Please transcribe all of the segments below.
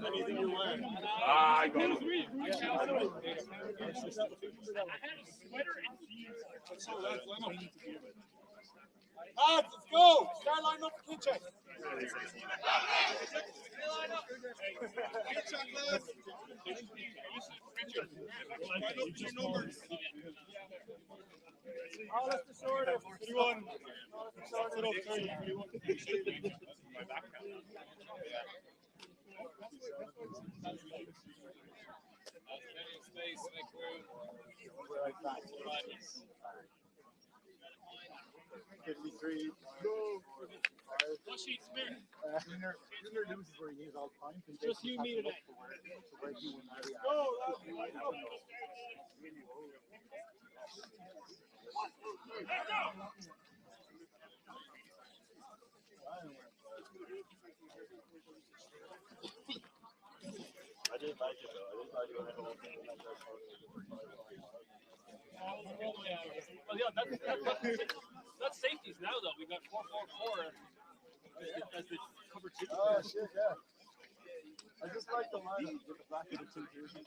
Anything you want. I got it. Let's go! Start lining up for kitchen. Oh, that's the short of 31. Space, make room. 53. What sheets, man? Junior loses where he is all the time. Just you, me today. I didn't like it though. I didn't like it when I whole thing. Well, yeah, that's safeties now, though. We've got 4-4-4 as the cover two. Oh, shit, yeah. I just like the lineup with the back of the two jerseys.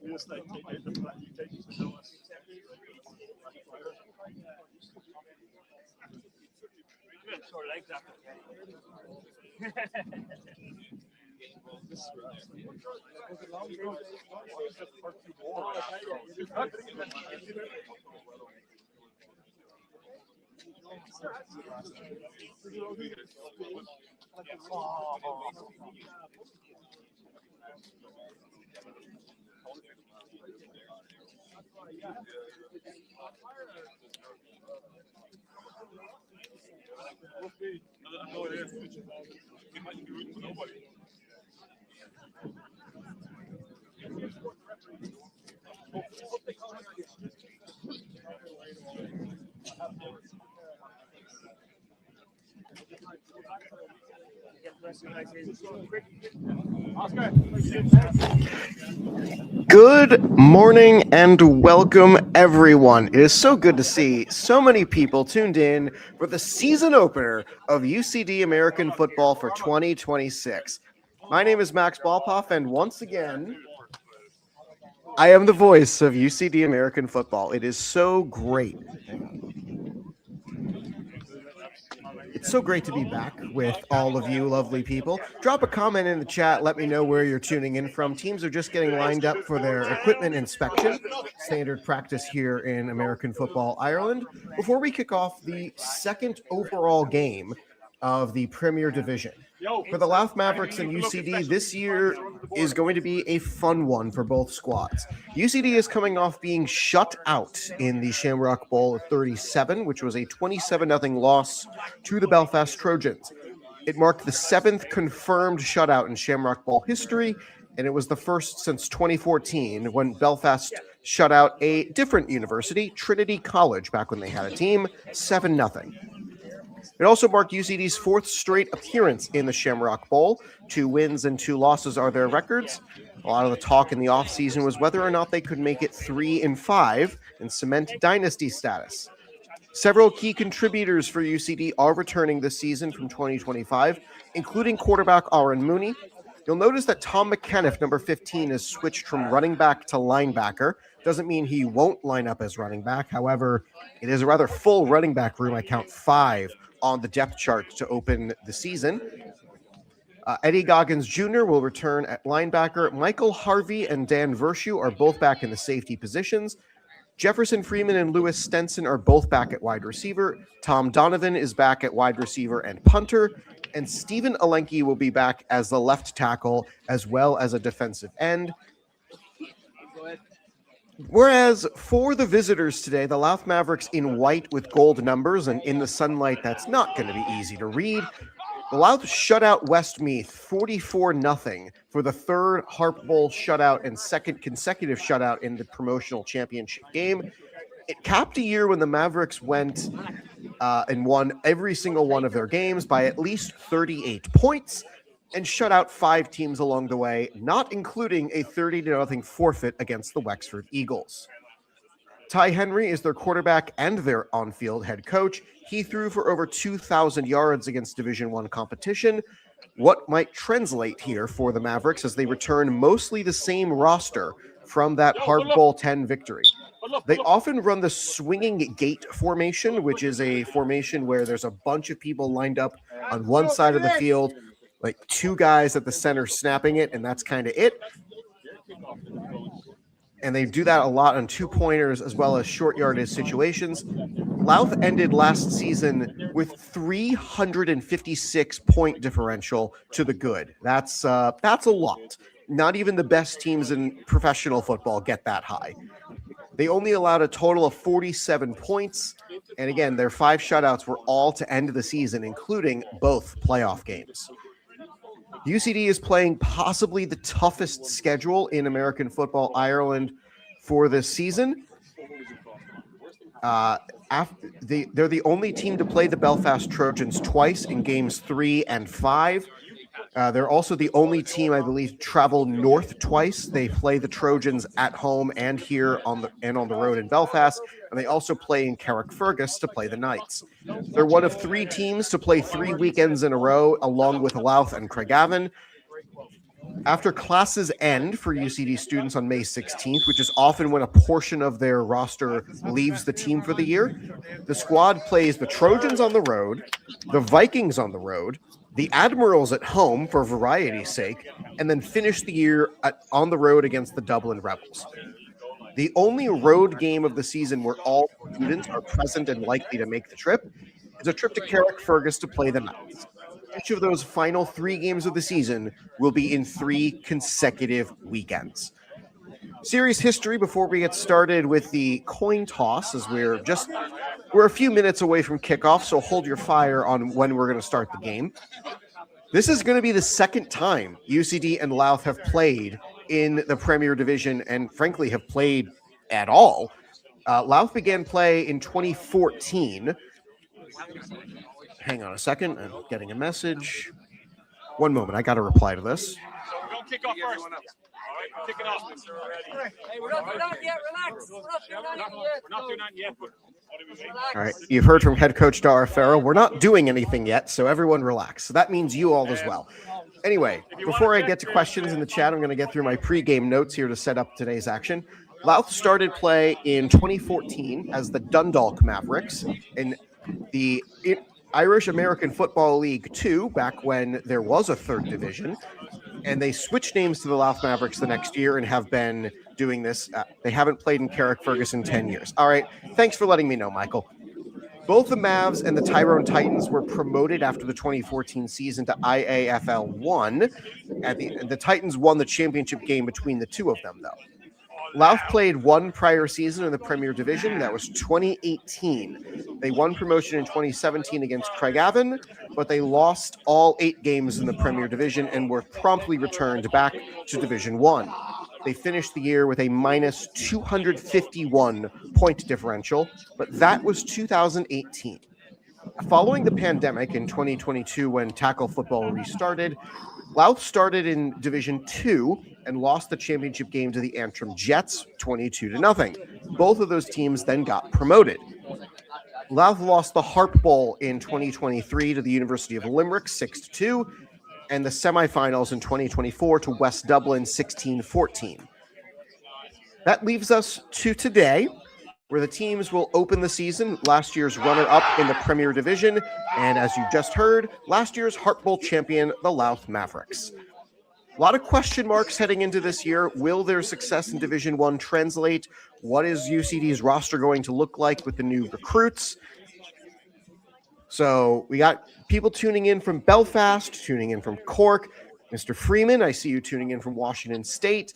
You just like take it, you take it to know us. Short legs after. He might be rooting for nobody. Good morning and welcome, everyone. It is so good to see so many people tuned in for the season opener of UCD American Football for 2026. My name is Max Wolpoff, and once again, I am the voice of UCD American Football. It is so great. It's so great to be back with all of you lovely people. Drop a comment in the chat. Let me know where you're tuning in from. Teams are just getting lined up for their equipment inspection. Standard practice here in American Football Ireland. Before we kick off the second overall game of the Premier Division. For the Louth Mavericks and UCD, this year is going to be a fun one for both squads. UCD is coming off being shut out in the Shamrock Bowl of 37, which was a 27-0 loss to the Belfast Trojans. It marked the 7th confirmed shutout in Shamrock Bowl history, and it was the first since 2014 when Belfast shut out a different university, Trinity College, back when they had a team, 7-0. It also marked UCD's 4th straight appearance in the Shamrock Bowl. 2 wins and 2 losses are their records. A lot of the talk in the offseason was whether or not they could make it 3-5 and cement dynasty status. Several key contributors for UCD are returning this season from 2025, including quarterback Aaron Mooney. You'll notice that Tom McKenniff, number 15, is switched from running back to linebacker. Doesn't mean he won't line up as running back. However, it is a rather full running back room. I count 5 on the depth chart to open the season. Eddie Goggins Jr. will return at linebacker. Michael Harvey and Dan Vershew are both back in the safety positions. Jefferson Freeman and Lewis Stenson are both back at wide receiver. Tom Donovan is back at wide receiver and punter. And Stephen Alenki will be back as the left tackle as well as a defensive end. Whereas for the visitors today, the Louth Mavericks in white with gold numbers, and in the sunlight, that's not going to be easy to read. The Louth shut out Westmeath 44-0 for the third Harp Bowl shutout and second consecutive shutout in the promotional championship game. It capped a year when the Mavericks went and won every single one of their games by at least 38 points and shut out 5 teams along the way, not including a 30-0 forfeit against the Wexford Eagles. Ty Henry is their quarterback and their on-field head coach. He threw for over 2,000 yards against Division I competition. What might translate here for the Mavericks as they return mostly the same roster from that Harp Bowl 10 victory. They often run the swinging gate formation, which is a formation where there's a bunch of people lined up on one side of the field, like 2 guys at the center snapping it, and that's kind of it. And they do that a lot on 2-pointers as well as short yardage situations. Louth ended last season with 356 point differential to the good. That's a lot. Not even the best teams in professional football get that high. They only allowed a total of 47 points. And again, their 5 shutouts were all to end the season, including both playoff games. UCD is playing possibly the toughest schedule in American football Ireland for this season. They're the only team to play the Belfast Trojans twice in games 3 and 5. They're also the only team, I believe, to travel north twice. They play the Trojans at home and here on the road in Belfast, and they also play in Carrickfergus to play the Knights. They're one of 3 teams to play 3 weekends in a row, along with Louth and Craigavon. After classes end for UCD students on May 16th, which is often when a portion of their roster leaves the team for the year, the squad plays the Trojans on the road, the Vikings on the road, the Admirals at home for variety's sake, and then finish the year on the road against the Dublin Rebels. The only road game of the season where all students are present and likely to make the trip is a trip to Carrickfergus to play the Knights. Each of those final 3 games of the season will be in 3 consecutive weekends. Series history before we get started with the coin toss, as we're a few minutes away from kickoff, so hold your fire on when we're going to start the game. This is going to be the second time UCD and Louth have played in the Premier Division and frankly have played at all. Louth began play in 2014. Hang on a second. I'm getting a message. One moment. I got to reply to this. We're going to kick off first. All right, kick it off. Hey, we're not doing that yet. Relax. We're not doing that yet, but all right. You've heard from head coach Dara Farrow. We're not doing anything yet, so everyone relax. So that means you all as well. Anyway, before I get to questions in the chat, I'm going to get through my pregame notes here to set up today's action. Louth started play in 2014 as the Dundalk Mavericks in the Irish American Football League 2, back when there was a 3rd division, and they switched names to the Louth Mavericks the next year and have been doing this. They haven't played in Carrickfergus in 10 years. All right, thanks for letting me know, Michael. Both the Mavs and the Tyrone Titans were promoted after the 2014 season to IAFL 1. The Titans won the championship game between the 2 of them, though. Louth played 1 prior season in the Premier Division. That was 2018. They won promotion in 2017 against Craigavon, but they lost all 8 games in the Premier Division and were promptly returned back to Division 1. They finished the year with a minus 251 point differential, but that was 2018. Following the pandemic in 2022, when tackle football restarted, Louth started in Division 2 and lost the championship game to the Antrim Jets 22-0. Both of those teams then got promoted. Louth lost the Harp Bowl in 2023 to the University of Limerick 6-2, and the semifinals in 2024 to West Dublin 16-14. That leaves us to today, where the teams will open the season, last year's runner-up in the Premier Division, and as you just heard, last year's Harp Bowl champion, the Louth Mavericks. A lot of question marks heading into this year. Will their success in Division 1 translate? What is UCD's roster going to look like with the new recruits? So we got people tuning in from Belfast, tuning in from Cork. Mr. Freeman, I see you tuning in from Washington State.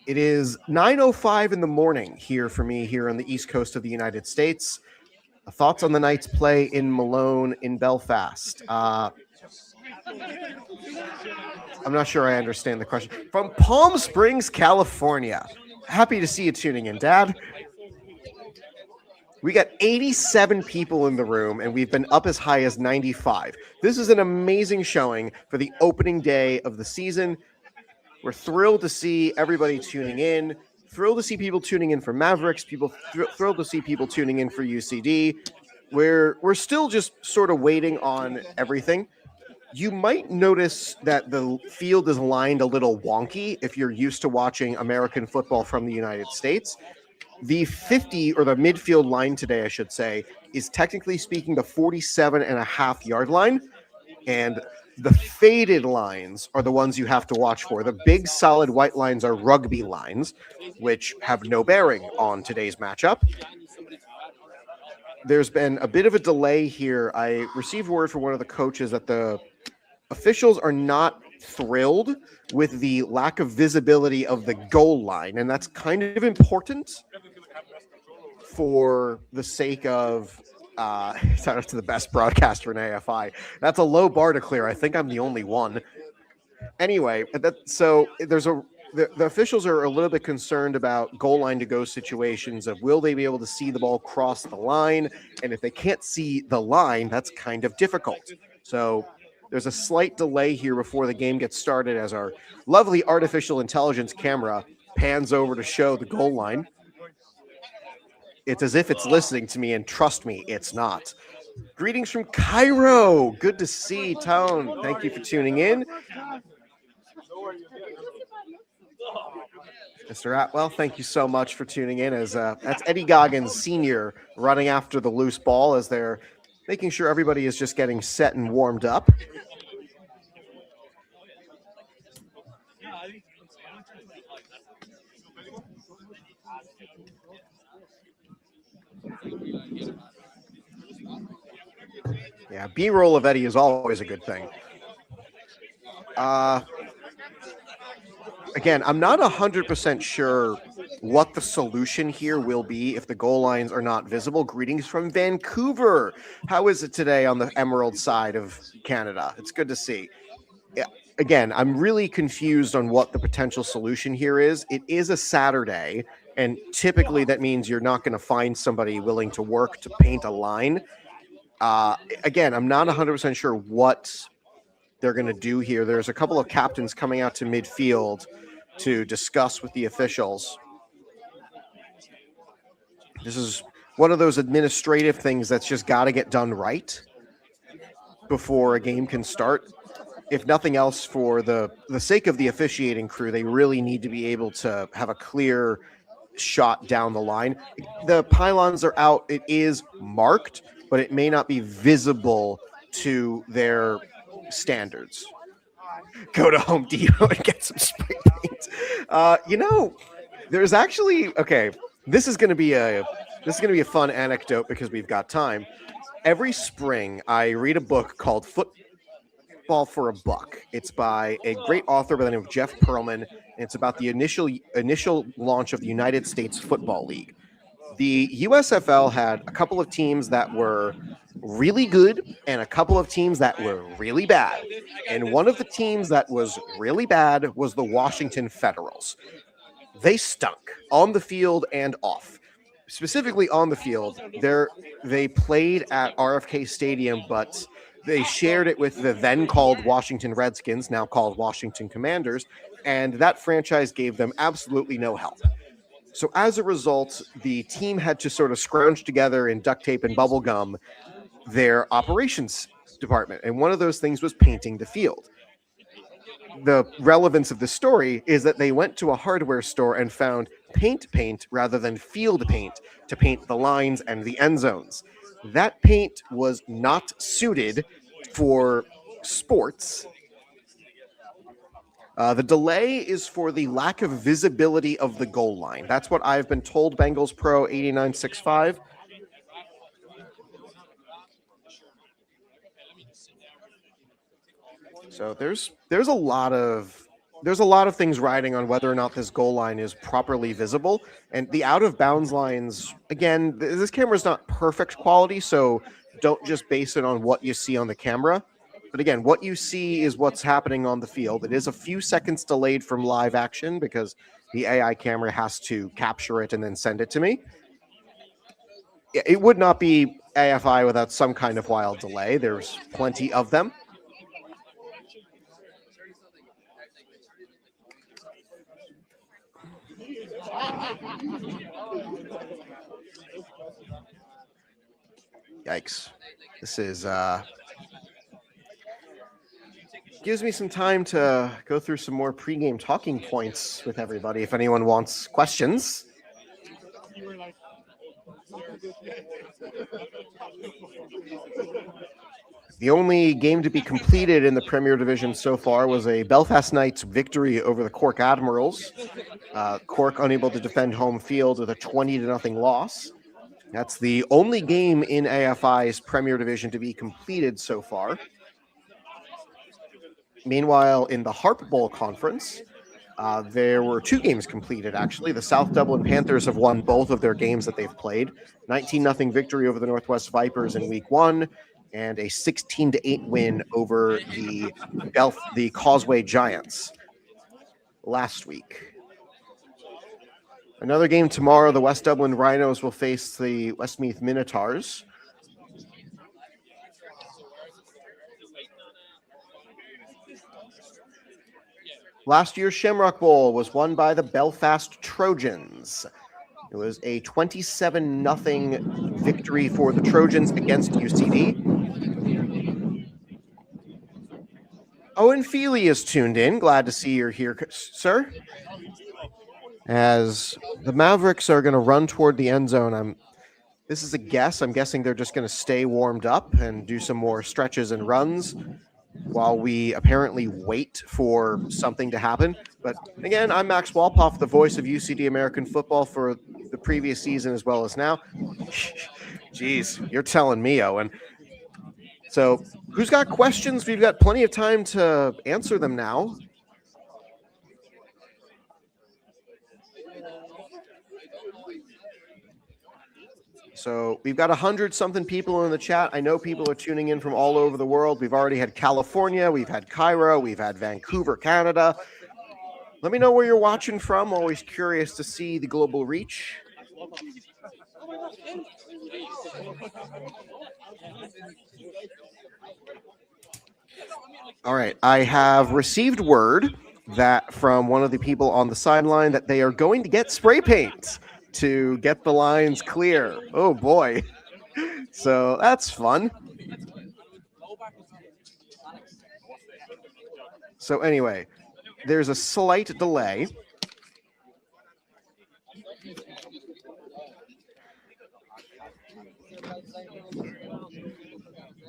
It is 9:05 in the morning here for me here on the East Coast of the United States. Thoughts on the night's play in Malone in Belfast? I'm not sure I understand the question. From Palm Springs, California. Happy to see you tuning in, Dad. We got 87 people in the room, and we've been up as high as 95. This is an amazing showing for the opening day of the season. We're thrilled to see everybody tuning in. Thrilled to see people tuning in for Mavericks. Thrilled to see people tuning in for UCD. We're still just sort of waiting on everything. You might notice that the field is lined a little wonky if you're used to watching American football from the United States. The 50 or the midfield line today, I should say, is technically speaking the 47.5-yard line. And the faded lines are the ones you have to watch for. The big solid white lines are rugby lines, which have no bearing on today's matchup. There's been a bit of a delay here. I received word from one of the coaches that the officials are not thrilled with the lack of visibility of the goal line, and that's kind of important for the sake of shout out to the best broadcaster in AFI. That's a low bar to clear. I think I'm the only one. Anyway, the officials are a little bit concerned about goal line to go situations of will they be able to see the ball cross the line, and if they can't see the line, that's kind of difficult. So there's a slight delay here before the game gets started as our lovely artificial intelligence camera pans over to show the goal line. It's as if it's listening to me, and trust me, it's not. Greetings from Cairo. Good to see Tone. Thank you for tuning in. Mr. Atwell, thank you so much for tuning in. As that's Eddie Goggins Sr. running after the loose ball as they're making sure everybody is just getting set and warmed up. Yeah, B-roll of Eddie is always a good thing. Again, I'm not 100% sure what the solution here will be if the goal lines are not visible. Greetings from Vancouver. How is it today on the Emerald side of Canada? It's good to see. Yeah, again, I'm really confused on what the potential solution here is. It is a Saturday, and typically that means you're not going to find somebody willing to work to paint a line. Again, I'm not 100% sure what they're going to do here. There's a couple of captains coming out to midfield to discuss with the officials. This is one of those administrative things that's just got to get done right before a game can start. If nothing else, for the sake of the officiating crew, they really need to be able to have a clear shot down the line. The pylons are out. It is marked, but it may not be visible to their standards. Go to Home Depot and get some spray paint. There's actually This is going to be a fun anecdote because we've got time. Every spring, I read a book called Football for a Buck. It's by a great author by the name of Jeff Pearlman, and it's about the initial launch of the United States Football League. The USFL had a couple of teams that were really good and a couple of teams that were really bad. And one of the teams that was really bad was the Washington Federals. They stunk on the field and off. Specifically on the field, they played at RFK Stadium, but they shared it with the then called Washington Redskins, now called Washington Commanders, and that franchise gave them absolutely no help. So as a result, the team had to sort of scrounge together in duct tape and bubble gum their operations department. And one of those things was painting the field. The relevance of the story is that they went to a hardware store and found paint rather than field paint to paint the lines and the end zones. That paint was not suited for sports. The delay is for the lack of visibility of the goal line. That's what I've been told, Bengals Pro 8965. So there's a lot of there's a lot of things riding on whether or not this goal line is properly visible. And the out of bounds lines, again, this camera is not perfect quality, so don't just base it on what you see on the camera. But again, what you see is what's happening on the field. It is a few seconds delayed from live action because the AI camera has to capture it and then send it to me. It would not be AFI without some kind of wild delay. There's plenty of them. Yikes. This is gives me some time to go through some more pregame talking points with everybody if anyone wants questions. The only game to be completed in the Premier Division so far was a Belfast Knights victory over the Cork Admirals. Cork unable to defend home field with a 20-0 loss. That's the only game in AFI's Premier Division to be completed so far. Meanwhile, in the Harp Bowl conference, there were 2 games completed, actually. The South Dublin Panthers have won both of their games that they've played. 19-0 victory over the Northwest Vipers in Week 1, and a 16-8 win over the Causeway Giants last week. Another game tomorrow, the West Dublin Rhinos will face the Westmeath Minotaurs. Last year's Shamrock Bowl was won by the Belfast Trojans. It was a 27-0 victory for the Trojans against UCD. Owen Feely is tuned in. Glad to see you're here, sir. As the Mavericks are going to run toward the end zone, this is a guess. I'm guessing they're just going to stay warmed up and do some more stretches and runs while we apparently wait for something to happen. But again, I'm Max Wolpoff, the voice of UCD American football for the previous season as well as now. Jeez, you're telling me, Owen. So who's got questions? We've got plenty of time to answer them now. So we've got 100-something people in the chat. I know people are tuning in from all over the world. We've already had California, we've had Cairo, we've had Vancouver, Canada. Let me know where you're watching from. Always curious to see the global reach. All right, I have received word that from one of the people on the sideline that they are going to get spray paint to get the lines clear. Oh boy. So that's fun. So anyway, there's a slight delay.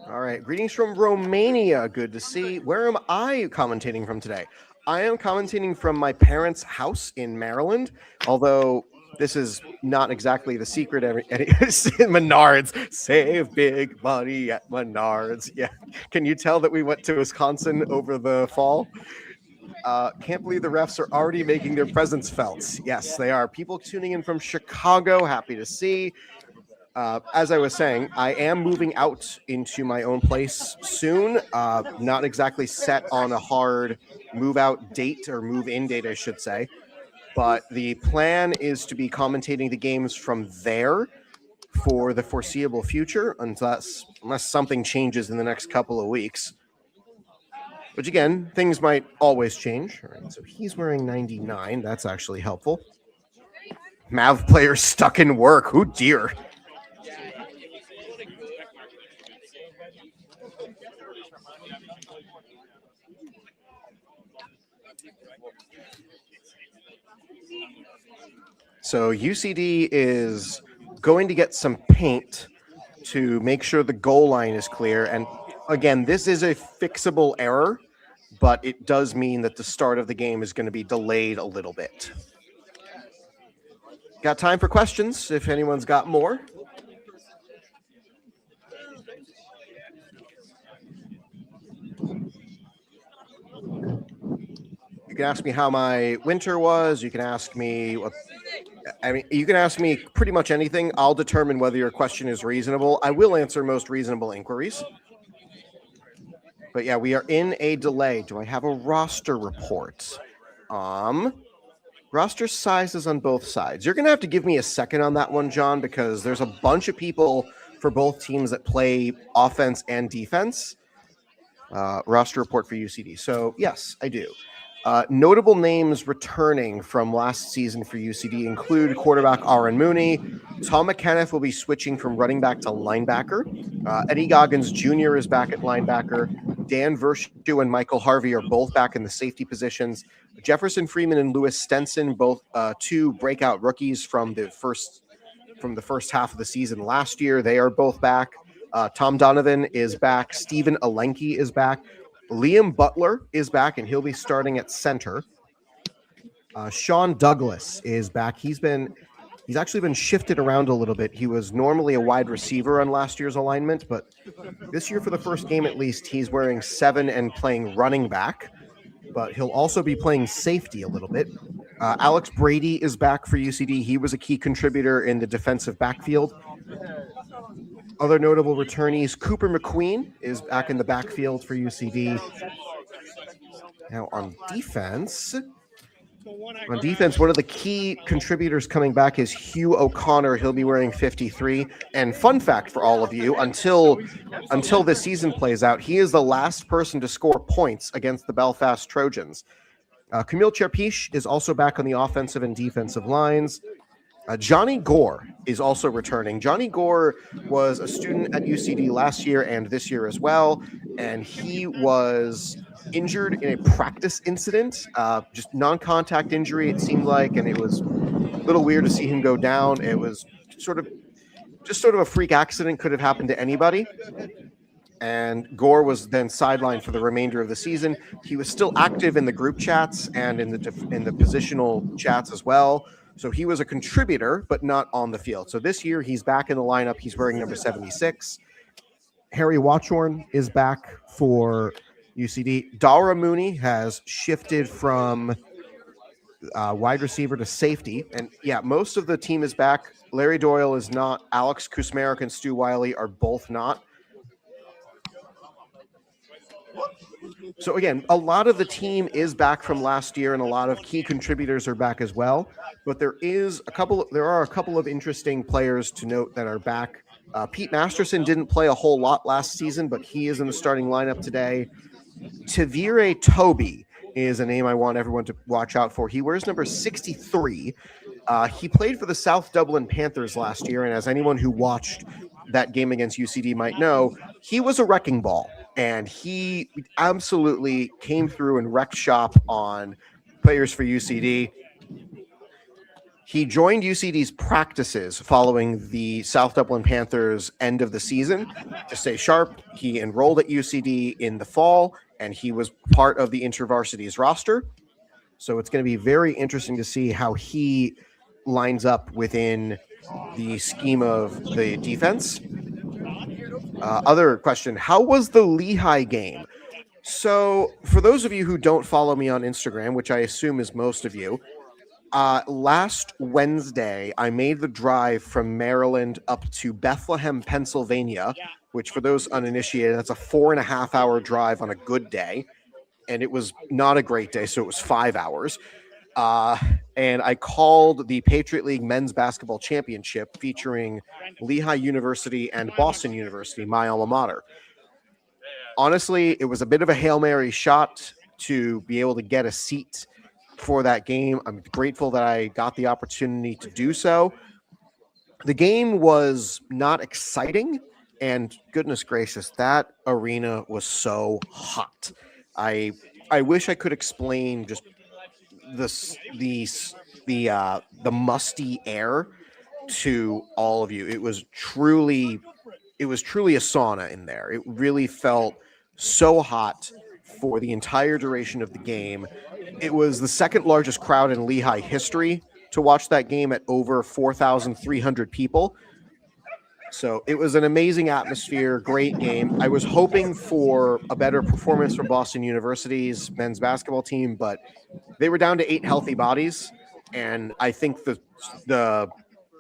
All right, greetings from Romania. Good to see. Where am I commentating from today? I am commentating from my parents' house in Maryland, although this is not exactly the secret. Menards. Save big money at Menards. Yeah. Can you tell that we went to Wisconsin over the fall? Can't believe the refs are already making their presence felt. Yes, they are. People tuning in from Chicago. Happy to see. As I was saying, I am moving out into my own place soon. Not exactly set on a hard move out date or move in date, I should say. But the plan is to be commentating the games from there for the foreseeable future, unless something changes in the next couple of weeks. Which again, things might always change. All right, so he's wearing 99. That's actually helpful. Mav player stuck in work. Oh dear. So UCD is going to get some paint to make sure the goal line is clear. And again, this is a fixable error, but it does mean that the start of the game is going to be delayed a little bit. Got time for questions if anyone's got more. You can ask me how my winter was. You can ask me you can ask me pretty much anything. I'll determine whether your question is reasonable. I will answer most reasonable inquiries. But yeah, we are in a delay. Do I have a roster report? Roster sizes on both sides. You're going to have to give me a second on that one, John, because there's a bunch of people for both teams that play offense and defense. Roster report for UCD. So, yes, I do. Notable names returning from last season for UCD include quarterback Aaron Mooney. Tom McKenniff will be switching from running back to linebacker. Eddie Goggins Jr. is back at linebacker. Dan Vershu and Michael Harvey are both back in the safety positions. Jefferson Freeman and Lewis Stenson, both two breakout rookies from the first half of the season last year. They are both back. Tom Donovan is back. Stephen Alenki is back. Liam Butler is back, and he'll be starting at center. Sean Douglas is back. He's actually been shifted around a little bit. He was normally a wide receiver on last year's alignment, but this year for the first game at least, he's wearing 7 and playing running back, but he'll also be playing safety a little bit. Alex Brady is back for UCD. He was a key contributor in the defensive backfield. Other notable returnees, Cooper McQueen is back in the backfield for UCD. Now on defense, one of the key contributors coming back is Hugh O'Connor. He'll be wearing 53. And fun fact for all of you, until this season plays out, he is the last person to score points against the Belfast Trojans. Camille Cherpiche is also back on the offensive and defensive lines. Johnny Gore is also returning. Johnny Gore was a student at UCD last year and this year as well, and he was injured in a practice incident, just non-contact injury it seemed like, and it was a little weird to see him go down. It was sort of a freak accident, could have happened to anybody. And Gore was then sidelined for the remainder of the season. He was still active in the group chats and in the positional chats as well. So he was a contributor, but not on the field. So this year he's back in the lineup. He's wearing number 76. Harry Watchorn is back for UCD. Dara Mooney has shifted from wide receiver to safety. And yeah, most of the team is back. Larry Doyle is not. Alex Kusmarik and Stu Wiley are both not. So again, a lot of the team is back from last year, and a lot of key contributors are back as well. But there are a couple of interesting players to note that are back. Pete Masterson didn't play a whole lot last season, but he is in the starting lineup today. Tavire Toby is a name I want everyone to watch out for. He wears number 63. He played for the South Dublin Panthers last year, and as anyone who watched that game against UCD might know, he was a wrecking ball. And he absolutely came through and wrecked shop on players for UCD. He joined UCD's practices following the South Dublin Panthers' end of the season to stay sharp. He enrolled at UCD in the fall, and he was part of the InterVarsity's roster. So it's going to be very interesting to see how he lines up within the scheme of the defense. Other question, how was the Lehigh game? So for those of you who don't follow me on Instagram, which I assume is most of you, last Wednesday, I made the drive from Maryland up to Bethlehem, Pennsylvania, which for those uninitiated, that's a 4.5 hour drive on a good day. And it was not a great day, so it was 5 hours. And I called the Patriot League Men's Basketball Championship featuring Lehigh University and Boston University, my alma mater. Honestly, it was a bit of a Hail Mary shot to be able to get a seat for that game. I'm grateful that I got the opportunity to do so. The game was not exciting, and goodness gracious, that arena was so hot. I wish I could explain just the musty air to all of you. It was truly a sauna in there. It really felt so hot for the entire duration of the game. It was the second largest crowd in Lehigh history to watch that game at over 4,300 people. So it was an amazing atmosphere, great game. I was hoping for a better performance from Boston University's men's basketball team, but they were down to 8 healthy bodies. And I think the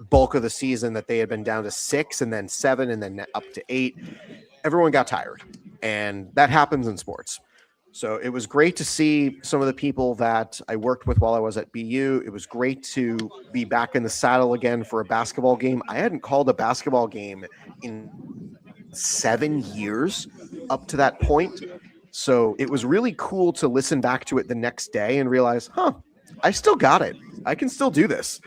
bulk of the season that they had been down to 6 and then 7 and then up to 8, everyone got tired. And that happens in sports. So it was great to see some of the people that I worked with while I was at BU. It was great to be back in the saddle again for a basketball game. I hadn't called a basketball game in 7 years up to that point. So it was really cool to listen back to it the next day and realize, I still got it. I can still do this.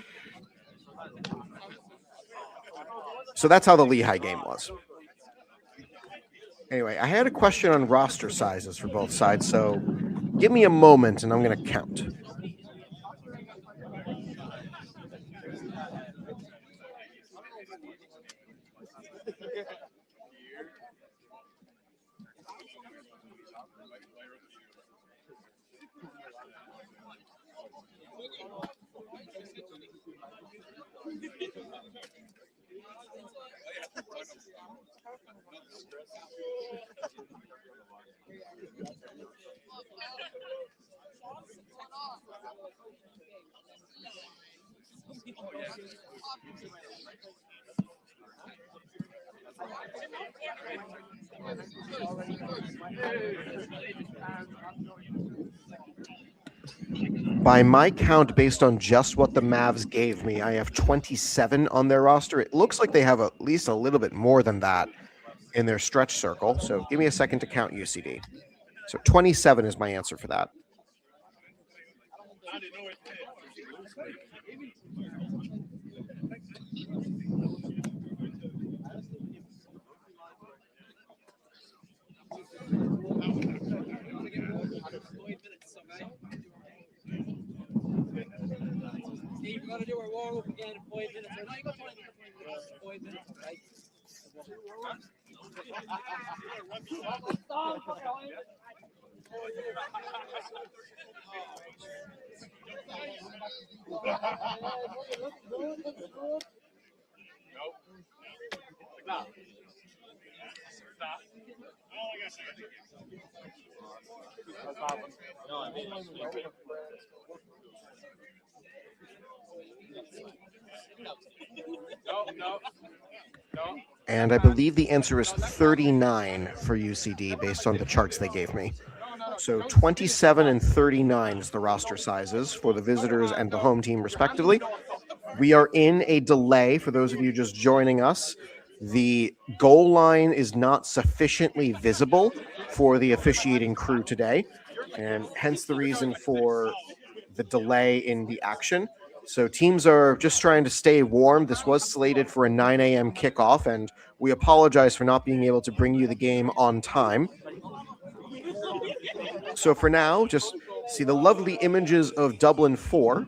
So that's how the Lehigh game was. Anyway, I had a question on roster sizes for both sides, so give me a moment and I'm going to count. By my count, based on just what the Mavs gave me, I have 27 on their roster. It looks like they have at least a little bit more than that in their stretch circle. So give me a second to count UCD. So 27 is my answer for that. Steve, we're gonna do our warm up again in 5 minutes. Or no, you got 5 minutes, right? And I believe the answer is 39 for UCD based on the charts they gave me. So 27 and 39 is the roster sizes for the visitors and the home team respectively. We are in a delay for those of you just joining us. The goal line is not sufficiently visible for the officiating crew today, and hence the reason for the delay in the action. So teams are just trying to stay warm. This was slated for a 9 a.m. kickoff, and we apologize for not being able to bring you the game on time. So for now, just see the lovely images of Dublin 4.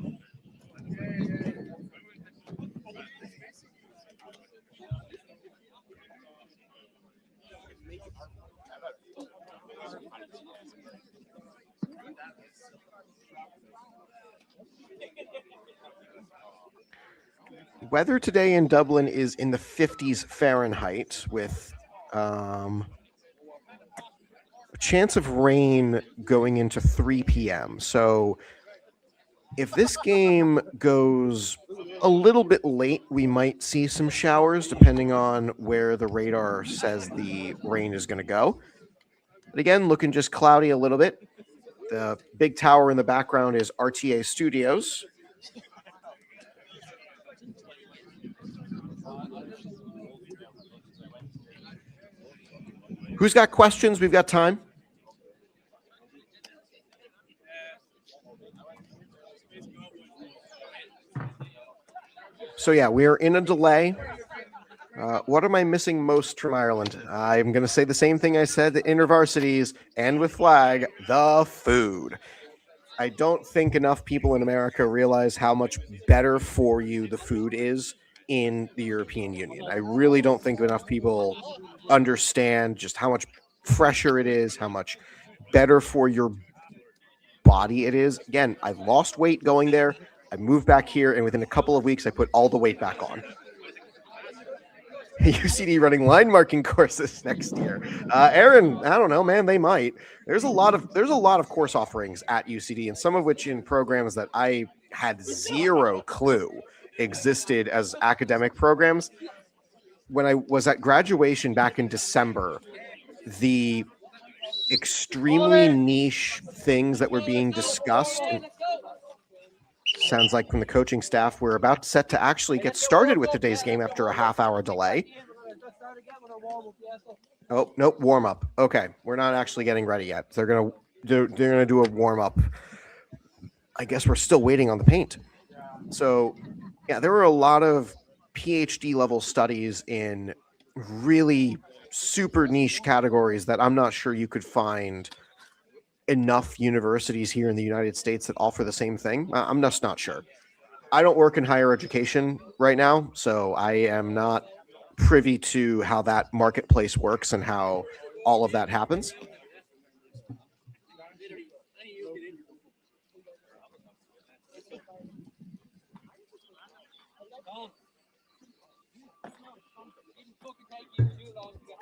Weather today in Dublin is in the 50s Fahrenheit with a chance of rain going into 3 p.m. So if this game goes a little bit late, we might see some showers depending on where the radar says the rain is going to go. But again, looking just cloudy a little bit. The big tower in the background is RTA Studios. Who's got questions? We've got time. So yeah, we are in a delay. What am I missing most from Ireland? I'm going to say the same thing I said at InterVarsities and with Flag, the food. I don't think enough people in America realize how much better for you the food is in the European Union. I really don't think enough people understand just how much fresher it is, how much better for your body it is. Again, I lost weight going there. I moved back here, and within a couple of weeks, I put all the weight back on. UCD running line marking courses next year. Aaron, I don't know, man. They might. There's a lot of course offerings at UCD, and some of which in programs that I had zero clue existed as academic programs. When I was at graduation back in December, the extremely niche things that were being discussed. Sounds like from the coaching staff, we're about set to actually get started with today's game after a half-hour delay. Oh, nope, warm up. Okay, we're not actually getting ready yet. They're gonna do a warm up. I guess we're still waiting on the paint. So, yeah, there were a lot of PhD level studies in really super niche categories that I'm not sure you could find enough universities here in the United States that offer the same thing. I'm just not sure. I don't work in higher education right now, so I am not privy to how that marketplace works and how all of that happens.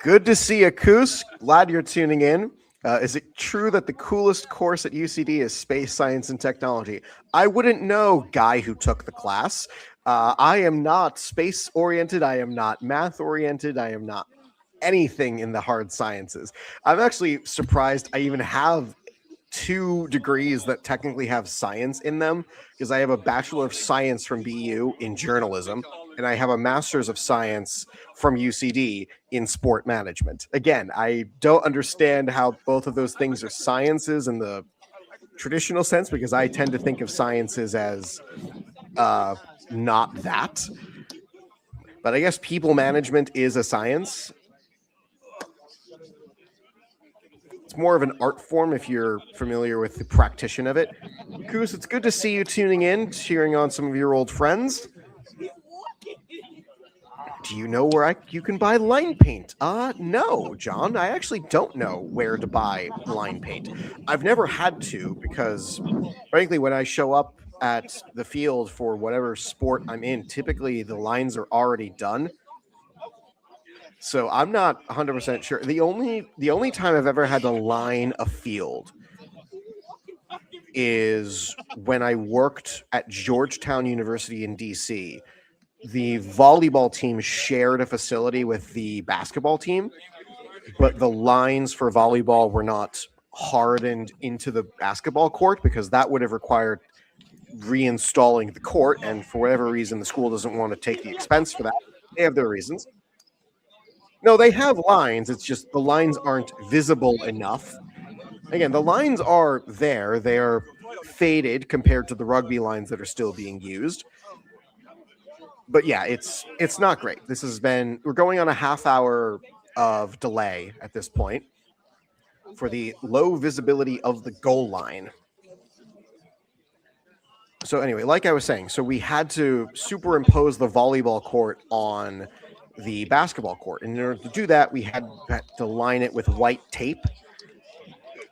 Good to see you, Koos. Glad you're tuning in. Is it true that the coolest course at UCD is space science and technology? I wouldn't know, guy who took the class. I am not space oriented. I am not math oriented. I am not anything in the hard sciences. I'm actually surprised I even have 2 degrees that technically have science in them, because I have a Bachelor of Science from BU in journalism, and I have a Master's of Science from UCD in sport management. Again, I don't understand how both of those things are sciences in the traditional sense, because I tend to think of sciences as not that. But I guess people management is a science. It's more of an art form if you're familiar with the practitioner of it. Koos, it's good to see you tuning in, cheering on some of your old friends. Do you know where you can buy line paint? No, John. I actually don't know where to buy line paint. I've never had to, because, frankly, when I show up at the field for whatever sport I'm in, typically the lines are already done. So I'm not 100% sure. The only time I've ever had to line a field is when I worked at Georgetown University in DC. The volleyball team shared a facility with the basketball team, but the lines for volleyball were not hardened into the basketball court, because that would have required reinstalling the court. And for whatever reason, the school doesn't want to take the expense for that. They have their reasons. No, they have lines. It's just the lines aren't visible enough. Again, the lines are there. They are faded compared to the rugby lines that are still being used. But yeah, it's not great. We're going on a half hour of delay at this point for the low visibility of the goal line. So anyway, like I was saying, so we had to superimpose the volleyball court on the basketball court. And in order to do that, we had to line it with white tape,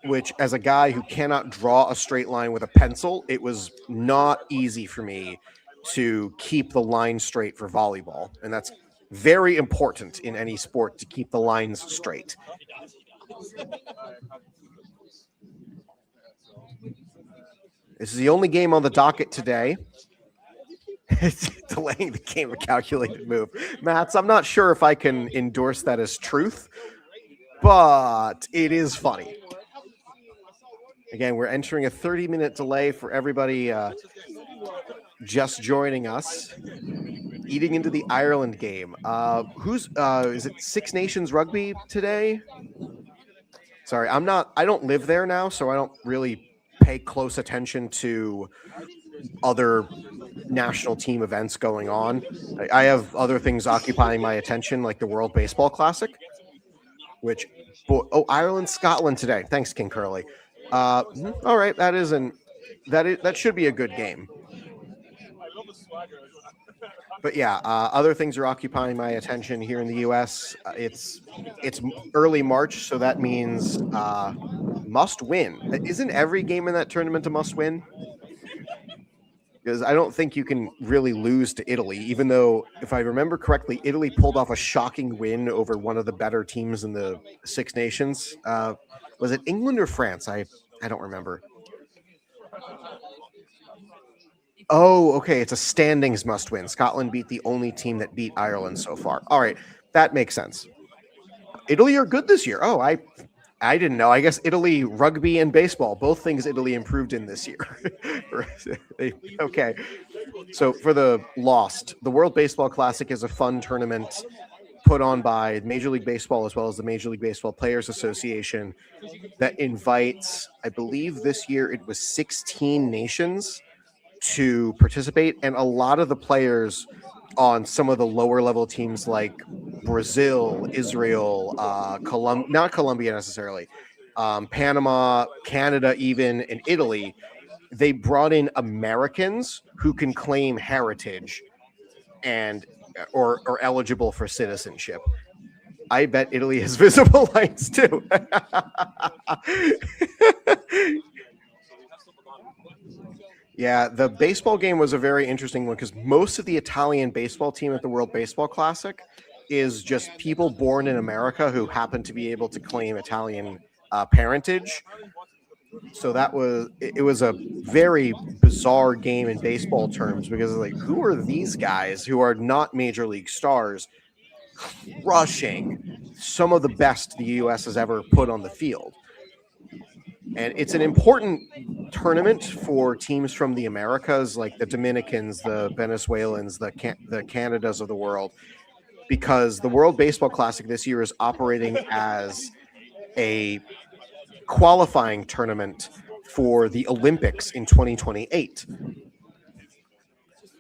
which, as a guy who cannot draw a straight line with a pencil, it was not easy for me to keep the line straight for volleyball. And that's very important in any sport, to keep the lines straight. This is the only game on the docket today. It's delaying the game, a calculated move. Mats, I'm not sure if I can endorse that as truth, but it is funny. Again, we're entering a 30-minute delay for everybody just joining us, eating into the Ireland game. Is it Six Nations Rugby today? Sorry, I don't live there now, so I don't really pay close attention to other national team events going on. I have other things occupying my attention, like the World Baseball Classic, Ireland, Scotland today. Thanks, King Curly. All right, that should be a good game. But yeah, other things are occupying my attention here in the U.S. It's early March, so that means must win. Isn't every game in that tournament a must win? because I don't think you can really lose to Italy, even though, if I remember correctly, Italy pulled off a shocking win over one of the better teams in the Six Nations. Was it England or France? I don't remember. Oh, okay. It's a standings must win. Scotland beat the only team that beat Ireland so far. All right. That makes sense. Italy are good this year. Oh, I didn't know. I guess Italy, rugby and baseball, both things Italy improved in this year. Okay. So for the Lost, the World Baseball Classic is a fun tournament put on by Major League Baseball as well as the Major League Baseball Players Association that invites, I believe this year it was 16 nations to participate, and a lot of the players on some of the lower level teams like Brazil, Israel, not Colombia necessarily, Panama, Canada, even, and Italy, they brought in Americans who can claim heritage and or eligible for citizenship. I bet Italy has visible lights too. Yeah, the baseball game was a very interesting one because most of the Italian baseball team at the World Baseball Classic is just people born in America who happen to be able to claim Italian parentage. So it was a very bizarre game in baseball terms because like, who are these guys who are not major league stars crushing some of the best the U.S. has ever put on the field? And it's an important tournament for teams from the Americas, like the Dominicans, the Venezuelans, the Canadas of the world, because the World Baseball Classic this year is operating as a qualifying tournament for the Olympics in 2028.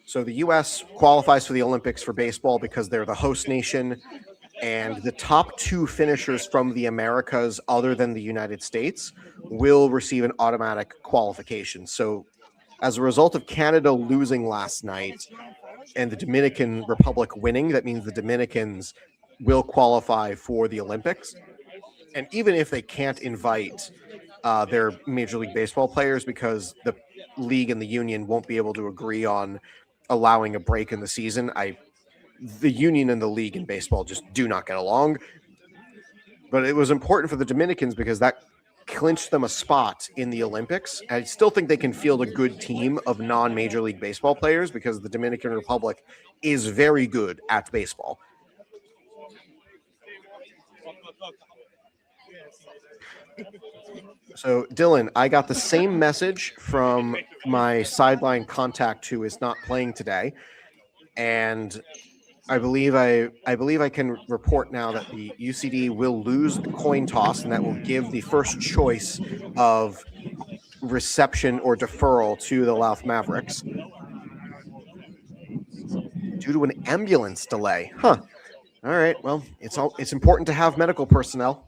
So the U.S. qualifies for the Olympics for baseball because they're the host nation, and the top two finishers from the Americas other than the United States will receive an automatic qualification. So as a result of Canada losing last night and the Dominican Republic winning, that means the Dominicans will qualify for the Olympics. And even if they can't invite their Major League Baseball players because the league and the union won't be able to agree on allowing a break in the season, the union and the league in baseball just do not get along. But it was important for the Dominicans because that clinched them a spot in the Olympics. I still think they can field a good team of non-Major League Baseball players because the Dominican Republic is very good at baseball. So, Dylan, I got the same message from my sideline contact who is not playing today, and I believe I can report now that the UCD will lose the coin toss, and that will give the first choice of reception or deferral to the Louth Mavericks due to an ambulance delay. Huh. All right. Well, it's important to have medical personnel.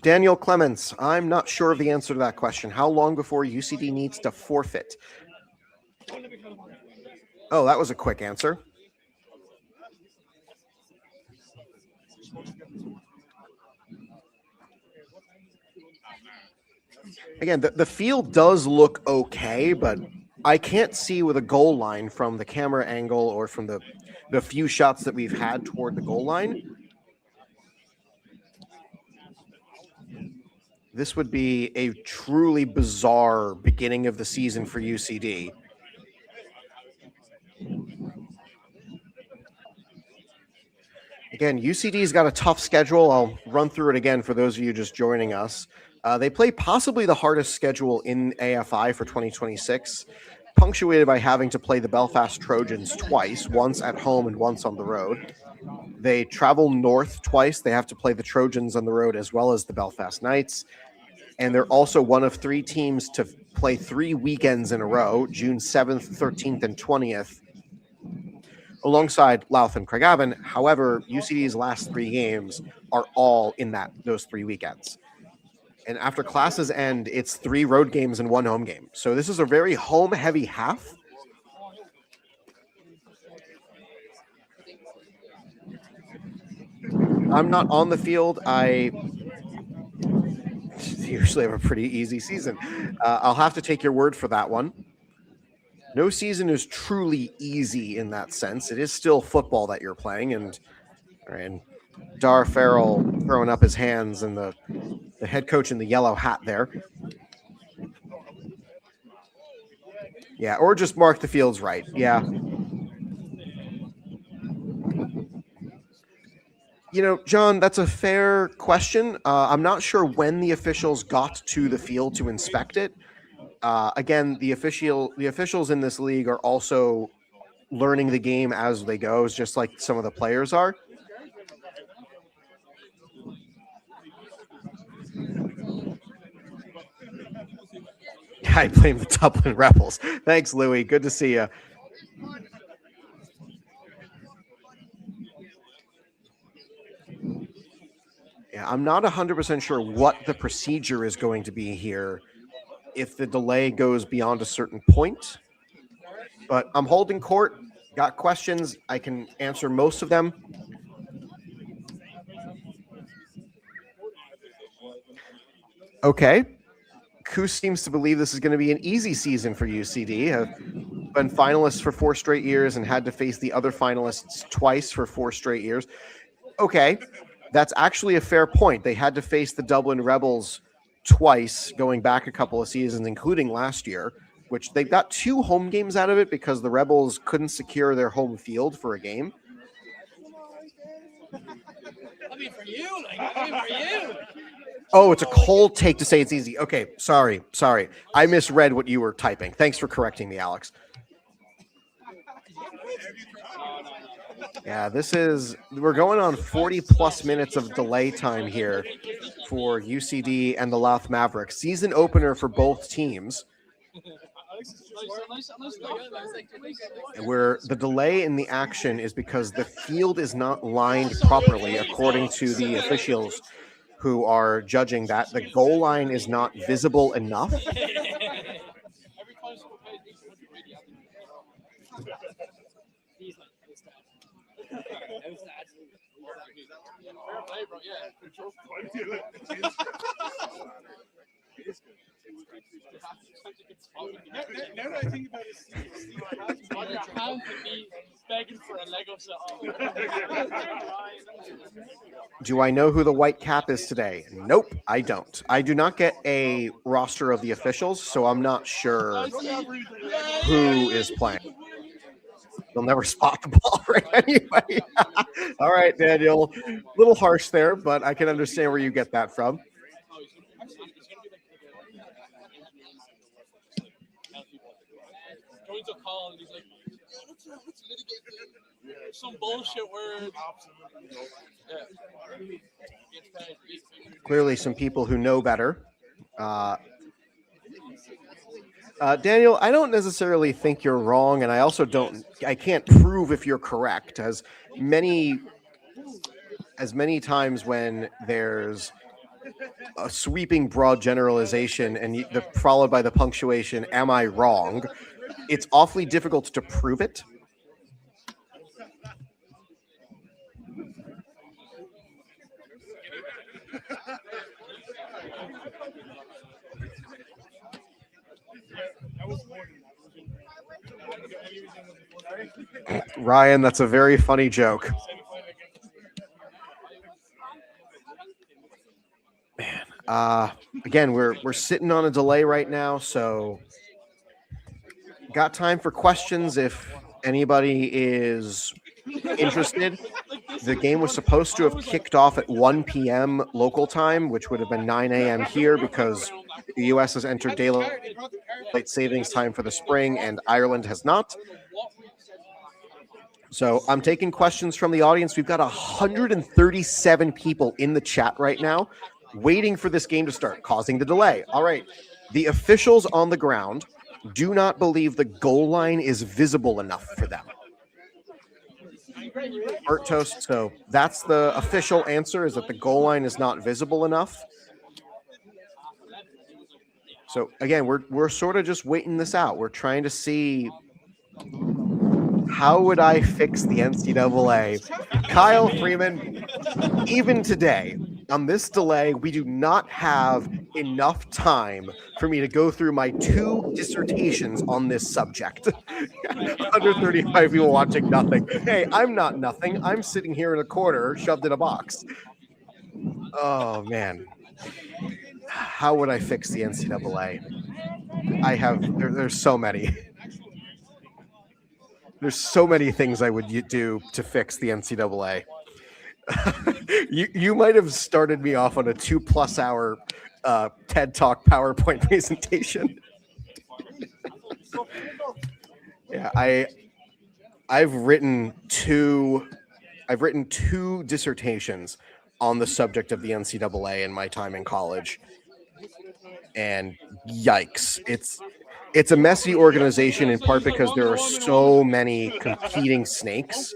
Daniel Clements, I'm not sure of the answer to that question. How long before UCD needs to forfeit? Oh, that was a quick answer. Again, the field does look okay, but I can't see with a goal line from the camera angle or from the few shots that we've had toward the goal line. This would be a truly bizarre beginning of the season for UCD. Again, UCD's got a tough schedule. I'll run through it again for those of you just joining us. They play possibly the hardest schedule in AFI for 2026, punctuated by having to play the Belfast Trojans twice, once at home and once on the road. They travel north twice. They have to play the Trojans on the road as well as the Belfast Knights. And they're also one of three teams to play 3 weekends in a row, June 7th, 13th, and 20th, alongside Louth and Pregame. However, UCD's last 3 games are all in those 3 weekends. And after classes end, it's 3 road games and 1 home game. So this is a very home-heavy half. I'm not on the field. usually have a pretty easy season. I'll have to take your word for that one. No season is truly easy in that sense. It is still football that you're playing, and Dar Farrell throwing up his hands, and the head coach in the yellow hat there. Yeah, or just mark the fields right. Yeah. John, that's a fair question. I'm not sure when the officials got to the field to inspect it. Again, the officials in this league are also learning the game as they go, just like some of the players are. I blame the Dublin Rebels. Thanks, Louie. Good to see you. Yeah, I'm not 100% sure what the procedure is going to be here if the delay goes beyond a certain point. But I'm holding court. Got questions. I can answer most of them. Okay. Kuz seems to believe this is going to be an easy season for UCD. Have been finalists for 4 straight years and had to face the other finalists twice for 4 straight years. Okay. That's actually a fair point. They had to face the Dublin Rebels twice going back a couple of seasons, including last year, which they got 2 home games out of it because the Rebels couldn't secure their home field for a game. I mean, for you. Oh, it's a cold take to say it's easy. Okay, sorry. I misread what you were typing. Thanks for correcting me, Alex. Yeah, we're going on 40-plus minutes of delay time here for UCD and the Louth Mavericks. Season opener for both teams. Where the delay in the action is because the field is not lined properly according to the officials who are judging that. The goal line is not visible enough. Now that I think about it, begging for a Lego set. Do I know who the white cap is today? Nope, I don't. I do not get a roster of the officials, so I'm not sure who is playing. They'll never spot the ball right anyway. All right, Daniel. A little harsh there, but I can understand where you get that from. Going to call and he's like, let's litigate some bullshit word. Clearly some people who know better. Daniel, I don't necessarily think you're wrong, and I also I can't prove if you're correct, as many times when there's a sweeping broad generalization and followed by the punctuation, am I wrong? It's awfully difficult to prove it. Ryan, that's a very funny joke. Man, again, we're sitting on a delay right now, so got time for questions if anybody is interested. The game was supposed to have kicked off at 1 p.m. local time, which would have been 9 a.m. here because the U.S. has entered daylight savings time for the spring and Ireland has not. So I'm taking questions from the audience. We've got 137 people in the chat right now waiting for this game to start, causing the delay. All right. The officials on the ground do not believe the goal line is visible enough for them. Bert Toast, so that's the official answer, is that the goal line is not visible enough. So again, we're sort of just waiting this out. We're trying to see, how would I fix the NCAA? Kyle Freeman, even today, on this delay, we do not have enough time for me to go through my 2 dissertations on this subject. 135 people watching nothing. Hey, I'm not nothing. I'm sitting here in a corner, shoved in a box. Oh, man. How would I fix the NCAA? There's so many. There's so many things I would do to fix the NCAA. You might have started me off on a 2+ hour TED Talk PowerPoint presentation. Yeah, I've written two dissertations on the subject of the NCAA in my time in college, and yikes, it's a messy organization, in part because there are so many competing snakes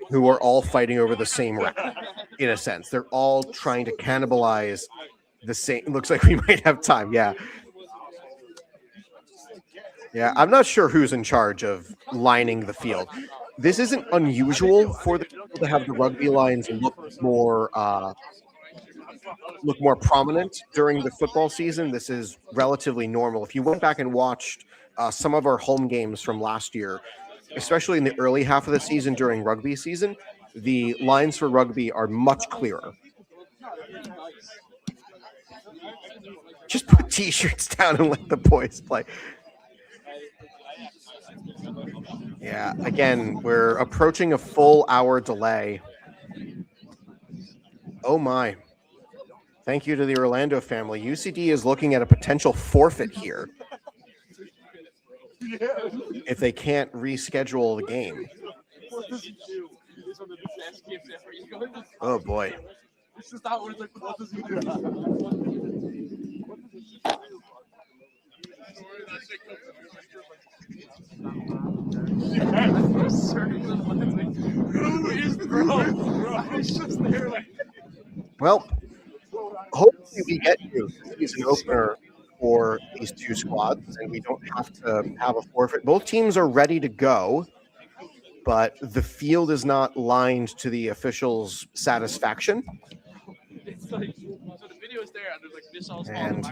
who are all fighting over the same rat. In a sense, they're all trying to cannibalize the same. Looks like we might have time. Yeah. I'm not sure who's in charge of lining the field. This isn't unusual for the people to have the rugby lines look more prominent during the football season. This is relatively normal. If you went back and watched some of our home games from last year, especially in the early half of the season during rugby season, the lines for rugby are much clearer. Just put t-shirts down and let the boys play. Yeah, again, we're approaching a full hour delay. Oh my. Thank you to the Orlando family. UCD is looking at a potential forfeit here if they can't reschedule the game. Oh boy. Well, hopefully we get to the season opener for these 2 squads and we don't have to have a forfeit. Both teams are ready to go, but the field is not lined to the officials' satisfaction. And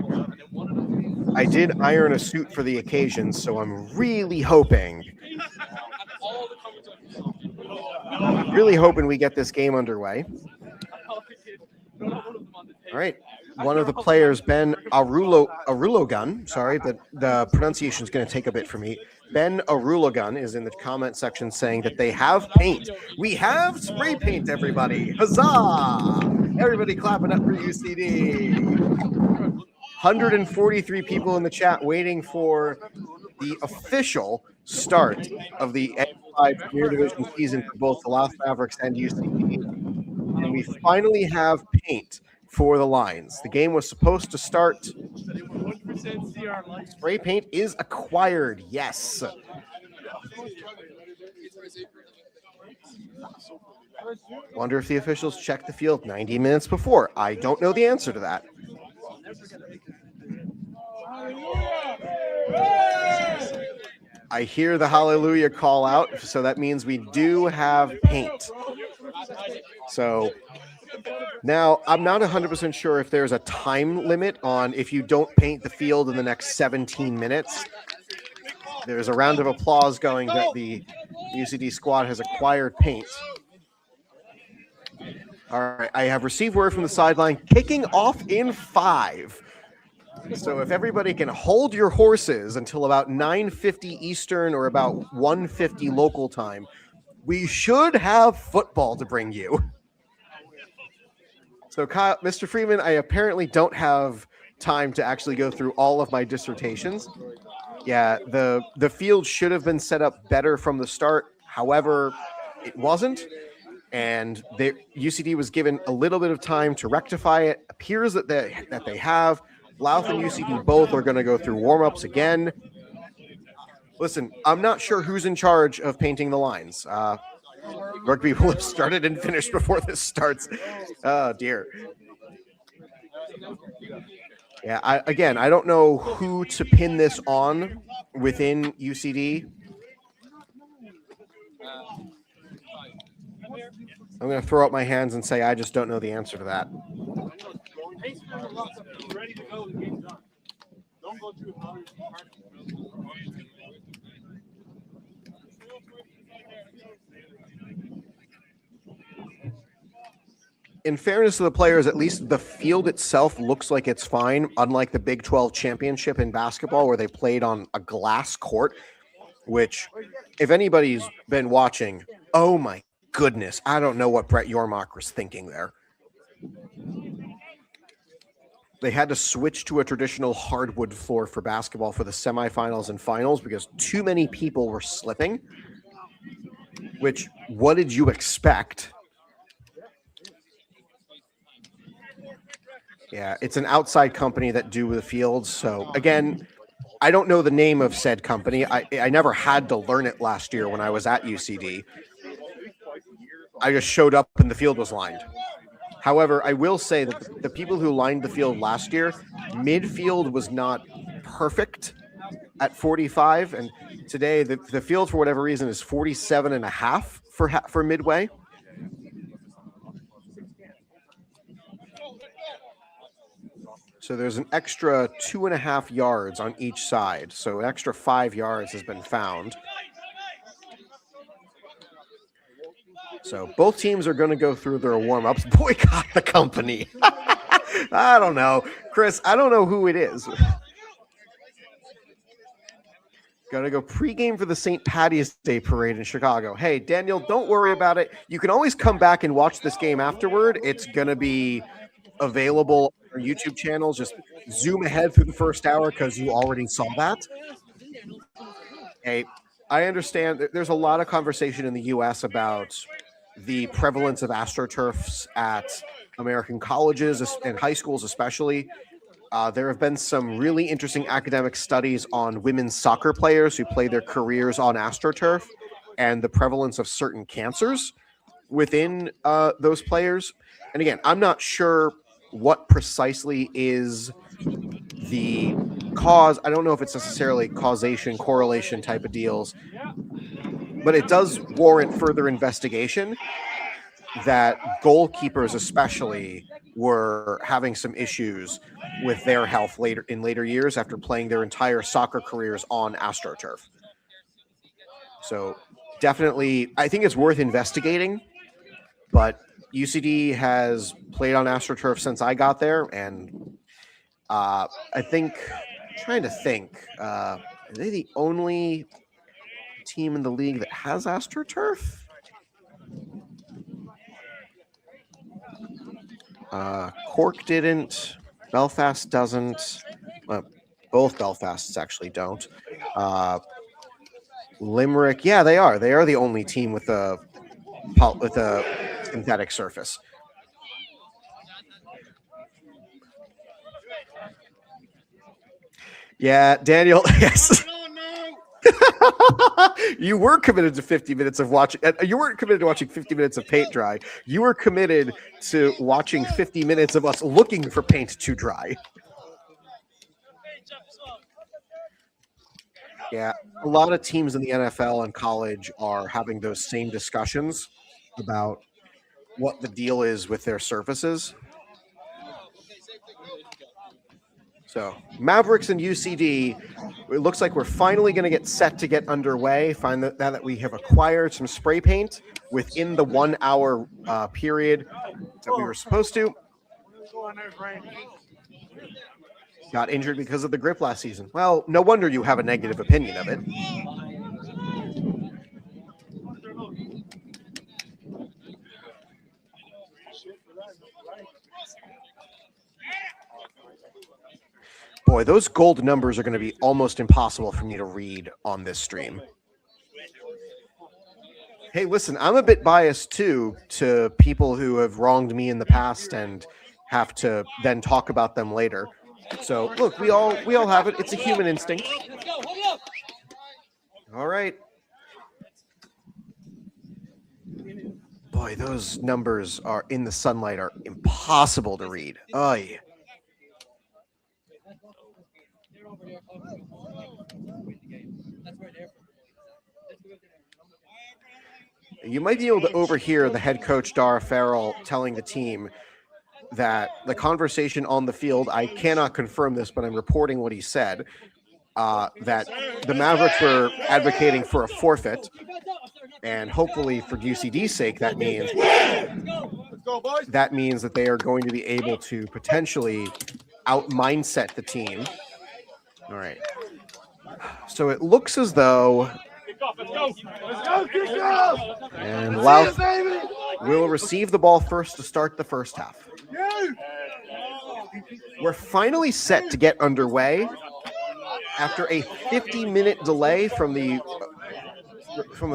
I did iron a suit for the occasion, so I'm really hoping we get this game underway. All right. One of the players, Ben Arulogun, sorry, but the pronunciation is going to take a bit for me. Ben Arulogun is in the comment section saying that they have paint. We have spray paint, everybody. Huzzah! Everybody clapping up for UCD. 143 people in the chat waiting for the official start of the AFI Premier Division season for both the Louth Mavericks and UCD. And we finally have paint for the lines. The game was supposed to start. Spray paint is acquired. Yes. Wonder if the officials checked the field 90 minutes before. I don't know the answer to that. I hear the hallelujah call out, so that means we do have paint. So now I'm not 100% sure if there's a time limit on if you don't paint the field in the next 17 minutes. There's a round of applause going that the UCD squad has acquired paint. All right, I have received word from the sideline, kicking off in 5. So if everybody can hold your horses until about 9:50 Eastern or about 1:50 local time, we should have football to bring you. So Kyle, Mr. Freeman, I apparently don't have time to actually go through all of my dissertations. Yeah, the field should have been set up better from the start. However, it wasn't. And UCD was given a little bit of time to rectify it. Appears that they have. Louth and UCD both are going to go through warm-ups again. Listen, I'm not sure who's in charge of painting the lines. Rugby will have started and finished before this starts. Oh, dear. Yeah, I don't know who to pin this on within UCD. I'm going to throw up my hands and say I just don't know the answer to that. ready to go. The game's done. Don't go too hard. In fairness to the players, at least the field itself looks like it's fine, unlike the Big 12 championship in basketball where they played on a glass court, which, if anybody's been watching, oh my goodness, I don't know what Brett Yormark was thinking there. They had to switch to a traditional hardwood floor for basketball for the semifinals and finals because too many people were slipping, which, what did you expect? Yeah, it's an outside company that do the fields. So again, I don't know the name of said company. I never had to learn it last year when I was at UCD. I just showed up and the field was lined. However, I will say that the people who lined the field last year, midfield was not perfect at 45. And today the field, for whatever reason, is 47.5 for midway. So there's an extra 2.5 yards on each side. So an extra 5 yards has been found. So both teams are going to go through their warm-ups. Boycott the company. I don't know. Chris, I don't know who it is. Got to go pregame for the St. Patty's Day parade in Chicago. Hey, Daniel, don't worry about it. You can always come back and watch this game afterward. It's going to be available on our YouTube channel. Just zoom ahead through the first hour because you already saw that. Hey, I understand that there's a lot of conversation in the U.S. about the prevalence of astroturfs at American colleges and high schools especially. There have been some really interesting academic studies on women's soccer players who play their careers on astroturf and the prevalence of certain cancers within those players. And again, I'm not sure what precisely is the cause. I don't know if it's necessarily causation, correlation type of deals, but it does warrant further investigation that goalkeepers especially were having some issues with their health in later years after playing their entire soccer careers on AstroTurf. So definitely, I think it's worth investigating, but UCD has played on AstroTurf since I got there, and I think, I'm trying to think, are they the only team in the league that has AstroTurf? Cork didn't. Belfast doesn't. Well, both Belfasts actually don't. Limerick, yeah, they are. They are the only team with a synthetic surface. Yeah, Daniel. Yes. You were committed to 50 minutes of watching. You weren't committed to watching 50 minutes of paint dry. You were committed to watching 50 minutes of us looking for paint to dry. Yeah, a lot of teams in the NFL and college are having those same discussions about what the deal is with their surfaces. So Mavericks and UCD, it looks like we're finally going to get set to get underway. Find that we have acquired some spray paint within the 1 hour period that we were supposed to. Got injured because of the grip last season. Well, no wonder you have a negative opinion of it. Boy, those gold numbers are going to be almost impossible for me to read on this stream. Hey, listen, I'm a bit biased too to people who have wronged me in the past and have to then talk about them later. So look, we all have it. It's a human instinct. All right. Boy, those numbers are in the sunlight are impossible to read. Oh yeah. You might be able to overhear the head coach, Dara Farrell, telling the team, that the conversation on the field, I cannot confirm this, but I'm reporting what he said, that the Mavericks were advocating for a forfeit, and hopefully for UCD's sake, that means that they are going to be able to potentially out-mindset the team. All right. So it looks as though and Louth will receive the ball first to start the first half. We're finally set to get underway after a 50-minute delay from the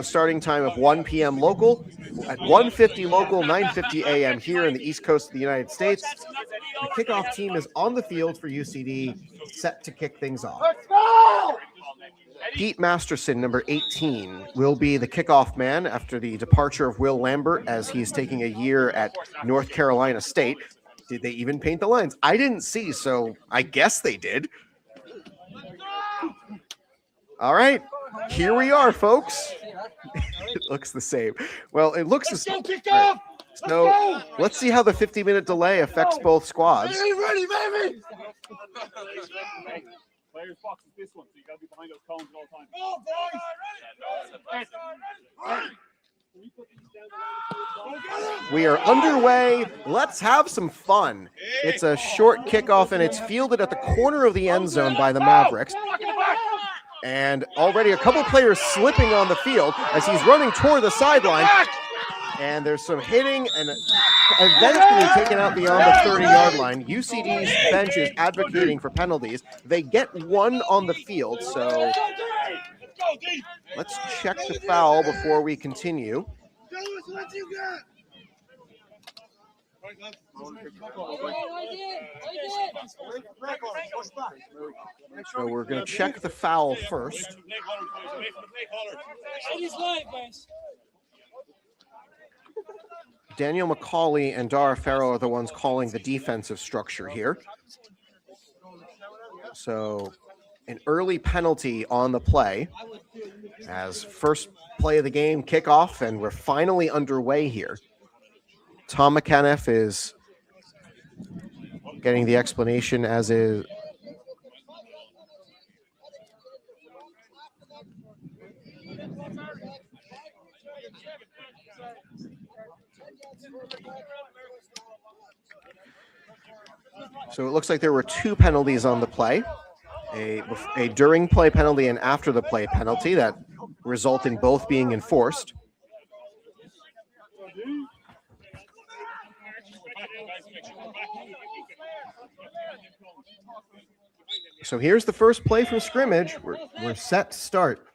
starting time of 1 p.m. local at 1:50 local, 9:50 a.m. here in the East Coast of the United States. The kickoff team is on the field for UCD, set to kick things off. Pete Masterson, number 18, will be the kickoff man after the departure of Will Lambert as he's taking a year at North Carolina State. Did they even paint the lines? I didn't see, so I guess they did. All right, here we are, folks. It looks the same. Well, it looks the same. Right. So let's see how the 50-minute delay affects both squads. Ready, baby! Players box is this one, so you gotta be behind those cones at all times. We are underway. Let's have some fun. It's a short kickoff, and it's fielded at the corner of the end zone by the Mavericks. And already a couple players slipping on the field as he's running toward the sideline. And there's some hitting and eventually taken out beyond the 30-yard line. UCD's bench is advocating for penalties. They get one on the field, so let's check the foul before we continue. So we're going to check the foul first. Daniel McCauley and Dara Farrow are the ones calling the defensive structure here. So an early penalty on the play as first play of the game, kickoff, and we're finally underway here. Tom McAneff is getting the explanation, as is so it looks like there were two penalties on the play, a during play penalty and after the play penalty that result in both being enforced. So here's the first play from scrimmage. We're set to start.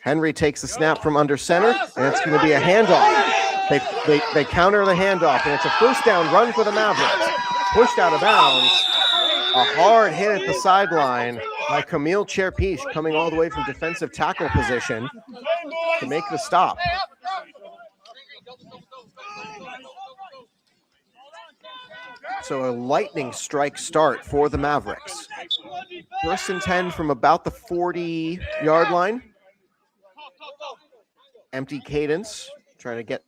Henry takes the snap from under center, and it's going to be a handoff. They counter the handoff, and it's a first down run for the Mavericks. Pushed out of bounds. A hard hit at the sideline by Camille Cherpiche, coming all the way from defensive tackle position to make the stop. So a lightning strike start for the Mavericks. First and 10 from about the 40-yard line. Empty cadence, trying to get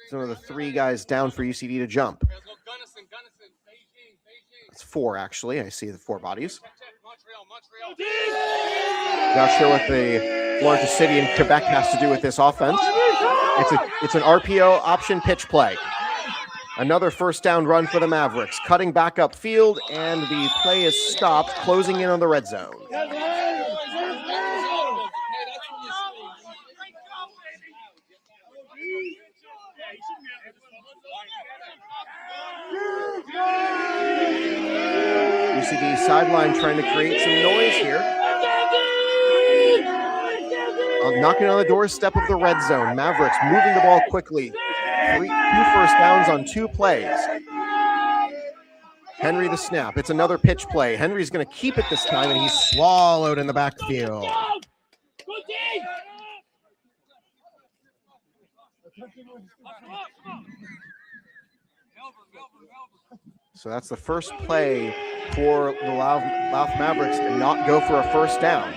some of the three guys down for UCD to jump. It's four, actually. I see the four bodies. Not sure what the largest city in Quebec has to do with this offense. It's an RPO option pitch play. Another first down run for the Mavericks. Cutting back upfield, and the play is stopped, closing in on the red zone. UCD sideline trying to create some noise here. Knocking on the doorstep of the red zone. Mavericks moving the ball quickly. Two first downs on two plays. Henry the snap. It's another pitch play. Henry's going to keep it this time, and he's swallowed in the backfield. So that's the first play for the Louth Mavericks to not go for a first down.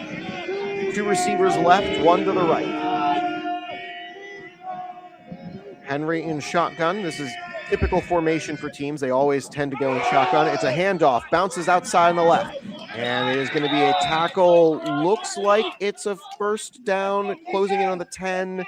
Two receivers left, one to the right. Henry in shotgun. This is typical formation for teams. They always tend to go in shotgun. It's a handoff, bounces outside on the left. And it is going to be a tackle. Looks like it's a first down, closing in on the 10.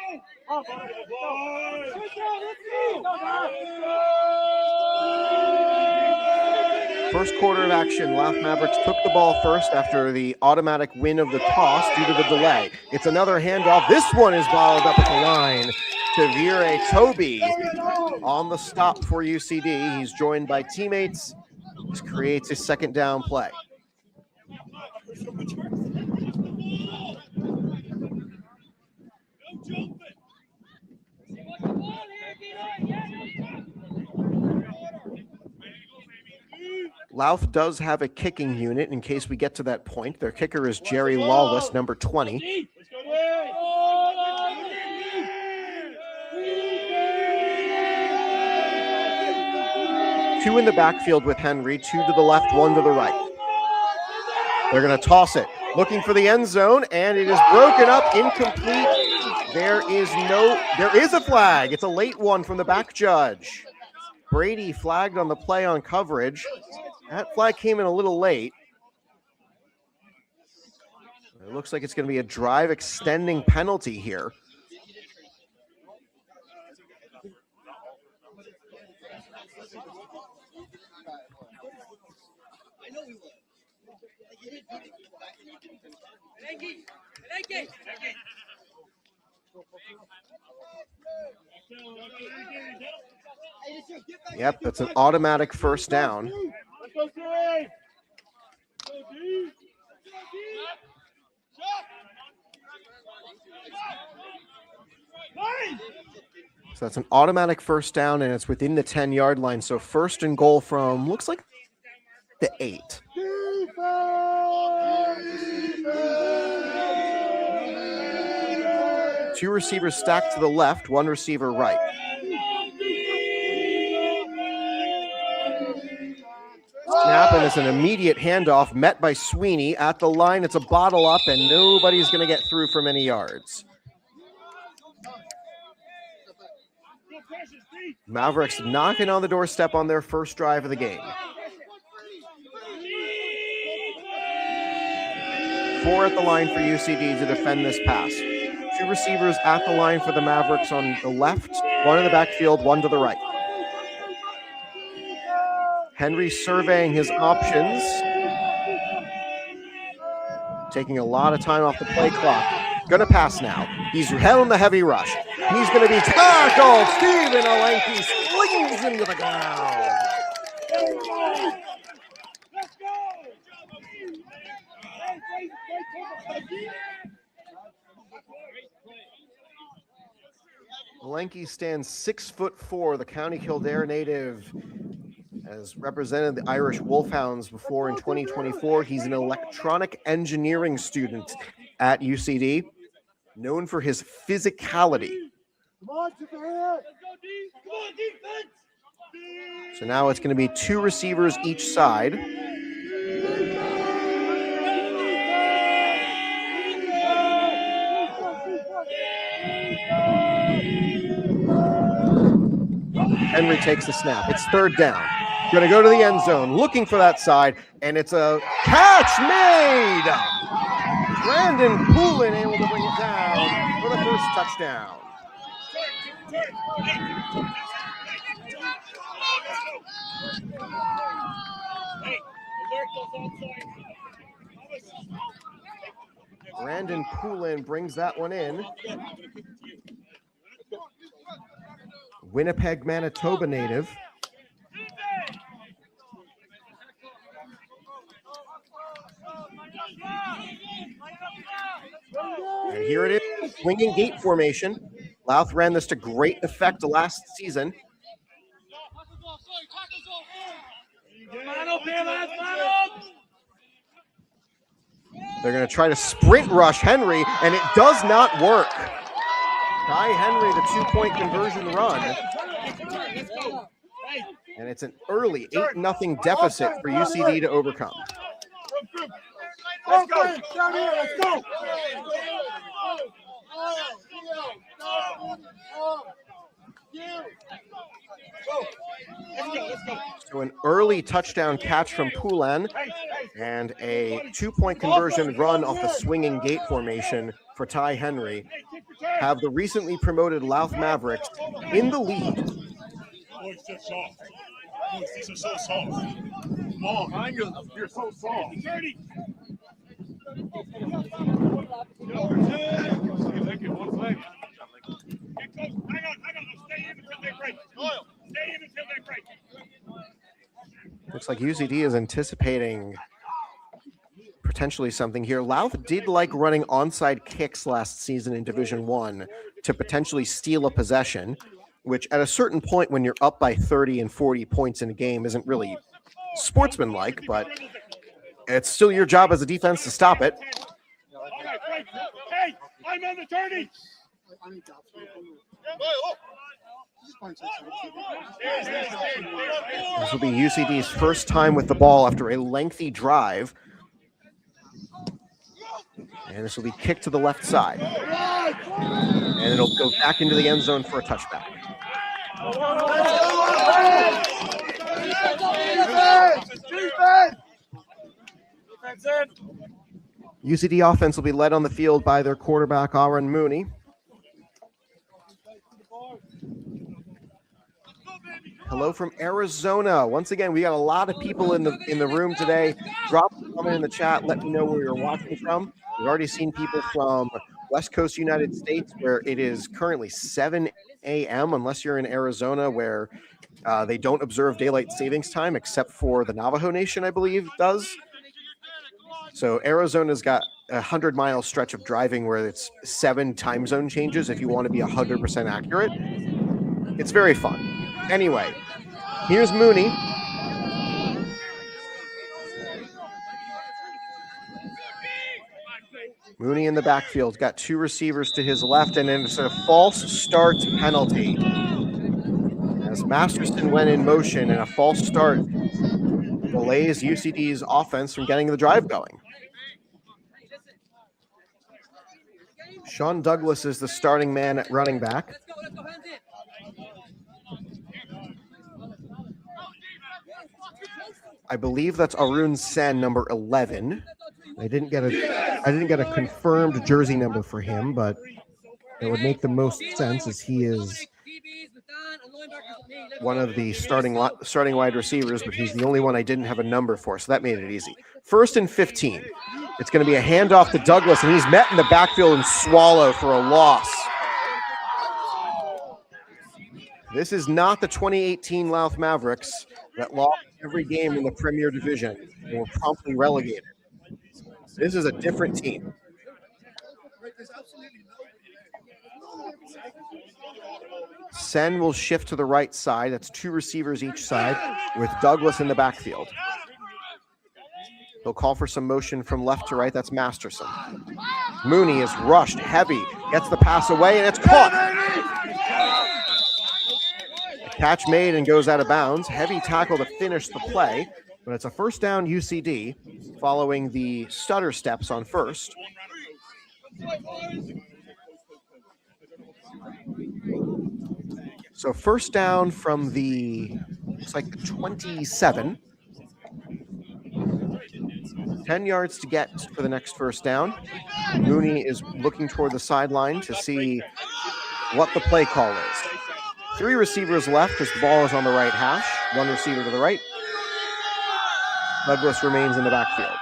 First quarter of action, Louth Mavericks took the ball first after the automatic win of the toss due to the delay. It's another handoff. This one is bottled up at the line to Vire Toby on the stop for UCD. He's joined by teammates. This creates a second down play. Louth does have a kicking unit in case we get to that point. Their kicker is Jerry Lawless, number 20. Two in the backfield with Henry, two to the left, one to the right. They're going to toss it, looking for the end zone, and it is broken up, incomplete. There is a flag. It's a late one from the back judge. Brady flagged on the play on coverage. That flag came in a little late. It looks like it's going to be a drive extending penalty here. Yep, that's an automatic first down. So that's an automatic first down, and it's within the 10-yard line. So first and goal from, looks like, the 8. Two receivers stacked to the left, one receiver right. Snap, and it's an immediate handoff met by Sweeney at the line. It's a bottle up, and nobody's going to get through for many yards. Mavericks knocking on the doorstep on their first drive of the game. 4 at the line for UCD to defend this pass. 2 receivers at the line for the Mavericks on the left, one in the backfield, one to the right. Henry surveying his options. Taking a lot of time off the play clock. Gonna pass now. He's held in the heavy rush. He's gonna be tackled. Stephen Olenke slings into the ground. Olenke stands 6'4", the County Kildare native. Has represented the Irish Wolfhounds before in 2024. He's an electronic engineering student at UCD, known for his physicality. So now it's going to be 2 receivers each side. Henry takes the snap. It's third down. Going to go to the end zone, looking for that side, and it's a catch made! Brandon Poulin able to bring it down for the first touchdown. Brandon Poulin brings that one in. Winnipeg, Manitoba native. And here it is, swinging gate formation. Louth ran this to great effect last season. They're going to try to sprint rush Henry, and it does not work. By Henry, the 2-point conversion run. And it's an early 8-0 deficit for UCD to overcome. Let's go! Down here, let's go! So an early touchdown catch from Poulan and a 2-point conversion run off the swinging gate formation for Ty Henry have the recently promoted Louth Mavericks in the lead. Boys, just soft. Boys, these are so soft. Mom, you're so soft. 30. Thank you. One flag. Hang on. Stay in until they break. Stay in until they break. Looks like UCD is anticipating potentially something here. Louth did like running onside kicks last season in Division I to potentially steal a possession, which at a certain point when you're up by 30 and 40 points in a game isn't really sportsmanlike, but it's still your job as a defense to stop it. Hey, I'm on the 30. This will be UCD's first time with the ball after a lengthy drive. And this will be kicked to the left side. And it'll go back into the end zone for a touchback. UCD offense will be led on the field by their quarterback, Aaron Mooney. Hello from Arizona. Once again, we got a lot of people in the room today. Drop a comment in the chat. Let me know where you're watching from. We've already seen people from West Coast United States, where it is currently 7 a.m., unless you're in Arizona, where they don't observe daylight savings time, except for the Navajo Nation, I believe, does. So Arizona's got a 100-mile stretch of driving where it's 7 time zone changes if you want to be 100% accurate. It's very fun. Anyway, here's Mooney. Mooney in the backfield, got 2 receivers to his left, and then it's a false start penalty. As Masterson went in motion, and a false start delays UCD's offense from getting the drive going. Sean Douglas is the starting man at running back. I believe that's Arun Sen, number 11. I didn't get a confirmed jersey number for him, but it would make the most sense as he is one of the starting wide receivers, but he's the only one I didn't have a number for, so that made it easy. 1st and 15. It's going to be a handoff to Douglas, and he's met in the backfield and swallowed for a loss. This is not the 2018 Louth Mavericks that lost every game in the Premier Division and were promptly relegated. This is a different team. Sen will shift to the right side. That's 2 receivers each side with Douglas in the backfield. He'll call for some motion from left to right. That's Masterson. Mooney is rushed heavy, gets the pass away, and it's caught. Catch made and goes out of bounds. Heavy tackle to finish the play, but it's a first down UCD following the stutter steps on first. So first down from the, looks like the 27. 10 yards to get for the next first down. Mooney is looking toward the sideline to see what the play call is. 3 receivers left as the ball is on the right hash. 1 receiver to the right. Douglas remains in the backfield.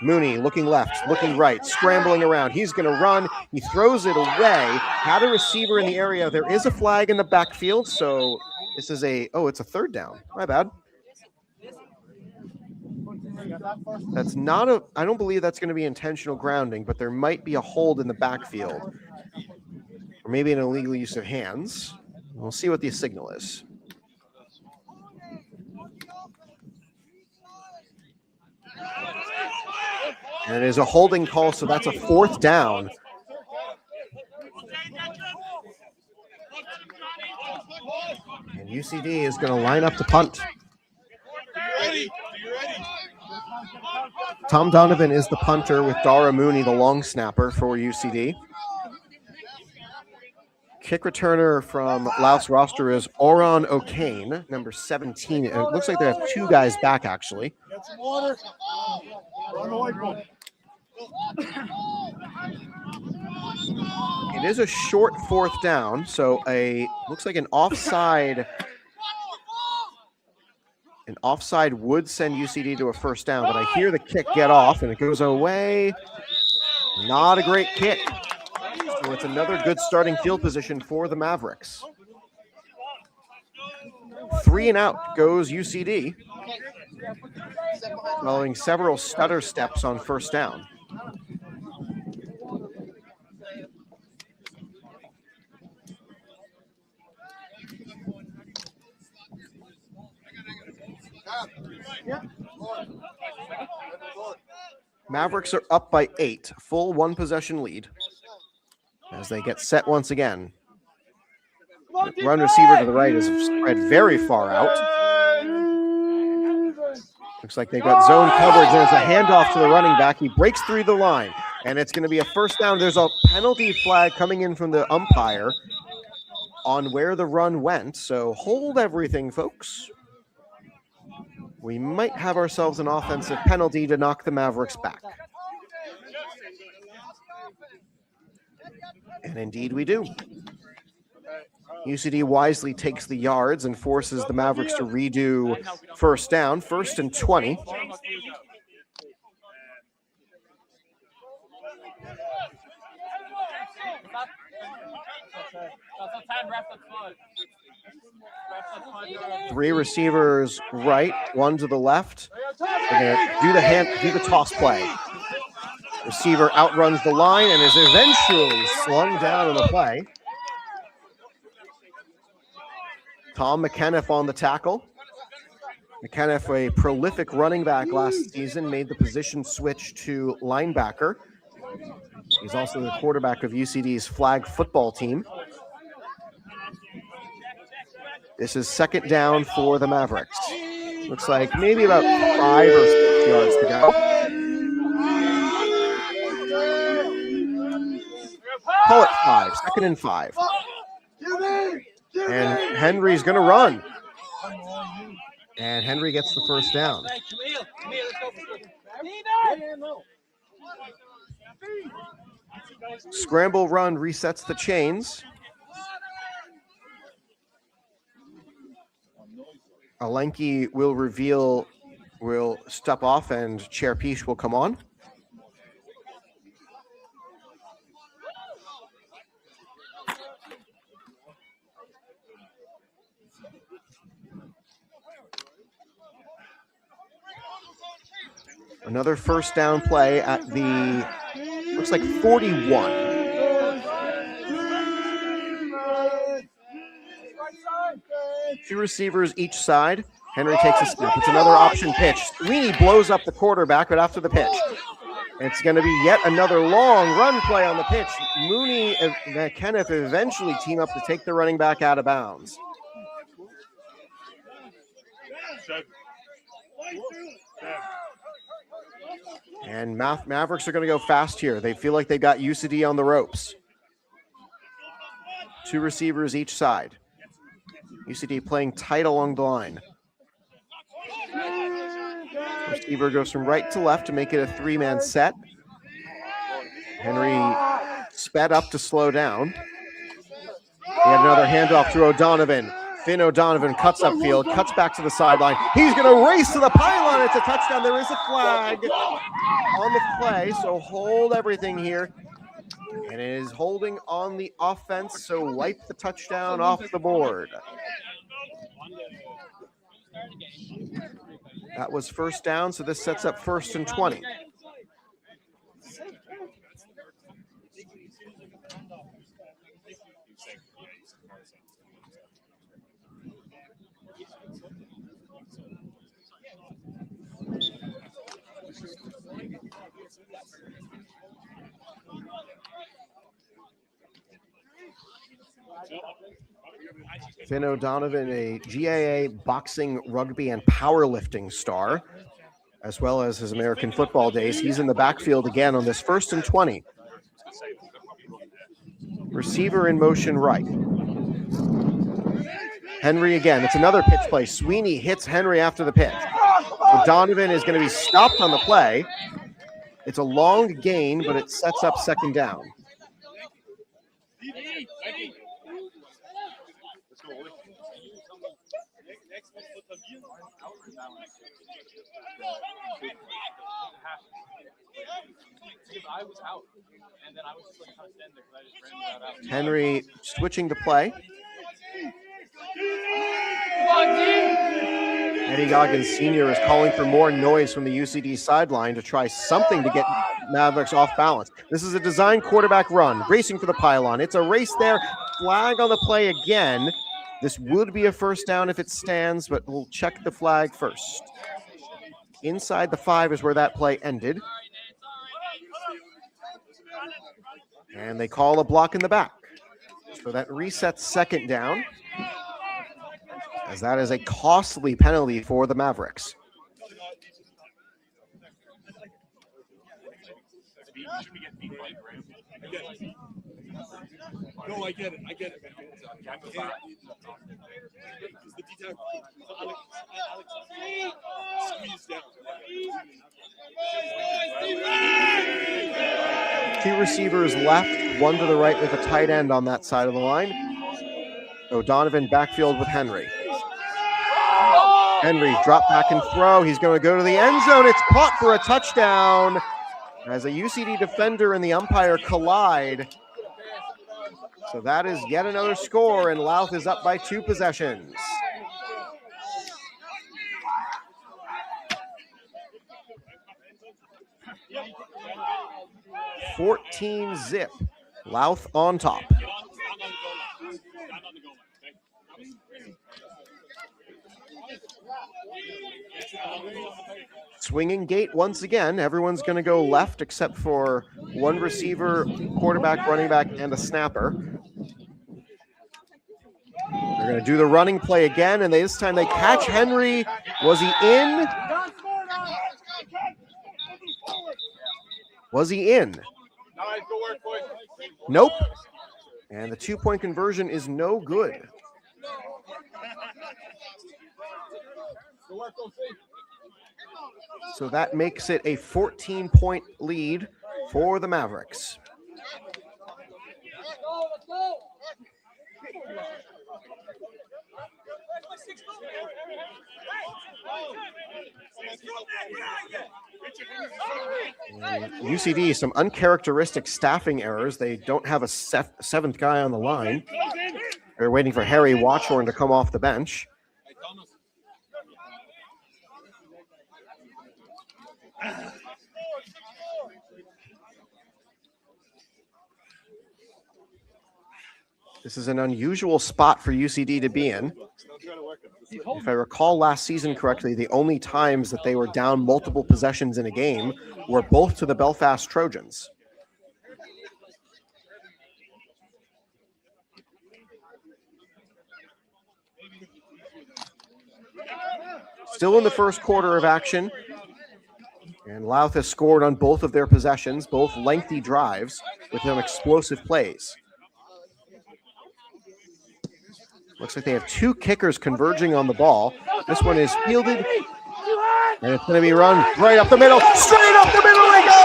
Mooney looking left, looking right, scrambling around. He's going to run. He throws it away. Had a receiver in the area. There is a flag in the backfield, so this is it's a third down. My bad. That's not I don't believe that's going to be intentional grounding, but there might be a hold in the backfield. Or maybe an illegal use of hands. We'll see what the signal is. And it is a holding call, so that's a 4th down. And UCD is going to line up to punt. Tom Donovan is the punter with Dara Mooney, the long snapper for UCD. Kick returner from Louth's roster is Oron O'Kane, number 17. It looks like they have two guys back, actually. Get some water. Run away from it. It is a short fourth down, so looks like an offside. An offside would send UCD to a first down, but I hear the kick get off, and it goes away. Not a great kick. So it's another good starting field position for the Mavericks. 3 and out goes UCD, following several stutter steps on first down. Mavericks are up by 8, full 1-possession lead as they get set once again. The run receiver to the right is spread very far out. Looks like they've got zone coverage. There's a handoff to the running back. He breaks through the line, and it's going to be a first down. There's a penalty flag coming in from the umpire on where the run went, so hold everything, folks. We might have ourselves an offensive penalty to knock the Mavericks back. And indeed we do. UCD wisely takes the yards and forces the Mavericks to redo first down, 1st and 20. Three receivers right, one to the left. They're going to do the toss play. Receiver outruns the line and is eventually slung down on the play. Tom McKenniff on the tackle. McKenniff, a prolific running back last season, made the position switch to linebacker. He's also the quarterback of UCD's flag football team. This is 2nd down for the Mavericks. Looks like maybe about 5 or 6 yards to go. Call it 5, 2nd and 5. And Henry's going to run. And Henry gets the first down. Scramble run resets the chains. Alenki will step off, and Chair Peace will come on. Another first down play at the, looks like 41. Two receivers each side. Henry takes a snap. It's another option pitch. Sweeney blows up the quarterback, but after the pitch. It's going to be yet another long run play on the pitch. Mooney and McKenniff eventually team up to take the running back out of bounds. And Mavericks are going to go fast here. They feel like they've got UCD on the ropes. Two receivers each side. UCD playing tight along the line. Receiver goes from right to left to make it a 3-man set. Henry sped up to slow down. We have another handoff to O'Donovan. Finn O'Donovan cuts upfield, cuts back to the sideline. He's going to race to the pylon. It's a touchdown. There is a flag on the play, so hold everything here. And it is holding on the offense, so wipe the touchdown off the board. That was first down, so this sets up 1st and 20. Finn O'Donovan, a GAA boxing, rugby, and powerlifting star, as well as his American football days. He's in the backfield again on this 1st and 20. Receiver in motion right. Henry again. It's another pitch play. Sweeney hits Henry after the pitch. So Donovan is going to be stopped on the play. It's a long gain, but it sets up second down. Henry switching to play. Eddie Goggins Sr. is calling for more noise from the UCD sideline to try something to get Mavericks off balance. This is a design quarterback run, racing for the pylon. It's a race there. Flag on the play again. This would be a first down if it stands, but we'll check the flag first. Inside the 5 is where that play ended. And they call a block in the back. So that resets second down, as that is a costly penalty for the Mavericks. No, I get it. Two receivers left, one to the right with a tight end on that side of the line. O'Donovan backfield with Henry. Henry drop back and throw. He's going to go to the end zone. It's caught for a touchdown as a UCD defender and the umpire collide. So that is yet another score, and Louth is up by 2 possessions. (14-zip). Louth on top. Swinging gate once again. Everyone's going to go left except for one receiver, quarterback, running back, and a snapper. They're going to do the running play again, and this time they catch Henry. Was he in? Was he in? Nope. And the 2-point conversion is no good. So that makes it a 14-point lead for the Mavericks. UCD, some uncharacteristic staffing errors. They don't have a seventh guy on the line. They're waiting for Harry Watchorn to come off the bench. This is an unusual spot for UCD to be in. If I recall last season correctly, the only times that they were down multiple possessions in a game were both to the Belfast Trojans. Still in the first quarter of action, and Louth has scored on both of their possessions, both lengthy drives with some explosive plays. Looks like they have 2 kickers converging on the ball. This one is fielded, and it's going to be run right up the middle. Straight up the middle they go!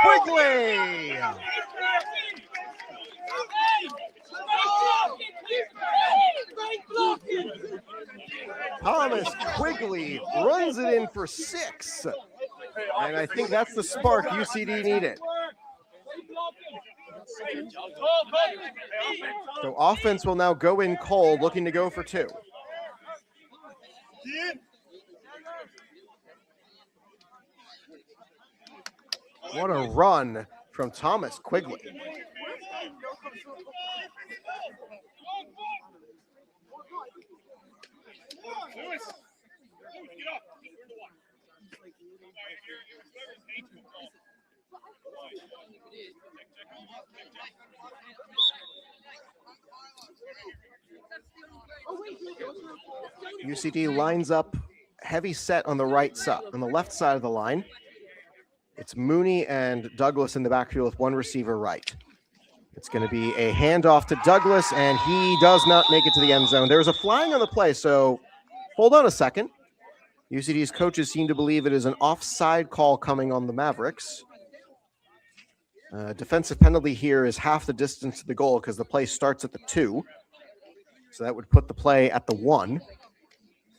Quickly! Thomas Quigley runs it in for 6. And I think that's the spark UCD needed. So offense will now go in cold, looking to go for 2. What a run from Thomas Quigley. UCD lines up heavy set on the right side, on the left side of the line. It's Mooney and Douglas in the backfield with one receiver right. It's going to be a handoff to Douglas, and he does not make it to the end zone. There's a flying on the play, so hold on a second. UCD's coaches seem to believe it is an offside call coming on the Mavericks. Defensive penalty here is half the distance to the goal because the play starts at the 2. So that would put the play at the 1.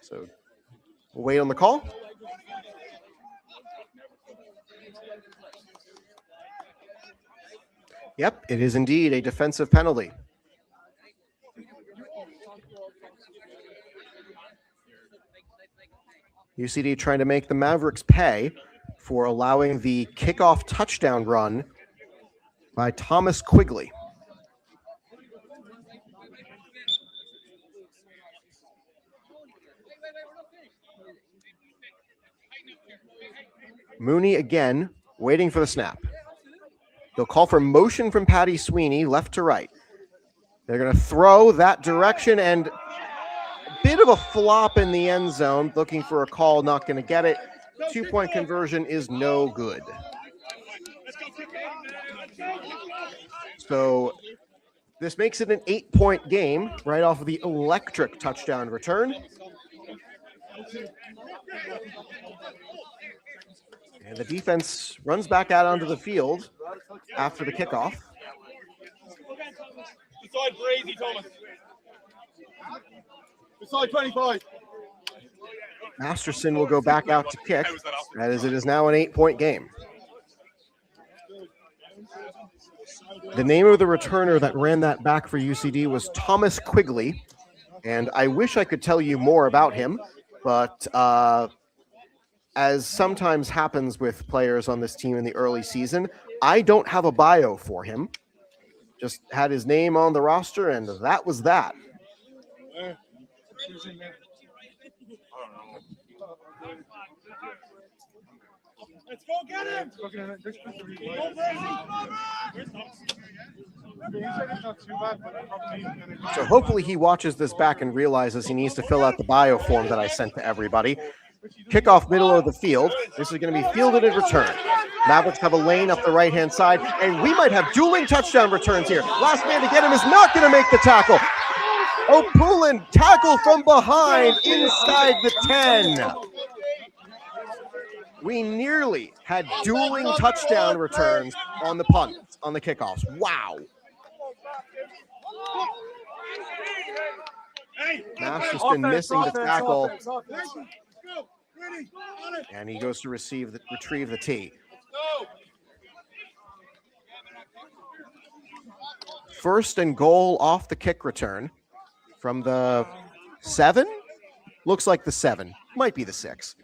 So we'll wait on the call. Yep, it is indeed a defensive penalty. UCD trying to make the Mavericks pay for allowing the kickoff touchdown run by Thomas Quigley. Mooney again, waiting for the snap. They'll call for motion from Patty Sweeney, left to right. They're going to throw that direction, and a bit of a flop in the end zone, looking for a call, not going to get it. 2-point conversion is no good. So this makes it an 8-point game right off of the electric touchdown return. And the defense runs back out onto the field after the kickoff. Beside Brady, Thomas. Beside 25. Masterson will go back out to kick, as it is now an 8-point game. The name of the returner that ran that back for UCD was Thomas Quigley, and I wish I could tell you more about him, but as sometimes happens with players on this team in the early season, I don't have a bio for him. Just had his name on the roster, and that was that. Let's go get him! So hopefully he watches this back and realizes he needs to fill out the bio form that I sent to everybody. Kickoff middle of the field. This is going to be fielded and returned. Mavericks have a lane up the right-hand side, and we might have dueling touchdown returns here. Last man to get him is not going to make the tackle. O'Poulin tackle from behind inside the 10. We nearly had dueling touchdown returns on the punts, on the kickoffs. Wow. Masterson missing the tackle. And he goes to retrieve the tee. First and goal off the kick return from the 7. Looks like the 7. Might be the 6.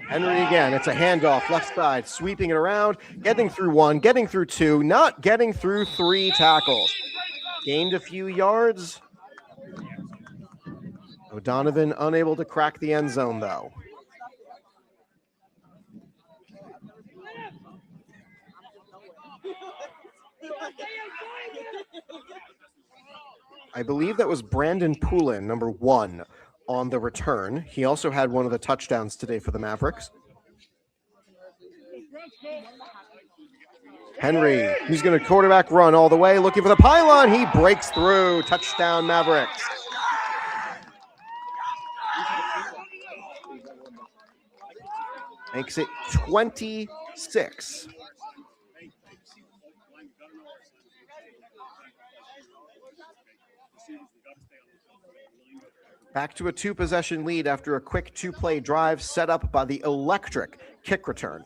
Henry again. It's a handoff, left side, sweeping it around, getting through 1, getting through 2, not getting through 3 tackles. Gained a few yards. O'Donovan unable to crack the end zone, though. I believe that was Brandon Poulin, number 1, on the return. He also had one of the touchdowns today for the Mavericks. Henry, he's going to quarterback run all the way, looking for the pylon. He breaks through. Touchdown, Mavericks. Makes it 26. Back to a 2-possession lead after a quick 2-play drive set up by the electric kick return.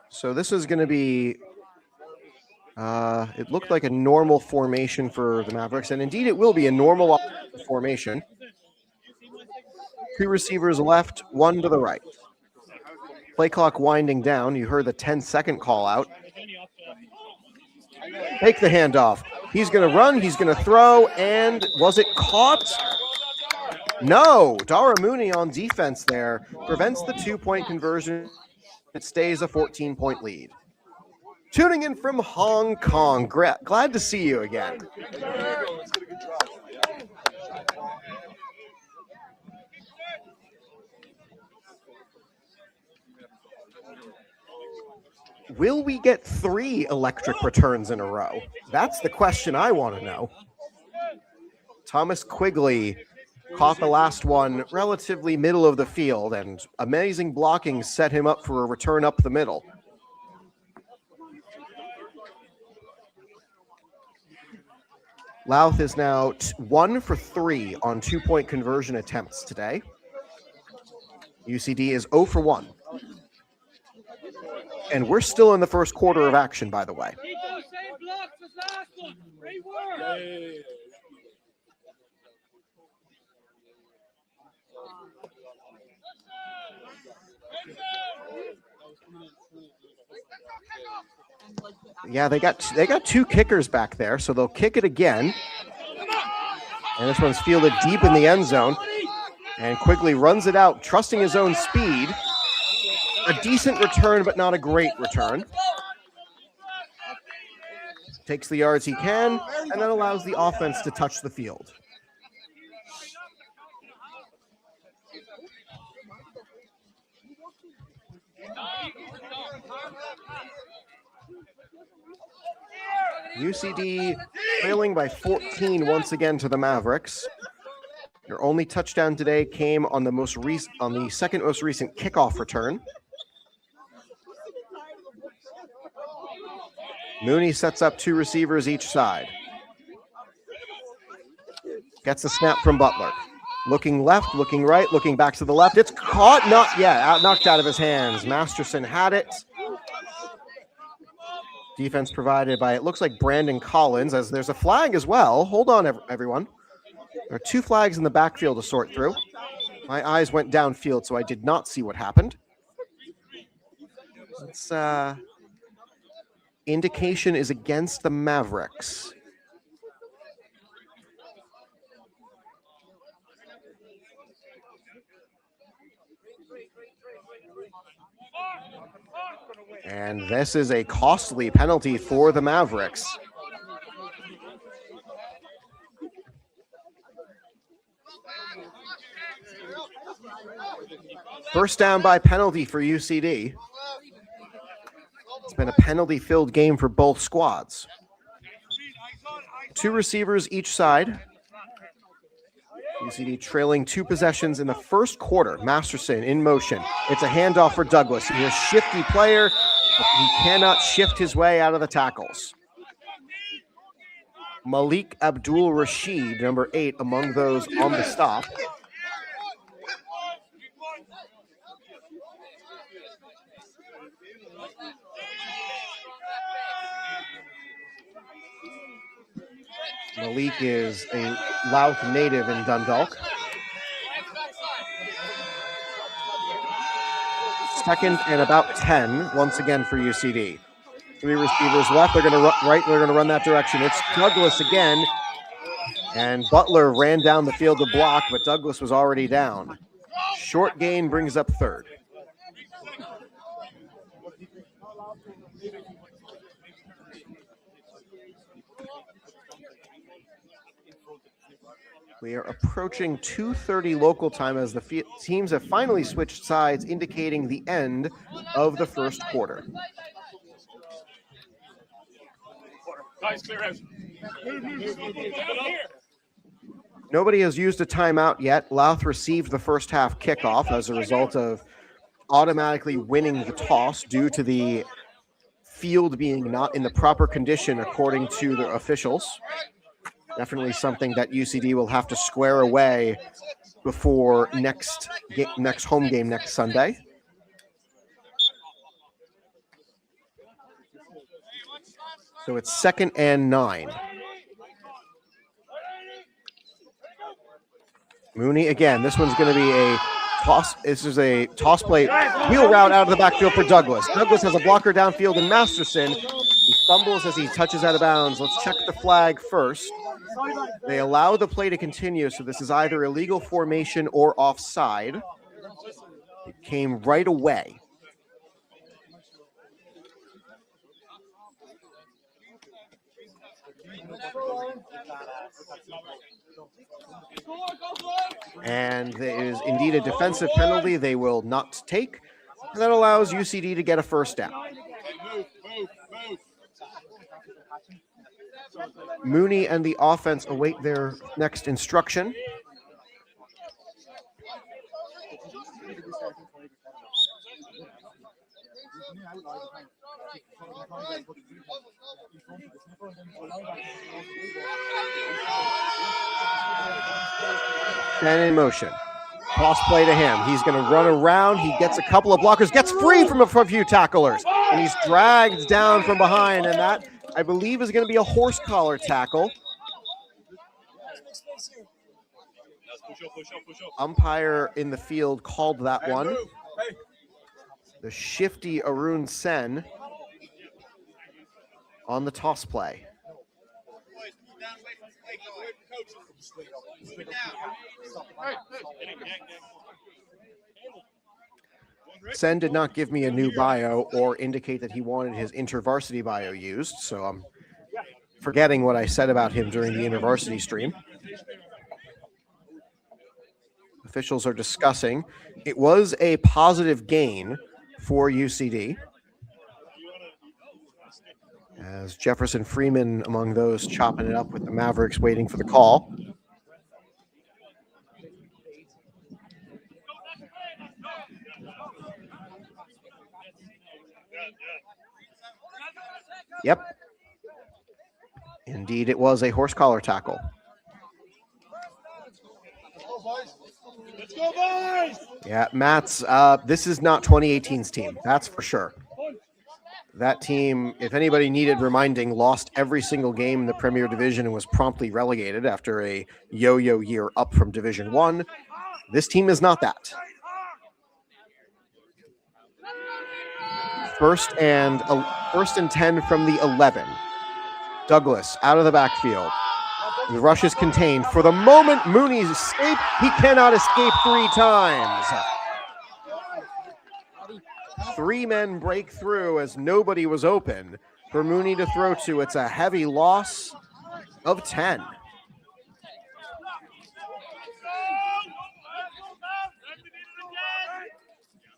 So this is going to be, it looked like a normal formation for the Mavericks, and indeed it will be a normal formation. 2 receivers left, 1 to the right. Play clock winding down. You heard the 10-second call out. Take the handoff. He's going to run, he's going to throw, and was it caught? No, Dara Mooney on defense there prevents the 2-point conversion. It stays a 14-point lead. Tuning in from Hong Kong, glad to see you again. Will we get 3 electric returns in a row? That's the question I want to know. Thomas Quigley caught the last one relatively middle of the field, and amazing blocking set him up for a return up the middle. Louth is now 1 for 3 on 2-point conversion attempts today. UCD is 0 for 1. And we're still in the first quarter of action, by the way. Yeah, they got 2 kickers back there, so they'll kick it again. And this one's fielded deep in the end zone. And Quigley runs it out, trusting his own speed. A decent return, but not a great return. Takes the yards he can, and then allows the offense to touch the field. UCD trailing by 14 once again to the Mavericks. Their only touchdown today came on the second most recent kickoff return. Mooney sets up 2 receivers each side. Gets the snap from Butler. Looking left, looking right, looking back to the left. It's caught, not yet. Knocked out of his hands. Masterson had it. Defense provided by, it looks like Brandon Collins, as there's a flag as well. Hold on, everyone. There are 2 flags in the backfield to sort through. My eyes went downfield, so I did not see what happened. It's indication is against the Mavericks. And this is a costly penalty for the Mavericks. First down by penalty for UCD. It's been a penalty-filled game for both squads. 2 receivers each side. UCD trailing 2 possessions in the first quarter. Masterson in motion. It's a handoff for Douglas. He's a shifty player, but he cannot shift his way out of the tackles. Malik Abdul Rashid, number 8, among those on the stop. Malik is a Louth native in Dundalk. Second and about 10, once again for UCD. 3 receivers left. They're going to run right. They're going to run that direction. It's Douglas again. And Butler ran down the field to block, but Douglas was already down. Short gain brings up 3rd. We are approaching 2:30 local time as the teams have finally switched sides, indicating the end of the first quarter. Guys, clear out. Nobody has used a timeout yet. Louth received the first half kickoff as a result of automatically winning the toss due to the field being not in the proper condition according to the officials. Definitely something that UCD will have to square away before next home game next Sunday. So it's 2nd and 9. Mooney again. This one's going to be a toss. This is a toss play wheel route out of the backfield for Douglas. Douglas has a blocker downfield, and Masterson, he fumbles as he touches out of bounds. Let's check the flag first. They allow the play to continue, so this is either illegal formation or offside. It came right away. And there is indeed a defensive penalty they will not take. And that allows UCD to get a first down. Mooney and the offense await their next instruction. And in motion. Cross play to him. He's going to run around. He gets a couple of blockers, gets free from a few tacklers, and he's dragged down from behind. And that, I believe, is going to be a horse collar tackle. Umpire in the field called that one. The shifty Arun Sen on the toss play. Sen did not give me a new bio or indicate that he wanted his intervarsity bio used, so I'm forgetting what I said about him during the intervarsity stream. Officials are discussing. It was a positive gain for UCD, as Jefferson Freeman among those chopping it up with the Mavericks waiting for the call. Yep. Indeed, it was a horse collar tackle. Let's go, boys! Yeah, Matt's, this is not 2018's team, that's for sure. That team, if anybody needed reminding, lost every single game in the Premier Division and was promptly relegated after a yo-yo year up from Division 1. This team is not that. First and 10 from the 11. Douglas out of the backfield. The rush is contained. For the moment, Mooney's escape. He cannot escape 3 times. 3 men break through as nobody was open for Mooney to throw to. It's a heavy loss of 10.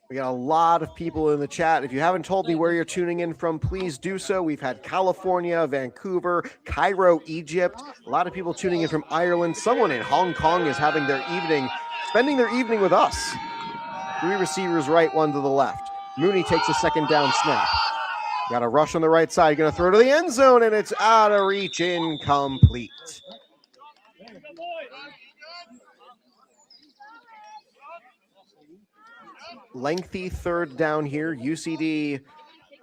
We got a lot of people in the chat. If you haven't told me where you're tuning in from, please do so. We've had California, Vancouver, Cairo, Egypt. A lot of people tuning in from Ireland. Someone in Hong Kong is having their evening, spending their evening with us. 3 receivers right, 1 to the left. Mooney takes a second down snap. Got a rush on the right side. Going to throw to the end zone, and it's out of reach, incomplete. Lengthy third down here. UCD,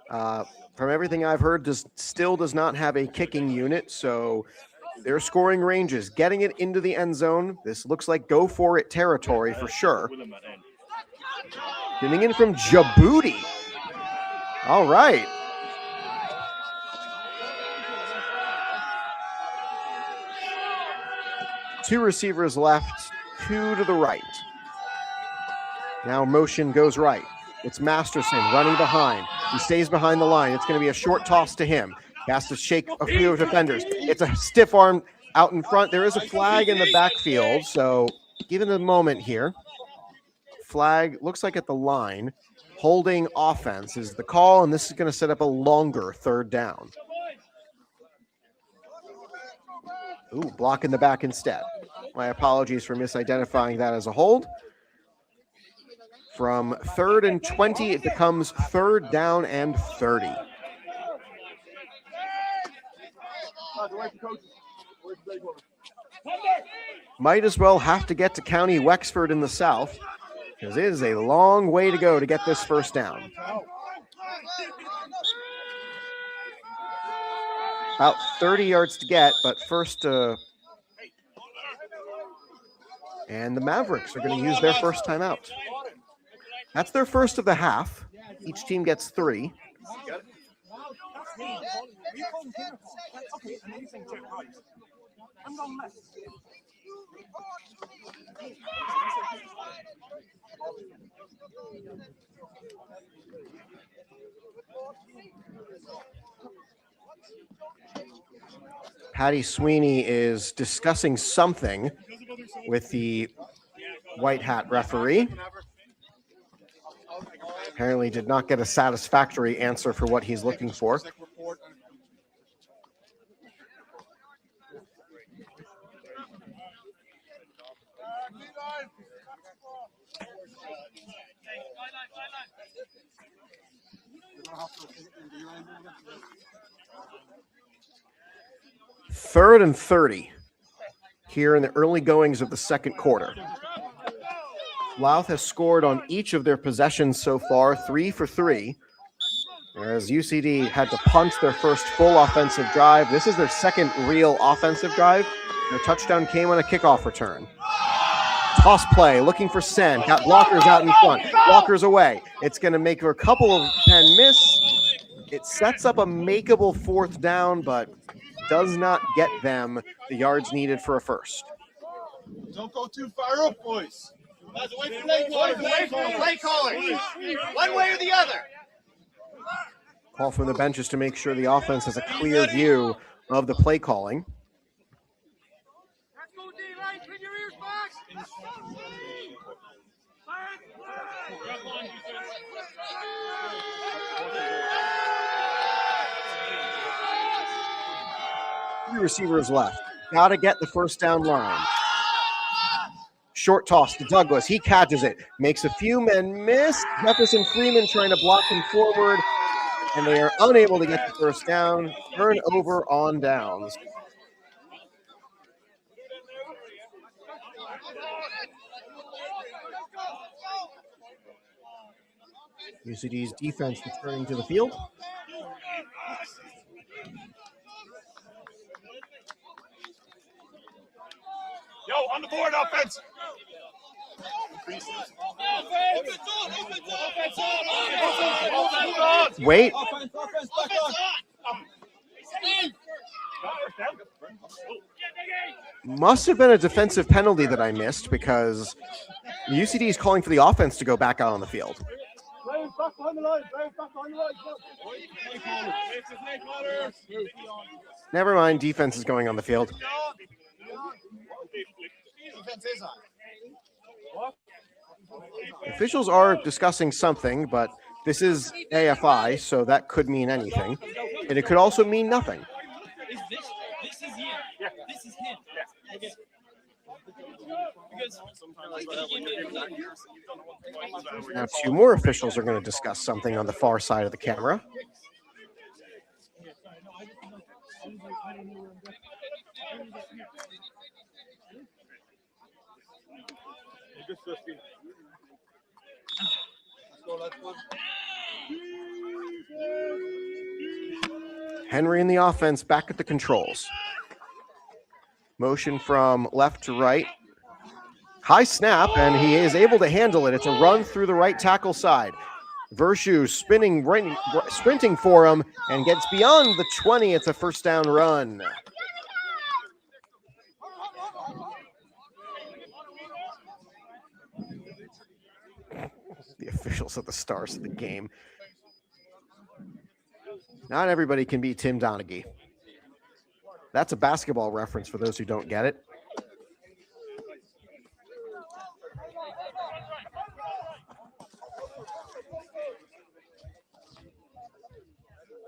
from everything I've heard, still does not have a kicking unit, so their scoring ranges. Getting it into the end zone. This looks like go for it territory for sure. Getting in from Djibouti. All right. Two receivers left, 2 to the right. Now motion goes right. It's Masterson running behind. He stays behind the line. It's going to be a short toss to him. He has to shake a few of defenders. It's a stiff arm out in front. There is a flag in the backfield, so given the moment here, flag looks like at the line. Holding offense is the call, and this is going to set up a longer third down. Ooh, block in the back instead. My apologies for misidentifying that as a hold. From 3rd and 20, it becomes 3rd down and 30. Might as well have to get to County Wexford in the south, because it is a long way to go to get this first down. About 30 yards to get, but first, and the Mavericks are going to use their first timeout. That's their first of the half. Each team gets 3. Okay, and then you think check right. I'm going left. Patty Sweeney is discussing something with the white hat referee. Apparently did not get a satisfactory answer for what he's looking for. Third and 30 here in the early goings of the second quarter. Louth has scored on each of their possessions so far, 3 for 3. Whereas UCD had to punt their first full offensive drive. This is their second real offensive drive. Their touchdown came on a kickoff return. Toss play, looking for Sen. Got blockers out in front. Blockers away. It's going to make a couple of 10 miss. It sets up a makeable fourth down, but does not get them the yards needed for a first. Don't go too far up, boys. Play calling. One way or the other. Call from the benches to make sure the offense has a clear view of the play calling. Three receivers left. Got to get the first down line. Short toss to Douglas. He catches it. Makes a few men miss. Jefferson Freeman trying to block him forward. And they are unable to get the first down. Turnover on downs. UCD's defense returning to the field. Yo, on the board, offense. Wait. Must have been a defensive penalty that I missed because UCD is calling for the offense to go back out on the field. Never mind, defense is going on the field. Officials are discussing something, but this is AFI, so that could mean anything. And it could also mean nothing. This is him. Yeah. This is him. Yeah. Now 2 more officials are going to discuss something on the far side of the camera. Henry in the offense back at the controls. Motion from left to right. High snap, and he is able to handle it. It's a run through the right tackle side. Vershu sprinting for him and gets beyond the 20. It's a first down run. The officials are the stars of the game. Not everybody can be Tim Donaghy. That's a basketball reference for those who don't get it.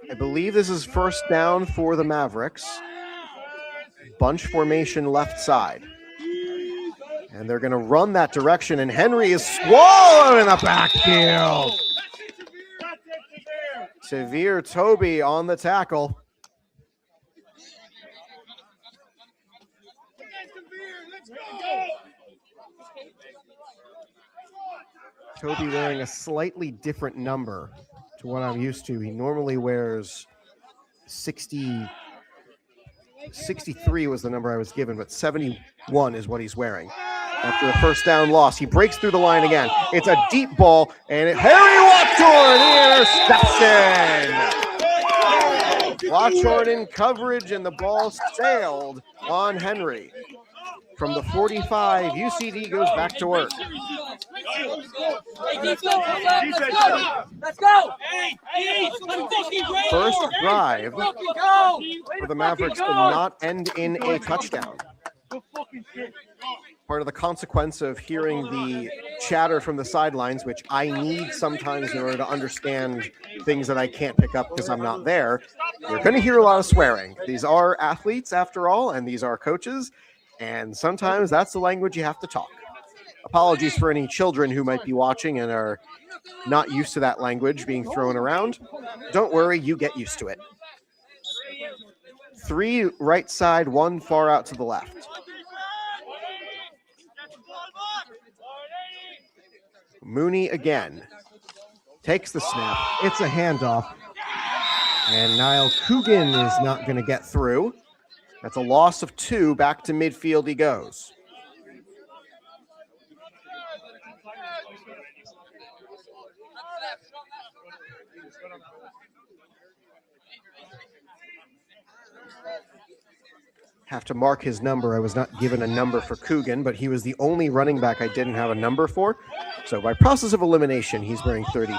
I believe this is first down for the Mavericks. Bunch formation left side. And they're going to run that direction, and Henry is swallowed in the backfield. Tavir Toby on the tackle. Toby wearing a slightly different number to what I'm used to. He normally wears 63 was the number I was given, but 71 is what he's wearing. After the first down loss, he breaks through the line again. It's a deep ball, and Harry Wattor, the interception. Watchorn in coverage, and the ball sailed on Henry. From the 45, UCD goes back to work. Let's go. First drive for the Mavericks did not end in a touchdown. Part of the consequence of hearing the chatter from the sidelines, which I need sometimes in order to understand things that I can't pick up because I'm not there. You're going to hear a lot of swearing. These are athletes, after all, and these are coaches, and sometimes that's the language you have to talk. Apologies for any children who might be watching and are not used to that language being thrown around. Don't worry, you get used to it. 3 right side, 1 far out to the left. Mooney again. Takes the snap. It's a handoff. And Niall Coogan is not going to get through. That's a loss of 2. Back to midfield he goes. Have to mark his number. I was not given a number for Coogan, but he was the only running back I didn't have a number for. So by process of elimination, he's wearing 32.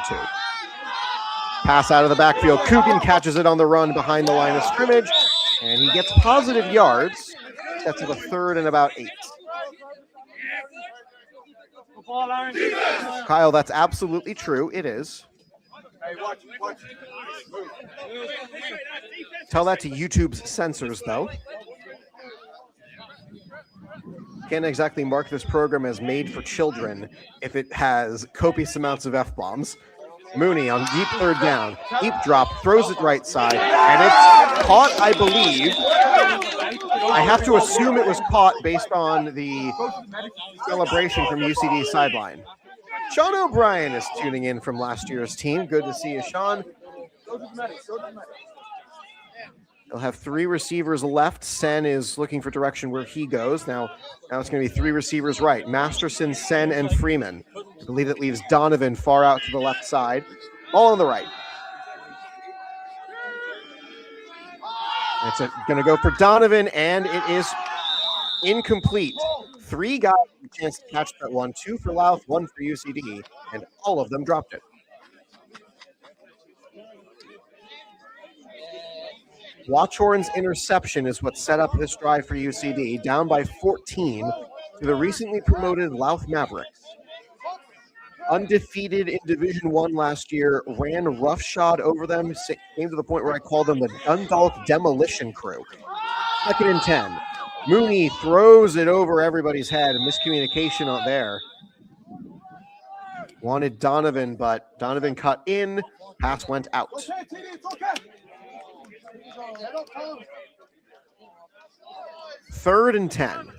Pass out of the backfield. Coogan catches it on the run behind the line of scrimmage, and he gets positive yards. That's to the 3rd and about 8. Kyle, that's absolutely true. It is. Tell that to YouTube's censors, though. Can't exactly mark this program as made for children if it has copious amounts of F-bombs. Mooney on deep 3rd down. Deep drop, throws it right side, and it's caught, I believe. I have to assume it was caught based on the celebration from UCD's sideline. Sean O'Brien is tuning in from last year's team. Good to see you, Sean. They'll have 3 receivers left. Sen is looking for direction where he goes. Now it's going to be 3 receivers right. Masterson, Sen, and Freeman. I believe that leaves Donovan far out to the left side. All on the right. It's going to go for Donovan, and it is incomplete. 3 guys with a chance to catch that one. 2 for Louth, 1 for UCD, and all of them dropped it. Watchorn's interception is what set up this drive for UCD, down by 14 to the recently promoted Louth Mavericks. Undefeated in Division I last year, ran roughshod over them, came to the point where I called them the Dundalk Demolition Crew. 2nd and 10. Mooney throws it over everybody's head. Miscommunication out there. Wanted Donovan, but Donovan cut in. Pass went out. 3rd and 10.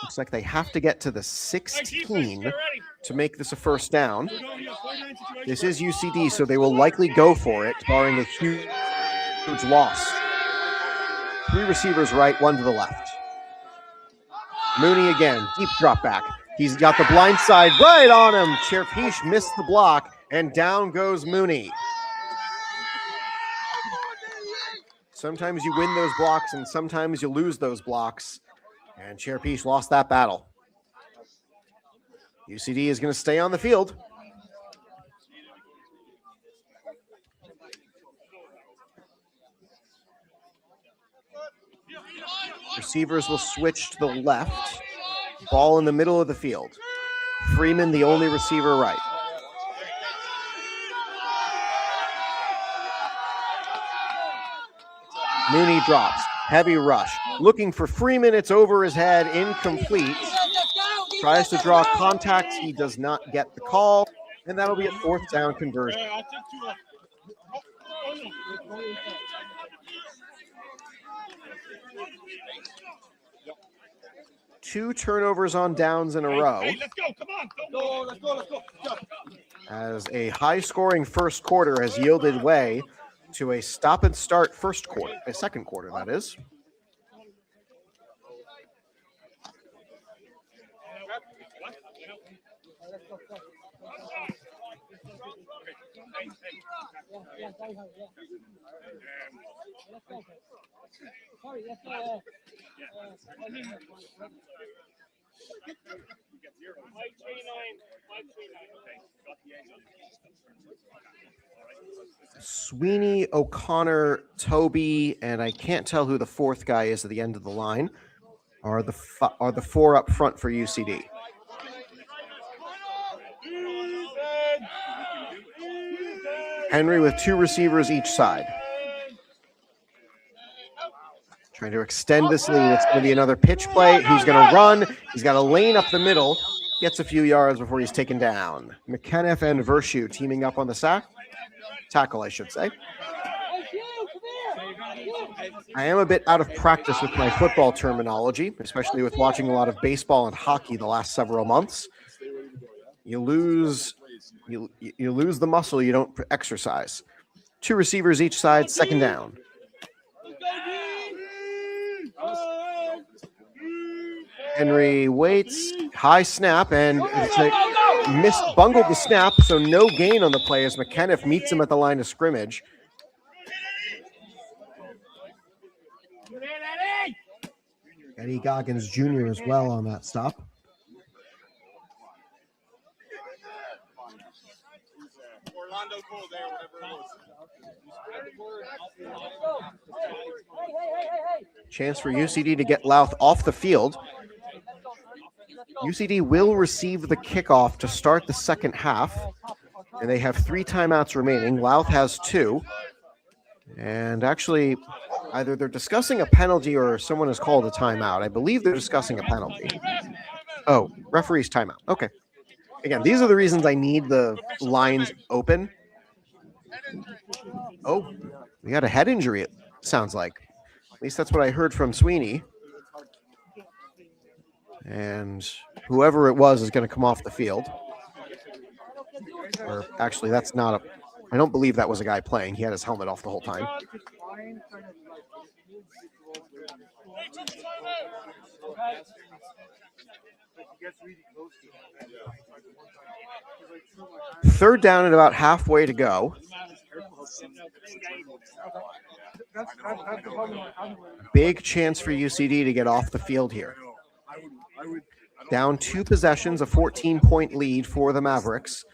Looks like they have to get to the 16 to make this a first down. This is UCD, so they will likely go for it, barring a huge loss. 3 receivers right, 1 to the left. Mooney again, deep drop back. He's got the blind side right on him. Cherpiche missed the block, and down goes Mooney. Sometimes you win those blocks, and sometimes you lose those blocks. And Cherpiche lost that battle. UCD is going to stay on the field. Receivers will switch to the left. Ball in the middle of the field. Freeman, the only receiver right. Mooney drops. Heavy rush. Looking for Freeman. It's over his head. Incomplete. Tries to draw contact. He does not get the call. And that'll be a 4th down conversion. Two turnovers on downs in a row. Hey, let's go. Come on. Let's go. As a high-scoring first quarter has yielded way to a stop-and-start first quarter, a second quarter, that is. Sorry, that's 539. Sweeney, O'Connor, Toby, and I can't tell who the fourth guy is at the end of the line, are the four up front for UCD. Henry with two receivers each side. Trying to extend this lead. It's going to be another pitch play. He's going to run. He's got a lane up the middle. Gets a few yards before he's taken down. McKenniff and Vershu teaming up on the tackle, I should say. I am a bit out of practice with my football terminology, especially with watching a lot of baseball and hockey the last several months. You lose the muscle you don't exercise. Two receivers each side, second down. Henry waits, high snap, and bungled the snap, so no gain on the play as McKenniff meets him at the line of scrimmage. Eddie Goggins Jr. as well on that stop. Orlando Cole there, whatever it was. Chance for UCD to get Louth off the field. UCD will receive the kickoff to start the second half, and they have 3 timeouts remaining. Louth has 2. And actually, either they're discussing a penalty or someone has called a timeout. I believe they're discussing a penalty. Oh, referee's timeout. Okay. Again, these are the reasons I need the lines open. Oh, we got a head injury, it sounds like. At least that's what I heard from Sweeney. And whoever it was is going to come off the field. Or actually, that's not I don't believe that was a guy playing. He had his helmet off the whole time. Third down and about halfway to go. Big chance for UCD to get off the field here. Down 2 possessions, a 14-point lead for the Mavericks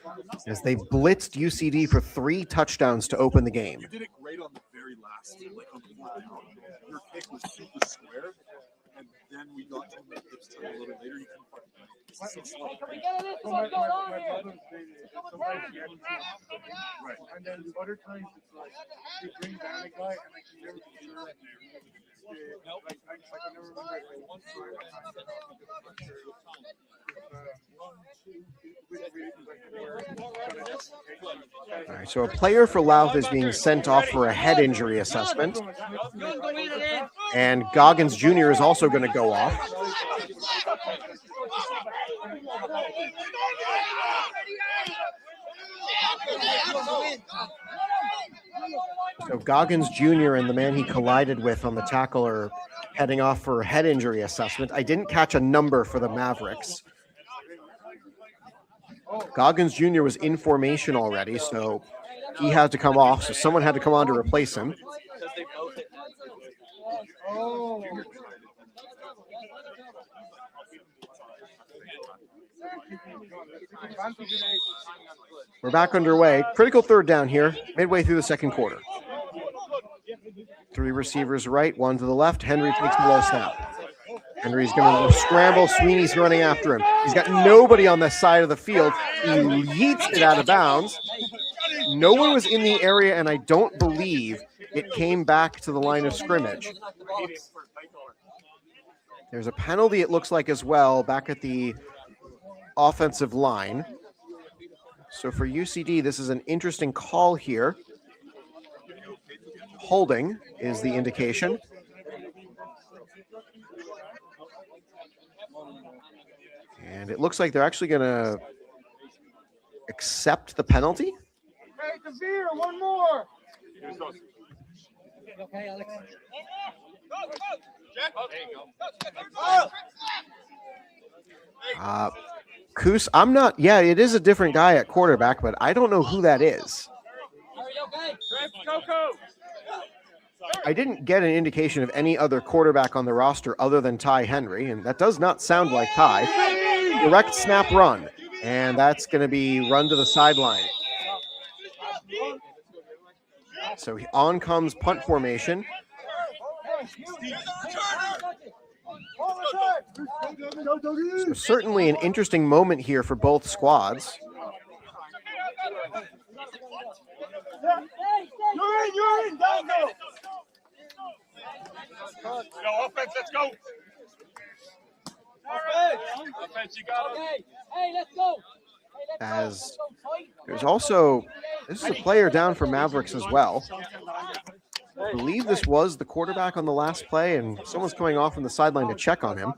as they blitzed UCD for 3 touchdowns to open the game. You did it great on the very last, like on the fourth down. Your kick was super square, and then we got to the hips time a little later. You couldn't fucking do it. It's so slow. Right. And then the other times it's like you bring down a guy and like you never can sure like I can never remember like one time I had All right, so a player for Louth is being sent off for a head injury assessment. And Goggins Jr. is also going to go off. So Goggins Jr. and the man he collided with on the tackle are heading off for a head injury assessment. I didn't catch a number for the Mavericks. Goggins Jr. was in formation already, so he had to come off. So someone had to come on to replace him. We're back underway. Critical third down here, midway through the second quarter. 3 receivers right, 1 to the left. Henry takes the low snap. Henry's going to scramble. Sweeney's running after him. He's got nobody on the side of the field. He yeets it out of bounds. No one was in the area, and I don't believe it came back to the line of scrimmage. There's a penalty, it looks like, as well, back at the offensive line. So for UCD, this is an interesting call here. Holding is the indication. And it looks like they're actually going to accept the penalty. Hey, Kavir, one more. Okay, Alex. Coos, I'm not. Yeah, it is a different guy at quarterback, but I don't know who that is. I didn't get an indication of any other quarterback on the roster other than Ty Henry, and that does not sound like Ty. Direct snap run, and that's going to be run to the sideline. So on comes punt formation. So certainly an interesting moment here for both squads. You're in, down go. Go, offense, let's go. Offense, you got it. Hey, let's go. As there's also, this is a player down for Mavericks as well. I believe this was the quarterback on the last play, and someone's coming off from the sideline to check on him.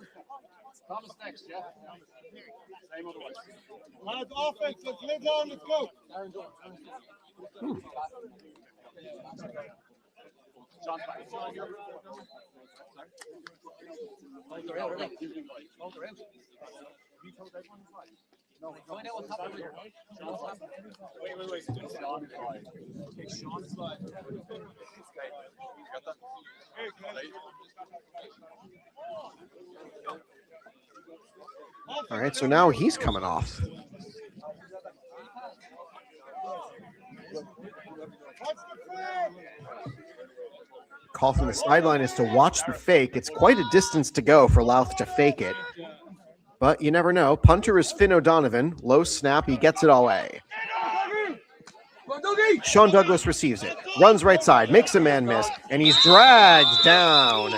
Lads, offense, let's lay down, let's go. Wait. All right, so now he's coming off. Call from the sideline is to watch the fake. It's quite a distance to go for Louth to fake it. But you never know. Punter is Finn O'Donovan. Low snap. He gets it all away. Sean Douglas receives it. Runs right side. Makes a man miss. And he's dragged down.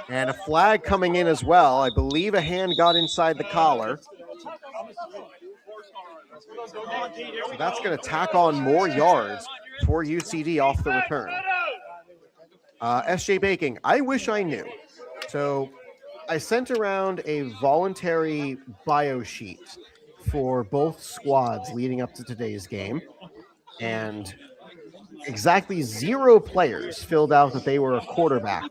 And a flag coming in as well. I believe a hand got inside the collar. So that's going to tack on more yards for UCD off the return. SJ Baking, I wish I knew. So I sent around a voluntary bio sheet for both squads leading up to today's game. And exactly 0 players filled out that they were a quarterback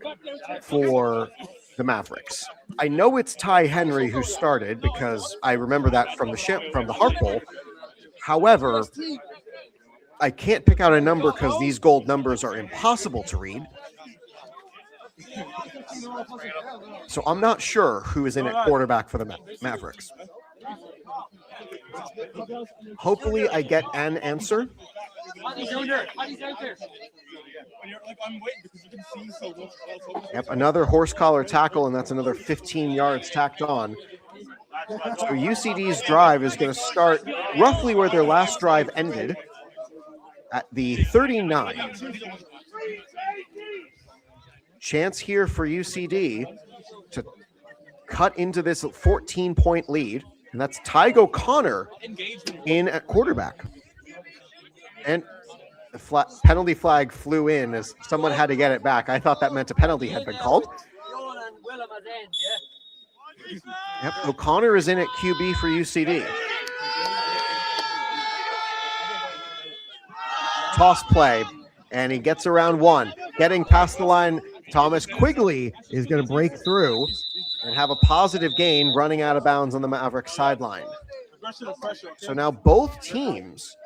for the Mavericks. I know it's Ty Henry who started because I remember that from the Harp Bowl. However, I can't pick out a number because these gold numbers are impossible to read. So I'm not sure who is in at quarterback for the Mavericks. Hopefully I get an answer. Yep, another horse collar tackle, and that's another 15 yards tacked on. So UCD's drive is going to start roughly where their last drive ended, at the 39. Chance here for UCD to cut into this 14-point lead, and that's Tygo O'Connor in at quarterback. And the penalty flag flew in as someone had to get it back. I thought that meant a penalty had been called. Yep, O'Connor is in at QB for UCD. Toss play, and he gets around 1. Getting past the line, Thomas Quigley is going to break through and have a positive gain running out of bounds on the Mavericks sideline. So now both teams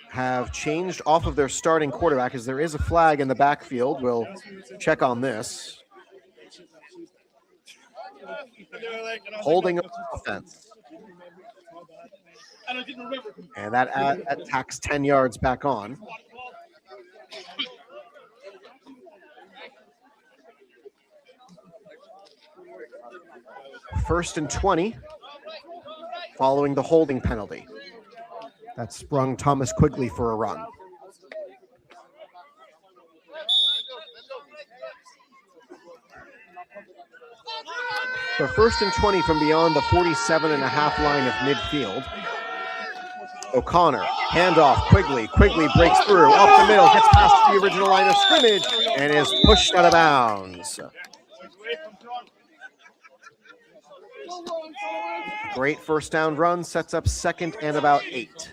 have changed off of their starting quarterback as there is a flag in the backfield. We'll check on this. Holding offense. And that tacks 10 yards back on. First and 20 following the holding penalty. That sprung Thomas Quigley for a run. So first and 20 from beyond the 47.5 line of midfield. O'Connor, handoff, Quigley. Quigley breaks through, off the middle, gets past the original line of scrimmage, and is pushed out of bounds. Great first down run, sets up second and about 8.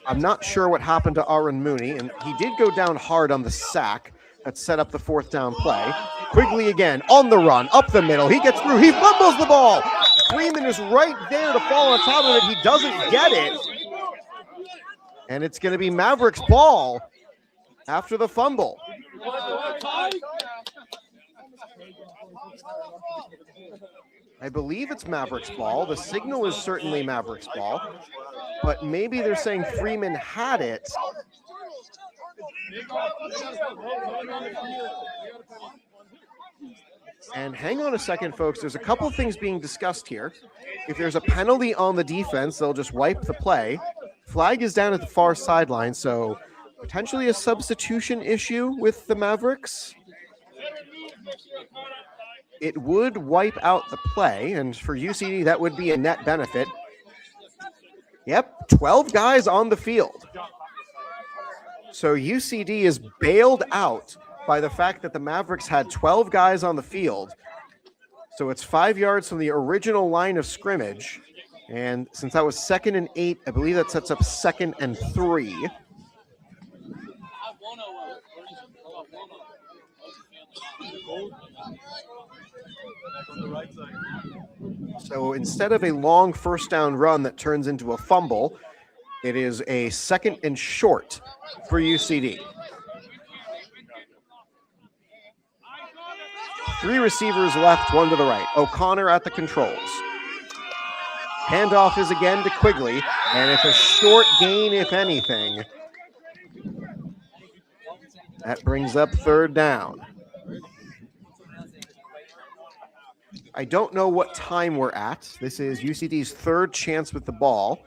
I'm not sure what happened to Aaron Mooney, and he did go down hard on the sack that set up the 4th down play. Quigley again on the run, up the middle. He gets through. He fumbles the ball. Freeman is right there to fall on top of it. He doesn't get it. And it's going to be Mavericks ball after the fumble. I believe it's Mavericks ball. The signal is certainly Mavericks ball, but maybe they're saying Freeman had it. And hang on a second, folks. There's a couple of things being discussed here. If there's a penalty on the defense, they'll just wipe the play. Flag is down at the far sideline, so potentially a substitution issue with the Mavericks. It would wipe out the play, and for UCD, that would be a net benefit. Yep, 12 guys on the field. So UCD is bailed out by the fact that the Mavericks had 12 guys on the field. So it's 5 yards from the original line of scrimmage. And since that was 2nd and 8, I believe that sets up 2nd and 3. So instead of a long 1st down run that turns into a fumble, it is a 2nd and short for UCD. 3 receivers left, 1 to the right. O'Connor at the controls. Handoff is again to Quigley, and it's a short gain, if anything. That brings up 3rd down. I don't know what time we're at. This is UCD's 3rd chance with the ball.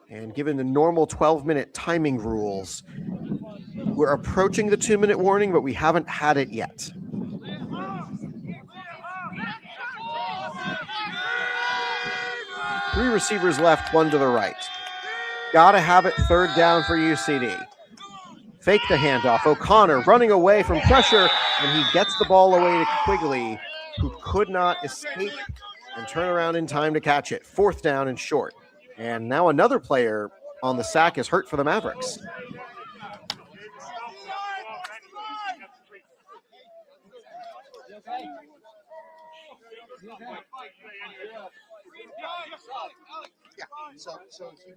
And given the normal 12-minute timing rules, we're approaching the 2-minute warning, but we haven't had it yet. Three receivers left, 1 to the right. Gotta have it 3rd down for UCD. Fake the handoff. O'Connor running away from pressure, and he gets the ball away to Quigley, who could not escape and turn around in time to catch it. 4th down and short. And now another player on the sack is hurt for the Mavericks.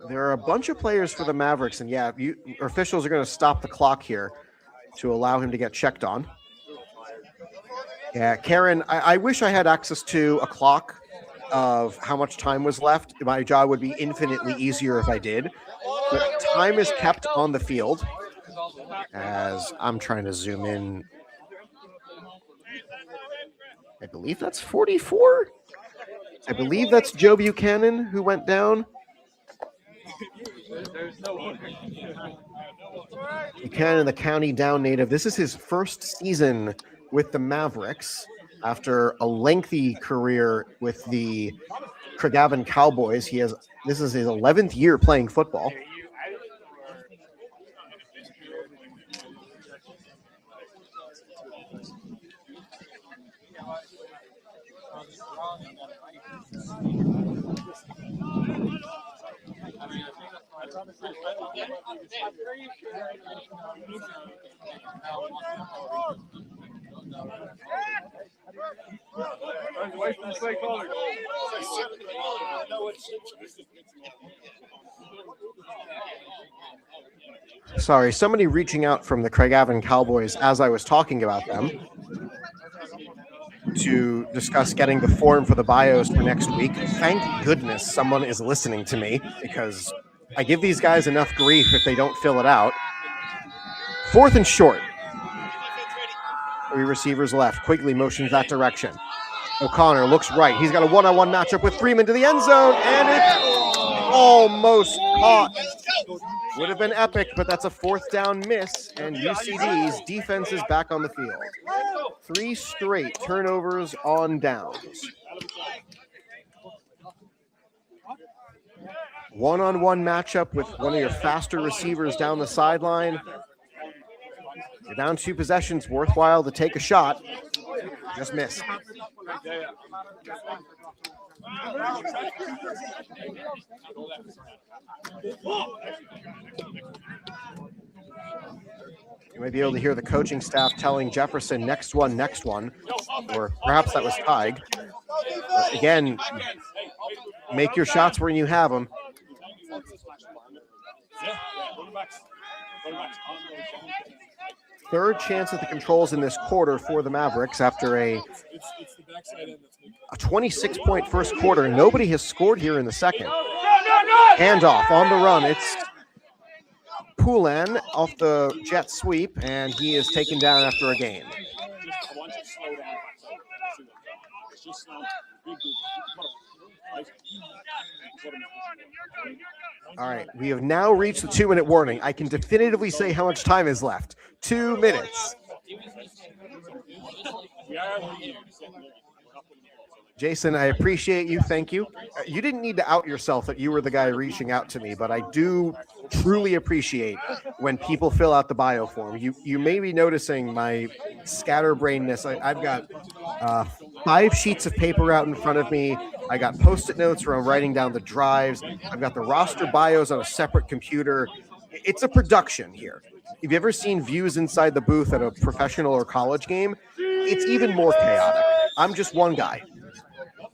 There are a bunch of players for the Mavericks, and yeah, officials are going to stop the clock here to allow him to get checked on. Yeah, Karen, I wish I had access to a clock of how much time was left. My job would be infinitely easier if I did. But time is kept on the field as I'm trying to zoom in. I believe that's 44. I believe that's Joe Buchanan who went down. Buchanan, the County Down native. This is his 1st season with the Mavericks after a lengthy career with the Pregame Cowboys. This is his 11th year playing football. Sorry, somebody reaching out from the Craigavon Cowboys as I was talking about them to discuss getting the form for the bios for next week. Thank goodness someone is listening to me, because I give these guys enough grief if they don't fill it out. 4th and short. 3 receivers left. Quigley motions that direction. O'Connor looks right. He's got a one-on-one matchup with Freeman to the end zone, and it's almost caught. Would have been epic, but that's a 4th down miss, and UCD's defense is back on the field. 3 straight turnovers on downs. One-on-one matchup with one of your faster receivers down the sideline. You're down 2 possessions, worthwhile to take a shot. Just missed. You might be able to hear the coaching staff telling Jefferson, next one, or perhaps that was Tig. But again, make your shots when you have them. Third chance at the controls in this quarter for the Mavericks after a 26-point first quarter. Nobody has scored here in the second. Handoff on the run. It's Poulin off the jet sweep, and he is taken down after a gain. All right, we have now reached the 2-minute warning. I can definitively say how much time is left. 2 minutes. Jason, I appreciate you. Thank you. You didn't need to out yourself that you were the guy reaching out to me, but I do truly appreciate when people fill out the bio form. You may be noticing my scatterbrainness. I've got 5 sheets of paper out in front of me. I got Post-it notes where I'm writing down the drives. I've got the roster bios on a separate computer. It's a production here. If you've ever seen views inside the booth at a professional or college game, it's even more chaotic. I'm just one guy.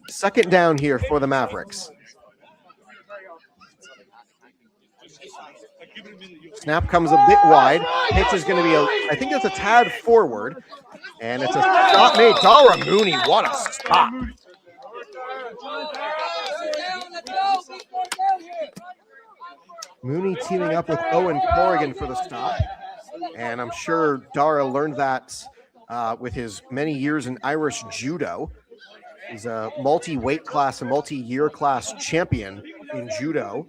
Second down here for the Mavericks. Snap comes a bit wide. Pitch is going to be, I think that's a tad forward. And it's a shot made. Dara Mooney, what a stop. Mooney teaming up with Owen Corrigan for the stop. And I'm sure Dara learned that with his many years in Irish judo. He's a multi-weight class and multi-year class champion in judo.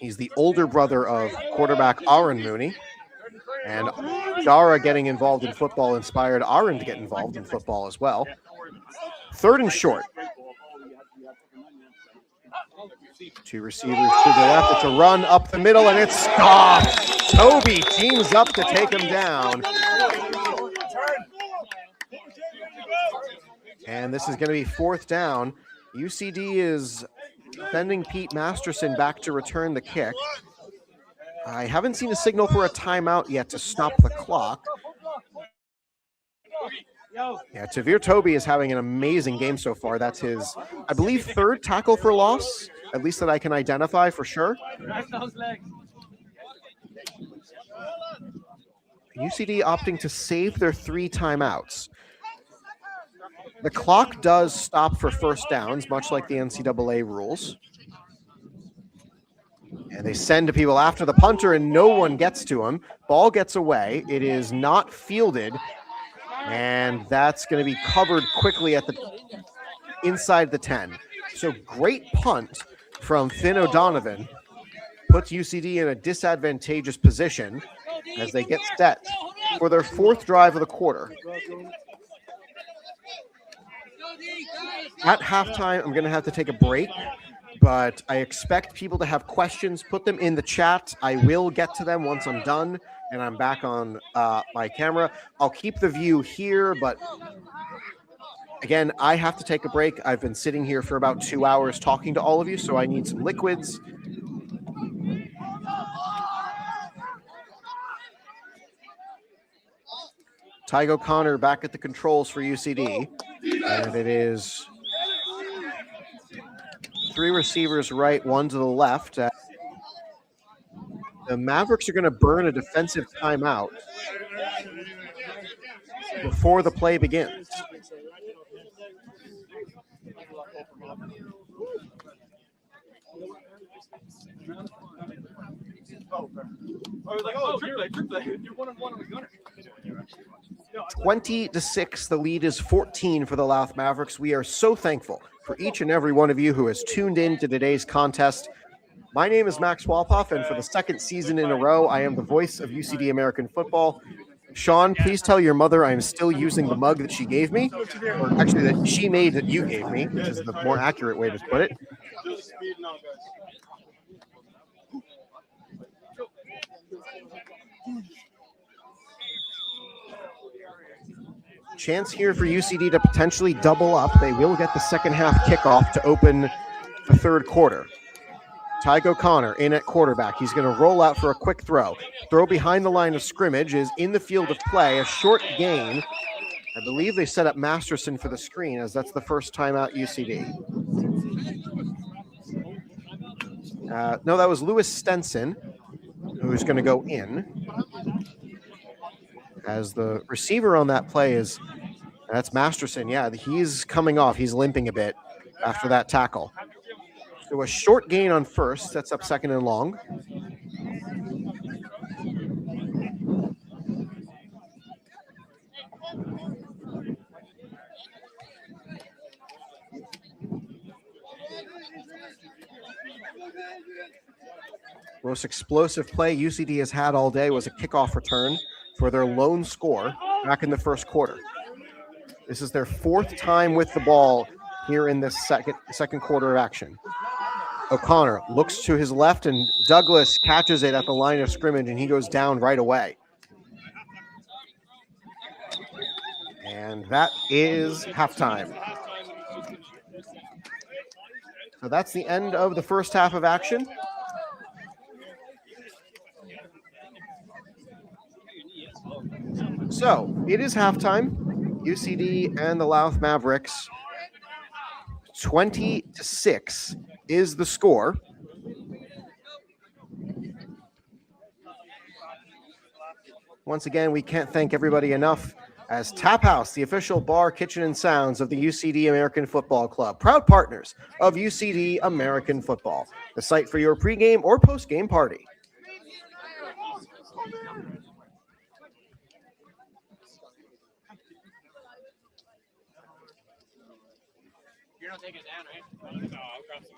He's the older brother of quarterback Aaron Mooney. And Dara getting involved in football inspired Aaron to get involved in football as well. Third and short. 2 receivers to the left. It's a run up the middle, and it's stopped. Toby teams up to take him down. And this is going to be 4th down. UCD is sending Pete Masterson back to return the kick. I haven't seen a signal for a timeout yet to stop the clock. Yeah, Tavir Toby is having an amazing game so far. That's his, I believe, 3rd tackle for loss, at least that I can identify for sure. UCD opting to save their 3 timeouts. The clock does stop for first downs, much like the NCAA rules. And they send to people after the punter, and no one gets to him. Ball gets away. It is not fielded, and that's going to be covered quickly at the inside the 10. So great punt from Finn O'Donovan. Puts UCD in a disadvantageous position as they get set for their 4th drive of the quarter. At halftime, I'm going to have to take a break, but I expect people to have questions. Put them in the chat. I will get to them once I'm done and I'm back on my camera. I'll keep the view here, but again, I have to take a break. I've been sitting here for about 2 hours talking to all of you, so I need some liquids. Tygo O'Connor back at the controls for UCD. And it is 3 receivers right, 1 to the left. The Mavericks are going to burn a defensive timeout before the play begins. I was like, oh, trick play. You're 1-1 on the gunner. 20-6, the lead is 14 for the Louth Mavericks. We are so thankful for each and every one of you who has tuned in to today's contest. My name is Max Wolpoff, and for the 2nd season in a row, I am the voice of UCD American football. Sean, please tell your mother I am still using the mug that she gave me, or actually that she made that you gave me, which is the more accurate way to put it. Chance here for UCD to potentially double up. They will get the second half kickoff to open the third quarter. Tyke O'Connor in at quarterback. He's going to roll out for a quick throw. Throw behind the line of scrimmage is in the field of play. A short gain. I believe they set up Masterson for the screen, as that's the first time out UCD. No, that was Lewis Stenson, who's going to go in. As the receiver on that play is, that's Masterson. Yeah, he's coming off. He's limping a bit after that tackle. So a short gain on first, sets up second and long. Most explosive play UCD has had all day was a kickoff return for their lone score back in the first quarter. This is their fourth time with the ball here in this second quarter of action. O'Connor looks to his left, and Douglas catches it at the line of scrimmage, and he goes down right away. And that is halftime. So that's the end of the first half of action. So it is halftime. UCD and the Louth Mavericks. 20-6 is the score. Once again, we can't thank everybody enough, as Tap House, the official bar, kitchen, and sounds of the UCD American Football Club, proud partners of UCD American Football, the site for your pregame or postgame party. You're not taking it down, right? No, I'll grab some.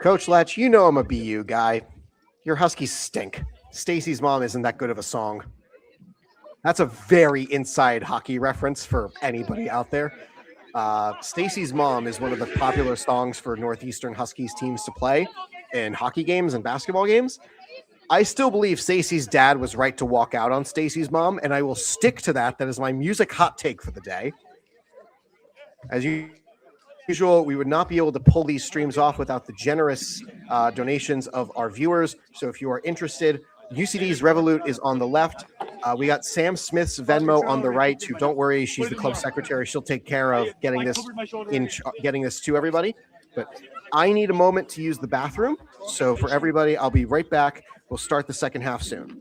Coach Letch, you know I'm a BU guy. Your Huskies stink. Stacy's Mom isn't that good of a song. That's a very inside hockey reference for anybody out there. Stacy's Mom is one of the popular songs for Northeastern Huskies teams to play in hockey games and basketball games. I still believe Stacy's dad was right to walk out on Stacy's Mom, and I will stick to that. That is my music hot take for the day. As usual, we would not be able to pull these streams off without the generous donations of our viewers. So if you are interested, UCD's Revolut is on the left. We got Sam Smith's Venmo on the right, who, don't worry, she's the club secretary. She'll take care of getting this to everybody. But I need a moment to use the bathroom. So for everybody, I'll be right back. We'll start the second half soon.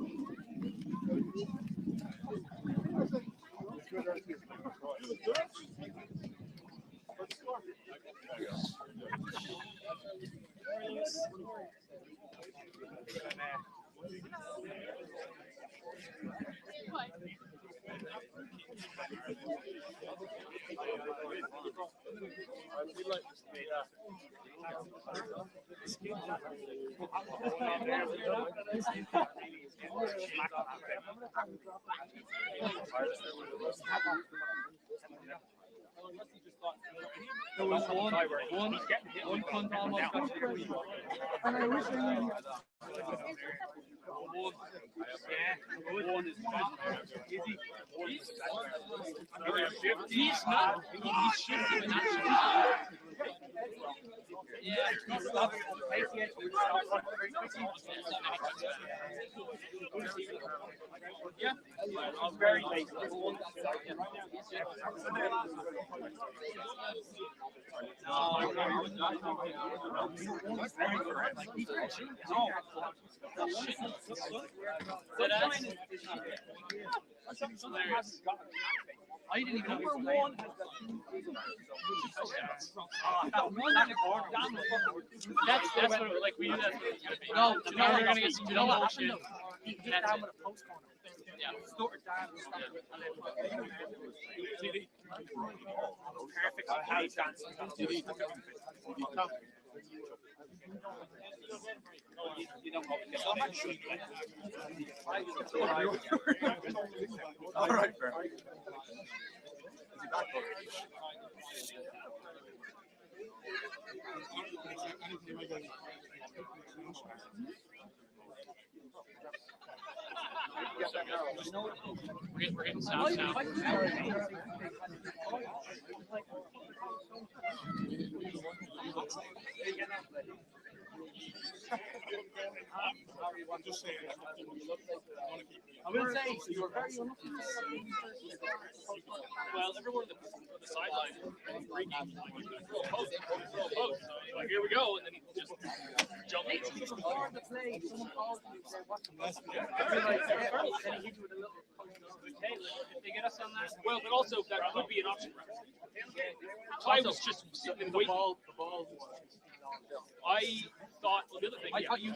There was one punt almost got to the And I wish I knew. He's not. He's shifting. Yeah. I'm very late. I didn't even number one. That's what it, like we knew that's what it was gonna be. No, now they're gonna get some no motion. That's it. Yeah. All right, We're getting sound now. I'm just saying. I will say, you were very unlucky. Well, everyone on the sideline pregame throw a post. Like, here we go, and then he just jumped. Before the play, someone called me and said, "What's the best?" Then he hit you with a little. If they get us on that, well, but also that could be an option. I was just sitting and waiting. I thought the other thing. I thought you.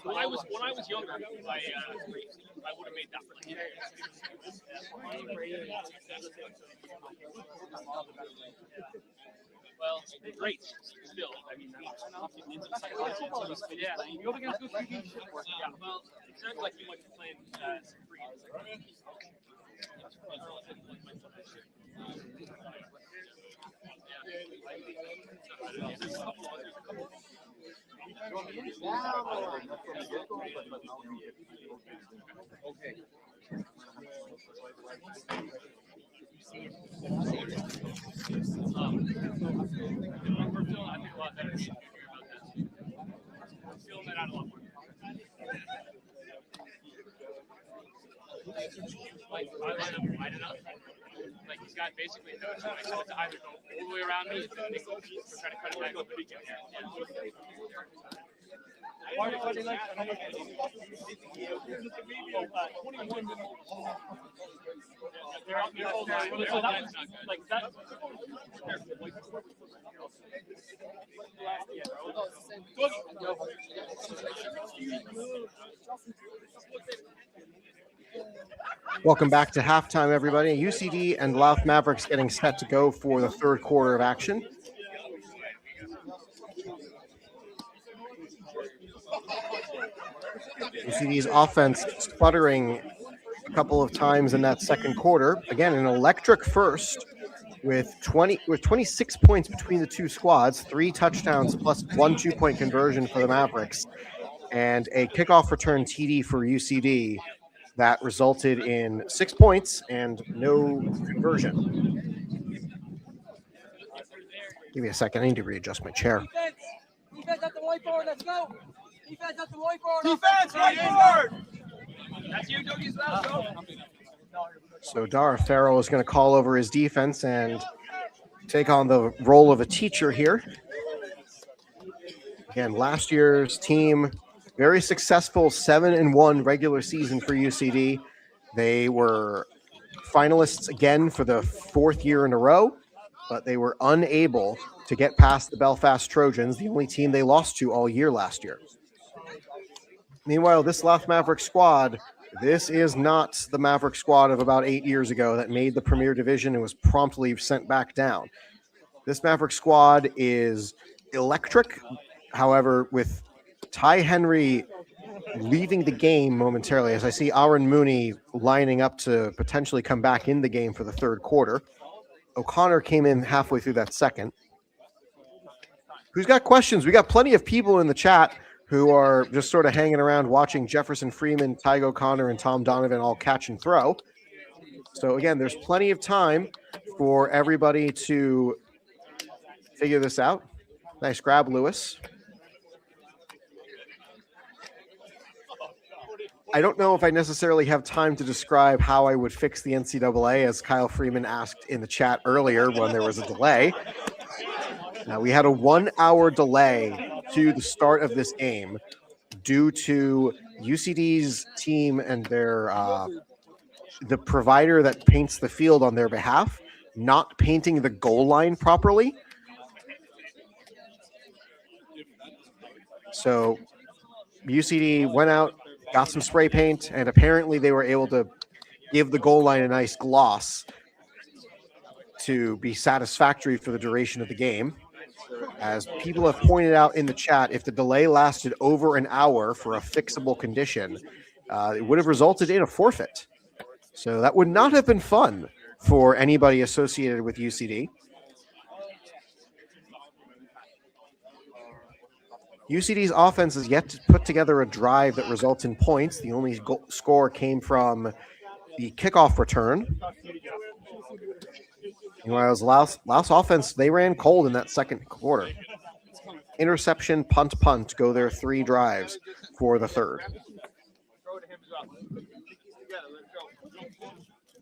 When I was younger, I would have made that play. Well, great. Still, I mean, yeah. You go against good teams. Yeah. Well, it sounds like you might be playing some free. Okay. Like, I line it up. Like, he's got basically no choice. So it's either go all the way around me, or try to cut it back up. Like that. Welcome back to halftime, everybody. UCD and Louth Mavericks getting set to go for the third quarter of action. UCD's offense sputtering a couple of times in that second quarter. Again, an electric first with 26 points between the two squads, 3 touchdowns plus 1 2-point conversion for the Mavericks, and a kickoff return TD for UCD that resulted in 6 points and no conversion. Give me a second. I need to readjust my chair. Defense at the whiteboard. Let's go. Defense at the whiteboard. Defense, whiteboard. That's you, Dougie's last. So Dara Farrell is going to call over his defense and take on the role of a teacher here. Again, last year's team, very successful 7-1 regular season for UCD. They were finalists again for the 4th year in a row, but they were unable to get past the Belfast Trojans, the only team they lost to all year last year. Meanwhile, this Louth Mavericks squad, this is not the Maverick squad of about 8 years ago that made the Premier Division and was promptly sent back down. This Maverick squad is electric. However, with Ty Henry leaving the game momentarily, as I see Aaron Mooney lining up to potentially come back in the game for the third quarter. O'Connor came in halfway through that second. Who's got questions? We got plenty of people in the chat who are just sort of hanging around watching Jefferson Freeman, Tygo O'Connor, and Tom Donovan all catch and throw. So again, there's plenty of time for everybody to figure this out. Nice grab, Lewis. I don't know if I necessarily have time to describe how I would fix the NCAA, as Kyle Freeman asked in the chat earlier when there was a delay. Now, we had a 1-hour delay to the start of this game due to UCD's team and their the provider that paints the field on their behalf not painting the goal line properly. So UCD went out, got some spray paint, and apparently they were able to give the goal line a nice gloss to be satisfactory for the duration of the game. As people have pointed out in the chat, if the delay lasted over an hour for a fixable condition, it would have resulted in a forfeit. So that would not have been fun for anybody associated with UCD. UCD's offense has yet to put together a drive that results in points. The only score came from the kickoff return. Meanwhile, Louth offense, they ran cold in that second quarter. Interception, punt, go their 3 drives for the third. Throw it to him as well. Together, let's go.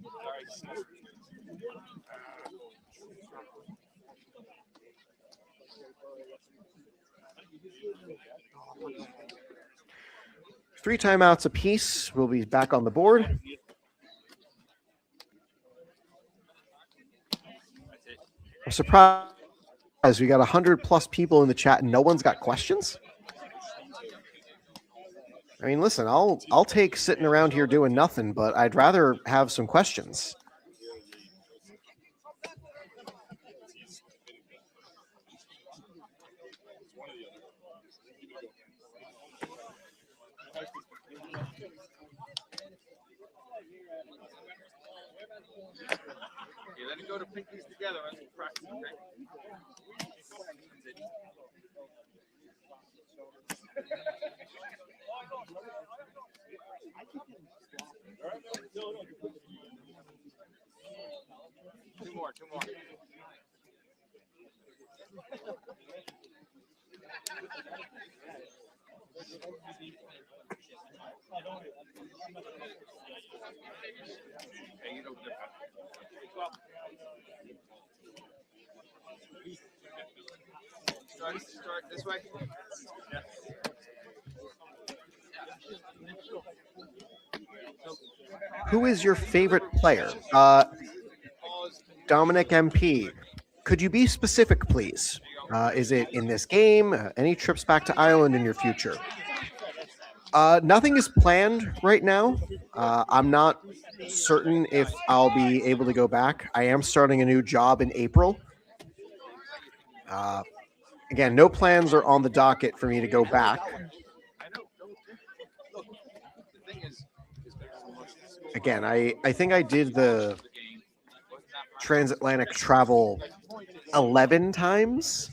All right. 3 timeouts apiece. We'll be back on the board. I'm surprised we got 100+ people in the chat and no one's got questions. I mean, listen, I'll take sitting around here doing nothing, but I'd rather have some questions. Okay, let it go to pick these together and practice, okay? Two more. Hey, you know, start this way. Who is your favorite player? Dominic MP. Could you be specific, please? Is it in this game? Any trips back to Ireland in your future? Nothing is planned right now. I'm not certain if I'll be able to go back. I am starting a new job in April. Again, no plans are on the docket for me to go back. Again, I think I did the transatlantic travel 11 times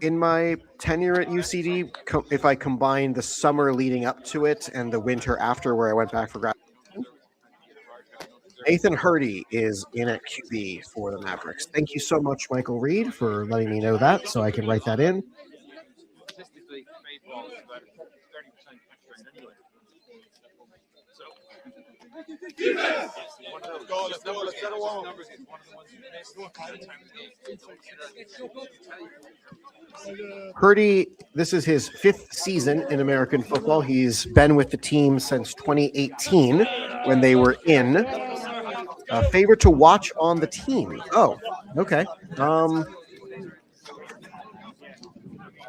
in my tenure at UCD, if I combine the summer leading up to it and the winter after where I went back for graduation. Nathan Hurdy is in at QB for the Mavericks. Thank you so much, Michael Reed, for letting me know that so I can write that in. Statistically, baseball is about 30% touch rate anyway. Hurdy, this is his 5th season in American football. He's been with the team since 2018 when they were in. Favorite to watch on the team. Oh, okay.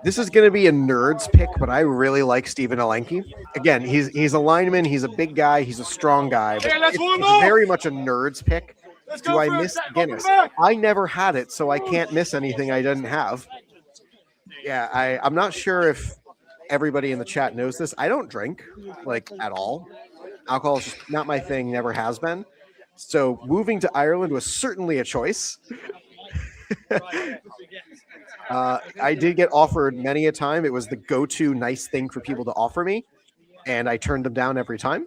This is going to be a nerd's pick, but I really like Stephen Alenki. Again, he's a lineman. He's a big guy. He's a strong guy. But it's very much a nerd's pick. Do I miss Guinness? I never had it, so I can't miss anything I didn't have. Yeah, I'm not sure if everybody in the chat knows this. I don't drink, like, at all. Alcohol is just not my thing, never has been. So moving to Ireland was certainly a choice. I did get offered many a time. It was the go-to nice thing for people to offer me, and I turned them down every time.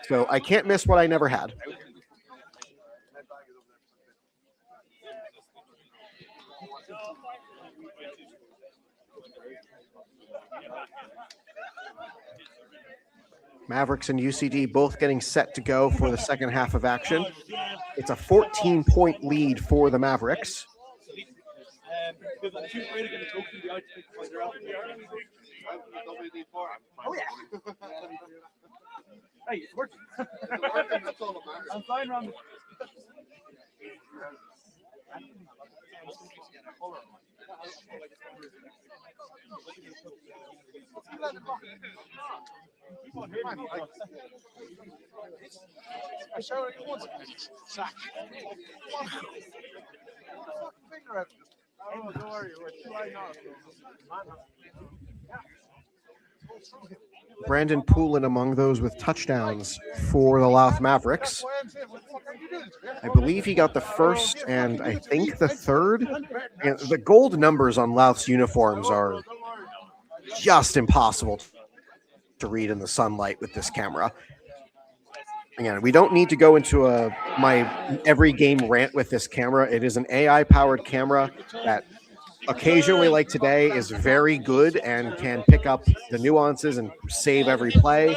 So I can't miss what I never had. Mavericks and UCD both getting set to go for the second half of action. It's a 14-point lead for the Mavericks. Oh, yeah. Hey, it's working. I'm flying around. I showed you once. Sack. Oh, don't worry. We're too high now. Brandon Poulin among those with touchdowns for the Louth Mavericks. I believe he got the first and I think the third. And the gold numbers on Louth's uniforms are just impossible to read in the sunlight with this camera. Again, we don't need to go into my every game rant with this camera. It is an AI-powered camera that occasionally, like today, is very good and can pick up the nuances and save every play.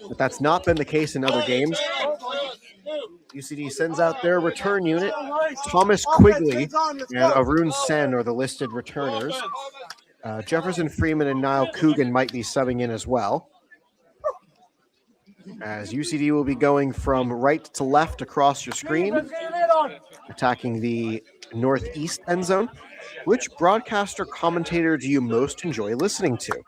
But that's not been the case in other games. UCD sends out their return unit. Thomas Quigley and Arun Sen are the listed returners. Jefferson Freeman and Niall Coogan might be subbing in as well. As UCD will be going from right to left across your screen, attacking the northeast end zone. Which broadcaster commentator do you most enjoy listening to?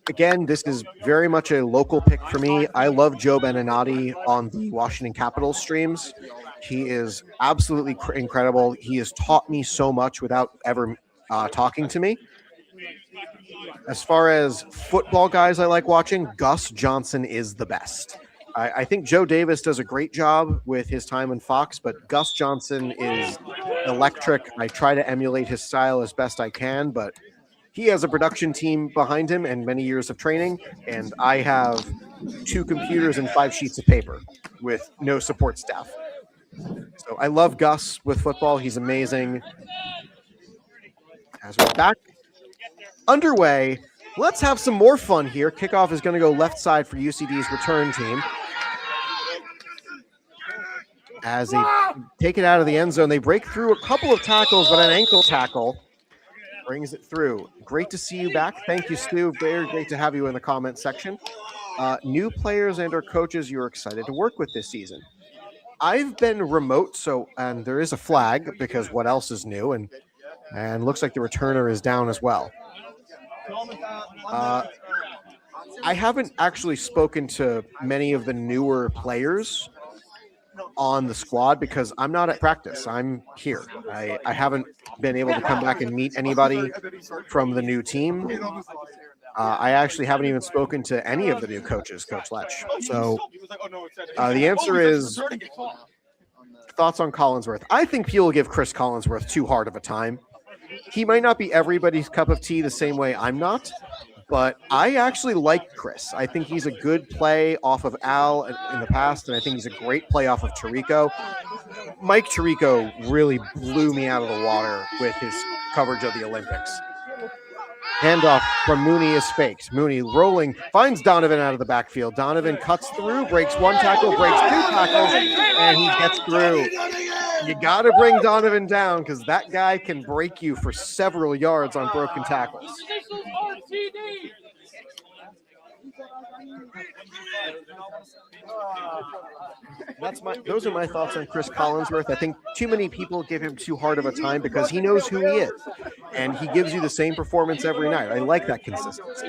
Again, this is very much a local pick for me. I love Joe Beninati on the Washington Capitals streams. He is absolutely incredible. He has taught me so much without ever talking to me. As far as football guys I like watching, Gus Johnson is the best. I think Joe Davis does a great job with his time in Fox, but Gus Johnson is electric. I try to emulate his style as best I can, but he has a production team behind him and many years of training, and I have 2 computers and 5 sheets of paper with no support staff. So I love Gus with football. He's amazing. As we're back underway, let's have some more fun here. Kickoff is going to go left side for UCD's return team. As they take it out of the end zone, they break through a couple of tackles, but an ankle tackle brings it through. Great to see you back. Thank you, Stu. Very great to have you in the comment section. New players and or coaches you're excited to work with this season. I've been remote, and there is a flag because what else is new, and looks like the returner is down as well. I haven't actually spoken to many of the newer players on the squad because I'm not at practice. I'm here. I haven't been able to come back and meet anybody from the new team. I actually haven't even spoken to any of the new coaches, Coach Lech. So the answer is thoughts on Collinsworth. I think people give Chris Collinsworth too hard of a time. He might not be everybody's cup of tea the same way I'm not, but I actually like Chris. I think he's a good play off of Al in the past, and I think he's a great play off of Tirico. Mike Tirico really blew me out of the water with his coverage of the Olympics. Handoff from Mooney is faked. Mooney rolling, finds Donovan out of the backfield. Donovan cuts through, breaks 1 tackle, breaks 2 tackles, and he gets through. You got to bring Donovan down because that guy can break you for several yards on broken tackles. Those are my thoughts on Chris Collinsworth. I think too many people give him too hard of a time because he knows who he is, and he gives you the same performance every night. I like that consistency.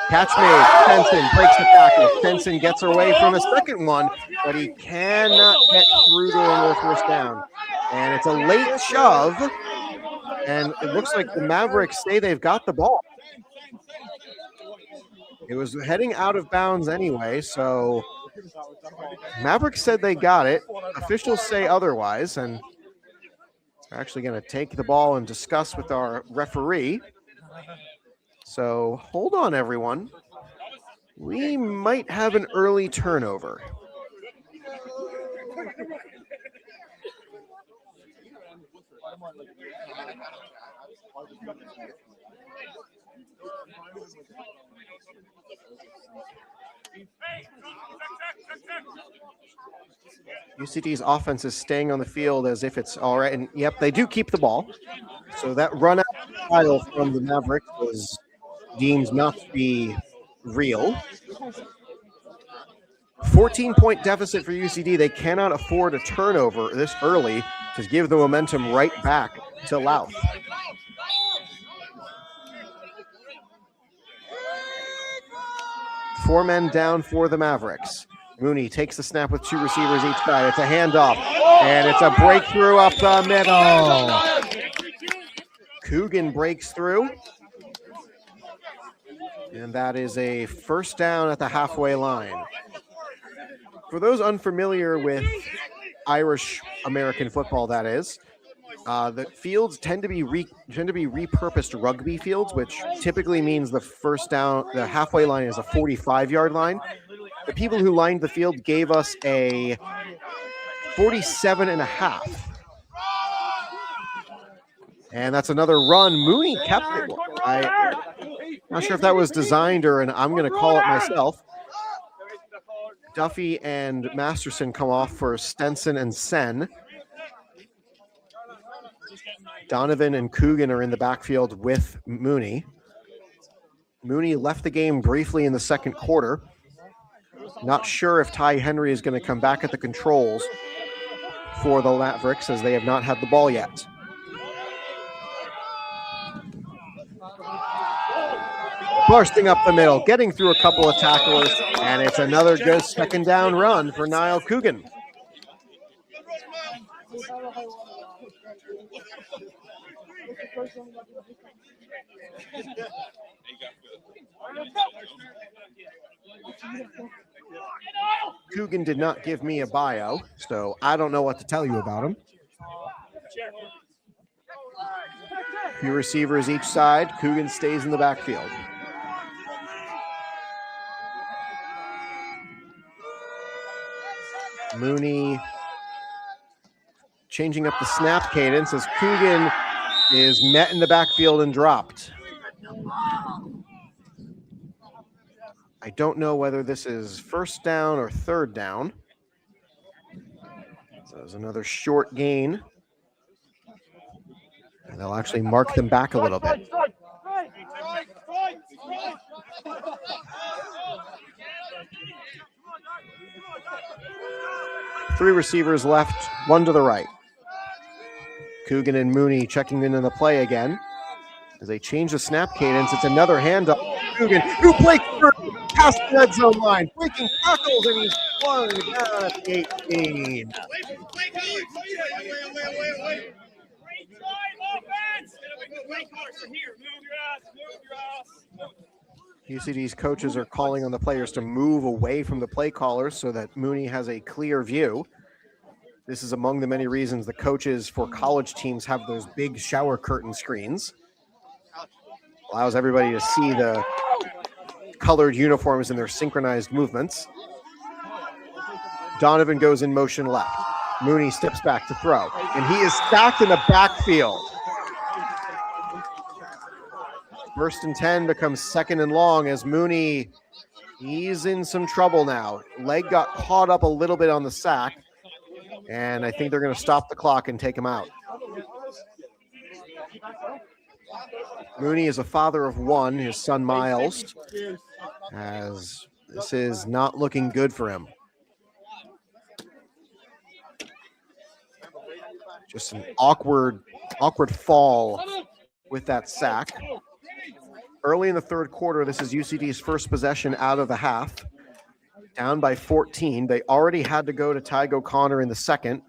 Catch made. Tenson breaks the tackle. Tenson gets away from a second one, but he cannot get through to a first down. And it's a late shove, and it looks like the Mavericks say they've got the ball. It was heading out of bounds anyway, so Mavericks said they got it. Officials say otherwise, and we're actually going to take the ball and discuss with our referee. So hold on, everyone. We might have an early turnover. UCD's offense is staying on the field as if it's all right. And yep, they do keep the ball. So that run out title from the Mavericks was deemed not to be real. 14-point deficit for UCD. They cannot afford a turnover this early to give the momentum right back to Louth. Four men down for the Mavericks. Mooney takes the snap with 2 receivers each side. It's a handoff, and it's a breakthrough up the middle. Coogan breaks through. And that is a first down at the halfway line. For those unfamiliar with Irish American football, that is, The fields tend to be repurposed rugby fields, which typically means the first down, the halfway line is a 45-yard line. The people who lined the field gave us a 47.5. And that's another run. Mooney kept it. I'm not sure if that was designed or I'm going to call it myself. Duffy and Masterson come off for Stenson and Sen. Donovan and Coogan are in the backfield with Mooney. Mooney left the game briefly in the second quarter. Not sure if Ty Henry is going to come back at the controls for the Mavericks, as they have not had the ball yet. Bursting up the middle, getting through a couple of tacklers, and it's another good second down run for Niall Coogan. Coogan did not give me a bio, so I don't know what to tell you about him. Few receivers each side. Coogan stays in the backfield. Mooney changing up the snap cadence as Coogan is met in the backfield and dropped. I don't know whether this is first down or third down. So there's another short gain. And they'll actually mark them back a little bit. Three receivers left, one to the right. Coogan and Mooney checking in on the play again. As they change the snap cadence, it's another handoff. Coogan, who breaks through past the red zone line, breaking tackles, and he's flung down at the 18. UCD's coaches are calling on the players to move away from the play callers so that Mooney has a clear view. This is among the many reasons the coaches for college teams have those big shower curtain screens. Allows everybody to see the colored uniforms and their synchronized movements. Donovan goes in motion left. Mooney steps back to throw, and he is stacked in the backfield. First and 10 becomes second and long as Mooney, he's in some trouble now. Leg got caught up a little bit on the sack, and I think they're going to stop the clock and take him out. Mooney is a father of one, his son Miles, as this is not looking good for him. Just an awkward fall with that sack. Early in the third quarter, this is UCD's first possession out of the half. Down by 14. They already had to go to Tyg O'Connor in the second.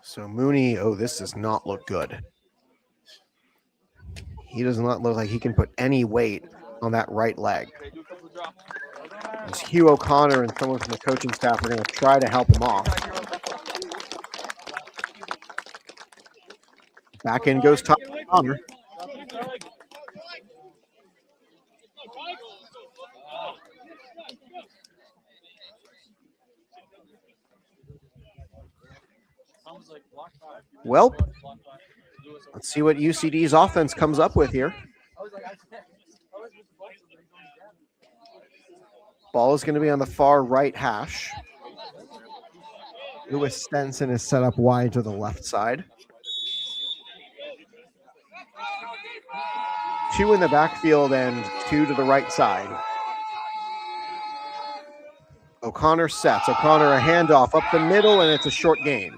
So Mooney, this does not look good. He does not look like he can put any weight on that right leg. As Hugh O'Connor and someone from the coaching staff are going to try to help him off. Back in goes Ty O'Connor. Well, let's see what UCD's offense comes up with here. Ball is going to be on the far right hash. Lewis Stenson is set up wide to the left side. Two in the backfield and two to the right side. O'Connor sets. O'Connor a handoff up the middle, and it's a short gain.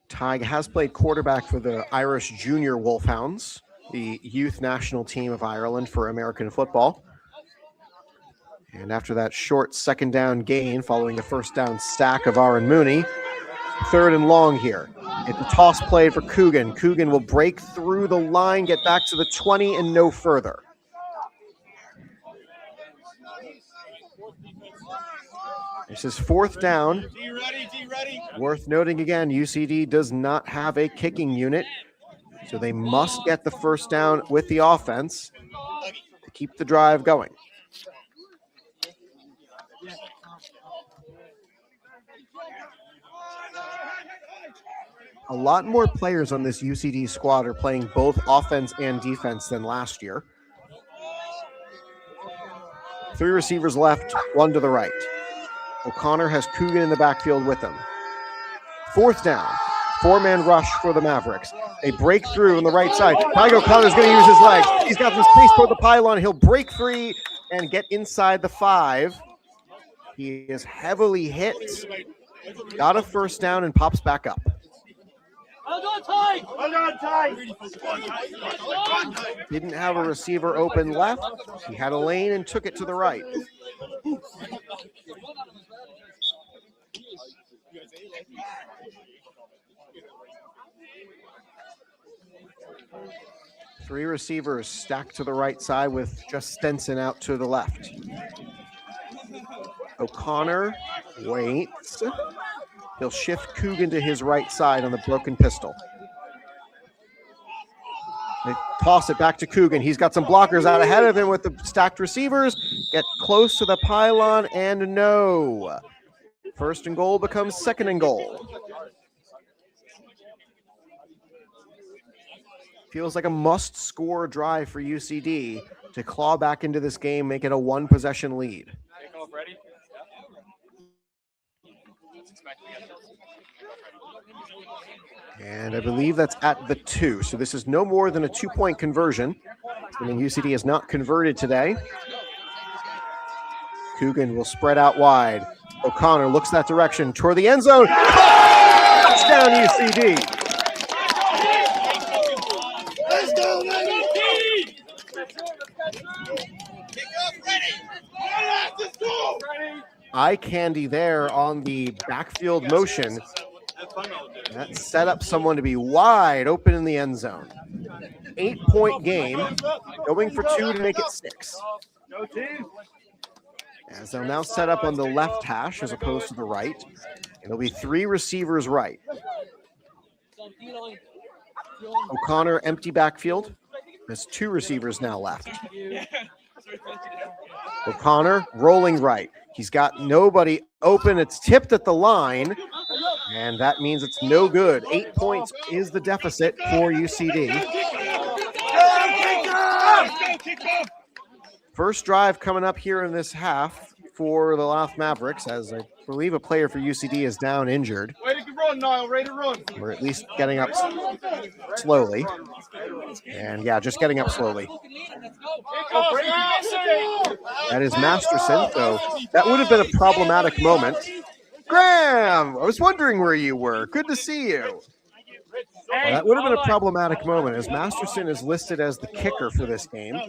Tig has played quarterback for the Irish Junior Wolfhounds, the youth national team of Ireland for American football. And after that short second down gain, following the first down stack of Aaron Mooney, 3rd and long here. It's a toss play for Coogan. Coogan will break through the line, get back to the 20, and no further. This is 4th down. Worth noting again, UCD does not have a kicking unit, so they must get the first down with the offense to keep the drive going. A lot more players on this UCD squad are playing both offense and defense than last year. 3 receivers left, 1 to the right. O'Connor has Coogan in the backfield with him. 4th down, 4-man rush for the Mavericks. They break through on the right side. Mike O'Connor's going to use his legs. He's got some space toward the pylon. He'll break free and get inside the 5. He is heavily hit. Got a first down and pops back up. Didn't have a receiver open left. He had a lane and took it to the right. Three receivers stacked to the right side with just Stenson out to the left. O'Connor waits. He'll shift Coogan to his right side on the broken pistol. They toss it back to Coogan. He's got some blockers out ahead of him with the stacked receivers. Get close to the pylon and no. 1st and goal becomes 2nd and goal. Feels like a must-score drive for UCD to claw back into this game, make it a 1-possession lead. Kickoff ready? And I believe that's at the 2. So this is no more than a 2-point conversion. I mean, UCD has not converted today. Coogan will spread out wide. O'Connor looks that direction toward the end zone. Touchdown UCD. Let's go, Eye candy there on the backfield motion. That set up someone to be wide open in the end zone. 8-point game, going for 2 to make it 6. As they'll now set up on the left hash as opposed to the right. It'll be 3 receivers right. O'Connor empty backfield. There's 2 receivers now left. O'Connor rolling right. He's got nobody open. It's tipped at the line, and that means it's no good. 8 points is the deficit for UCD. First drive coming up here in this half for the Louth Mavericks, as I believe a player for UCD is down injured. Way to run, Niall. Ready to run. Or at least getting up slowly. And yeah, just getting up slowly. That is Masterson, so that would have been a problematic moment. Graham, I was wondering where you were. Good to see you. Well, that would have been a problematic moment, as Masterson is listed as the kicker for this game,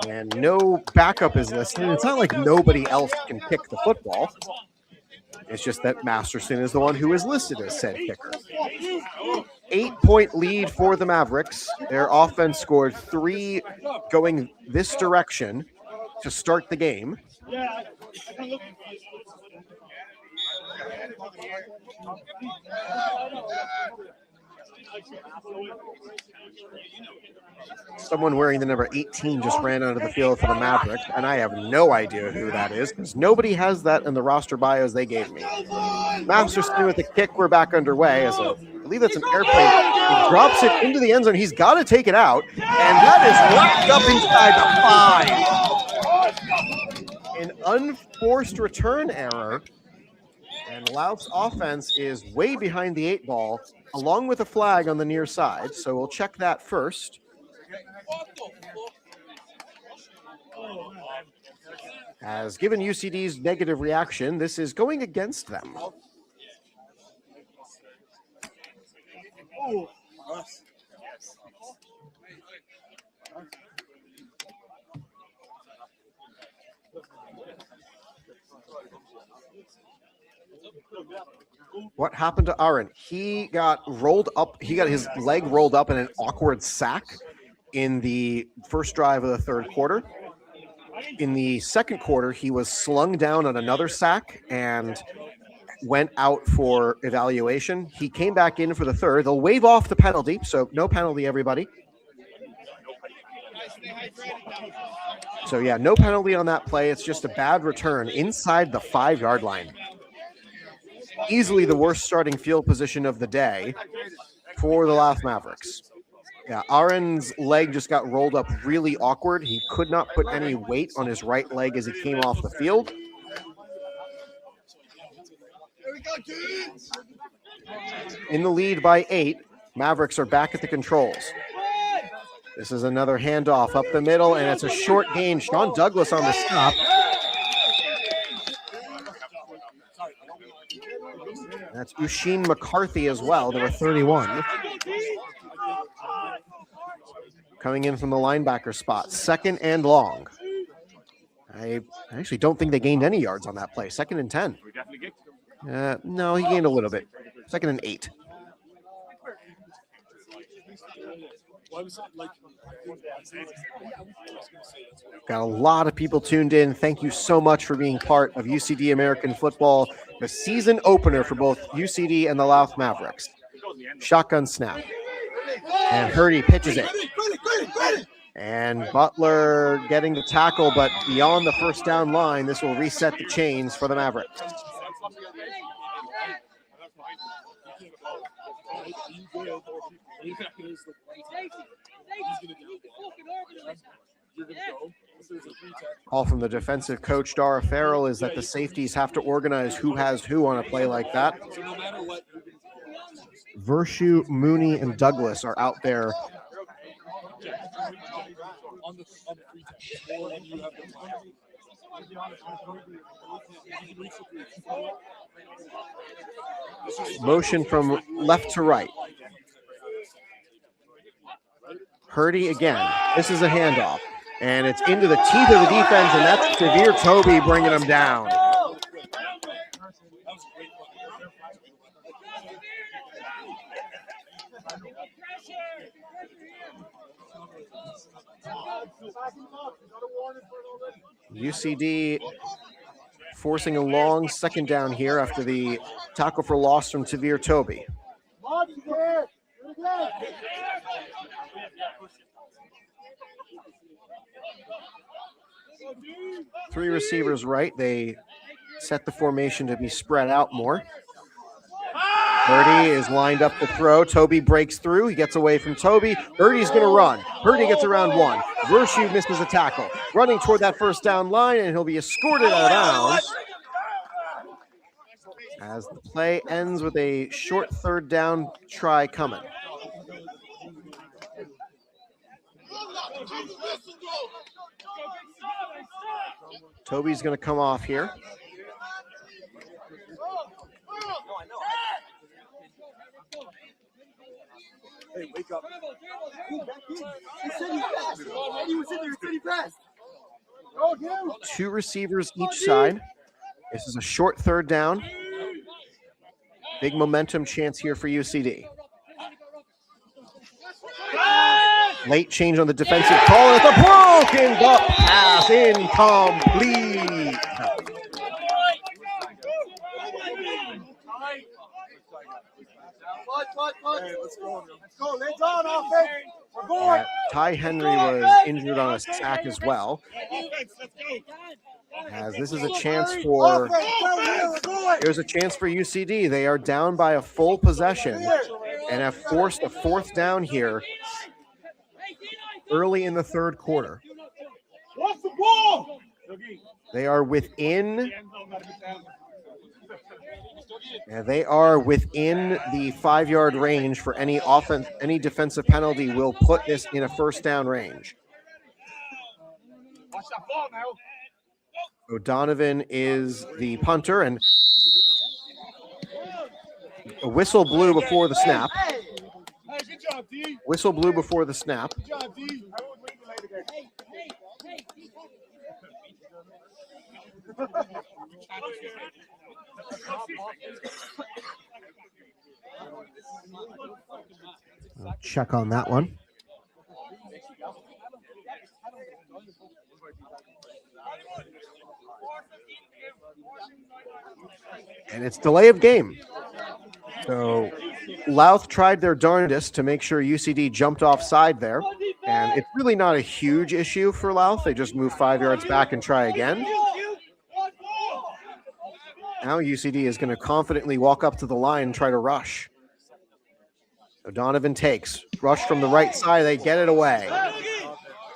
and no backup is listed. It's not like nobody else can kick the football. It's just that Masterson is the one who is listed as said kicker. 8-point lead for the Mavericks. Their offense scored 3 going this direction to start the game. Someone wearing the number 18 just ran onto the field for the Mavericks, and I have no idea who that is because nobody has that in the roster bios they gave me. Masterson with the kick. We're back underway. As I believe that's an airplane. He drops it into the end zone. He's got to take it out, and that is wrapped up inside the 5. An unforced return error, and Louth's offense is way behind the 8 ball, along with a flag on the near side. So we'll check that first. As given UCD's negative reaction, this is going against them. What happened to Aaron? He got rolled up. He got his leg rolled up in an awkward sack in the first drive of the third quarter. In the second quarter, he was slung down on another sack and went out for evaluation. He came back in for the third. They'll waive off the penalty, so no penalty, everybody. So, yeah, no penalty on that play. It's just a bad return inside the 5-yard line. Easily the worst starting field position of the day for the Louth Mavericks. Yeah, Aaron's leg just got rolled up really awkward. He could not put any weight on his right leg as he came off the field. In the lead by 8, Mavericks are back at the controls. This is another handoff up the middle, and it's a short gain. Sean Douglas on the stop. That's Usheen McCarthy as well, number 31. Coming in from the linebacker spot. 2nd and long. I actually don't think they gained any yards on that play. 2nd and 10. No, he gained a little bit. 2nd and 8. Got a lot of people tuned in. Thank you so much for being part of UCD American Football, the season opener for both UCD and the Louth Mavericks. Shotgun snap. And Hurdy pitches it. And Butler getting the tackle, but beyond the first down line, this will reset the chains for the Mavericks. Call from the defensive coach, Dara Farrell, is that the safeties have to organize who has who on a play like that. Vershu, Mooney, and Douglas are out there. Motion from left to right. Hurdy again. This is a handoff. And it's into the teeth of the defense, and that's Severe Toby bringing him down. UCD forcing a long 2nd down here after the tackle for loss from Tavir Toby. 3 receivers right. They set the formation to be spread out more. Hurdy is lined up to throw. Toby breaks through. He gets away from Toby. Hurdy's going to run. Hurdy gets around 1. Vershu misses a tackle. Running toward that first down line, and he'll be escorted out of bounds. As the play ends with a short 3rd down try coming. Toby's going to come off here. Hey, wake up. Two receivers each side. This is a short 3rd down. Big momentum chance here for UCD. Late change on the defensive call. It's a broken up pass, incomplete. Hey, let's go. Let's go. Let's on offense. We're going. Ty Henry was injured on a sack as well. As this is a chance for, here's a chance for UCD. They are down by a full possession and have forced a 4th down here early in the 3rd quarter. What's the ball? They are within. And they are within the 5-yard range for any offense. Any defensive penalty will put this in a 1st down range. Watch that ball now. O'Donovan is the punter, and a whistle blew before the snap. Hey, good job, D. Whistle blew before the snap. Good job, D. I would win the late again. I'll check on that one. And it's delay of game. So Louth tried their darndest to make sure UCD jumped offside there. And it's really not a huge issue for Louth. They just move 5 yards back and try again. Now UCD is going to confidently walk up to the line and try to rush. So Donovan takes. Rush from the right side. They get it away.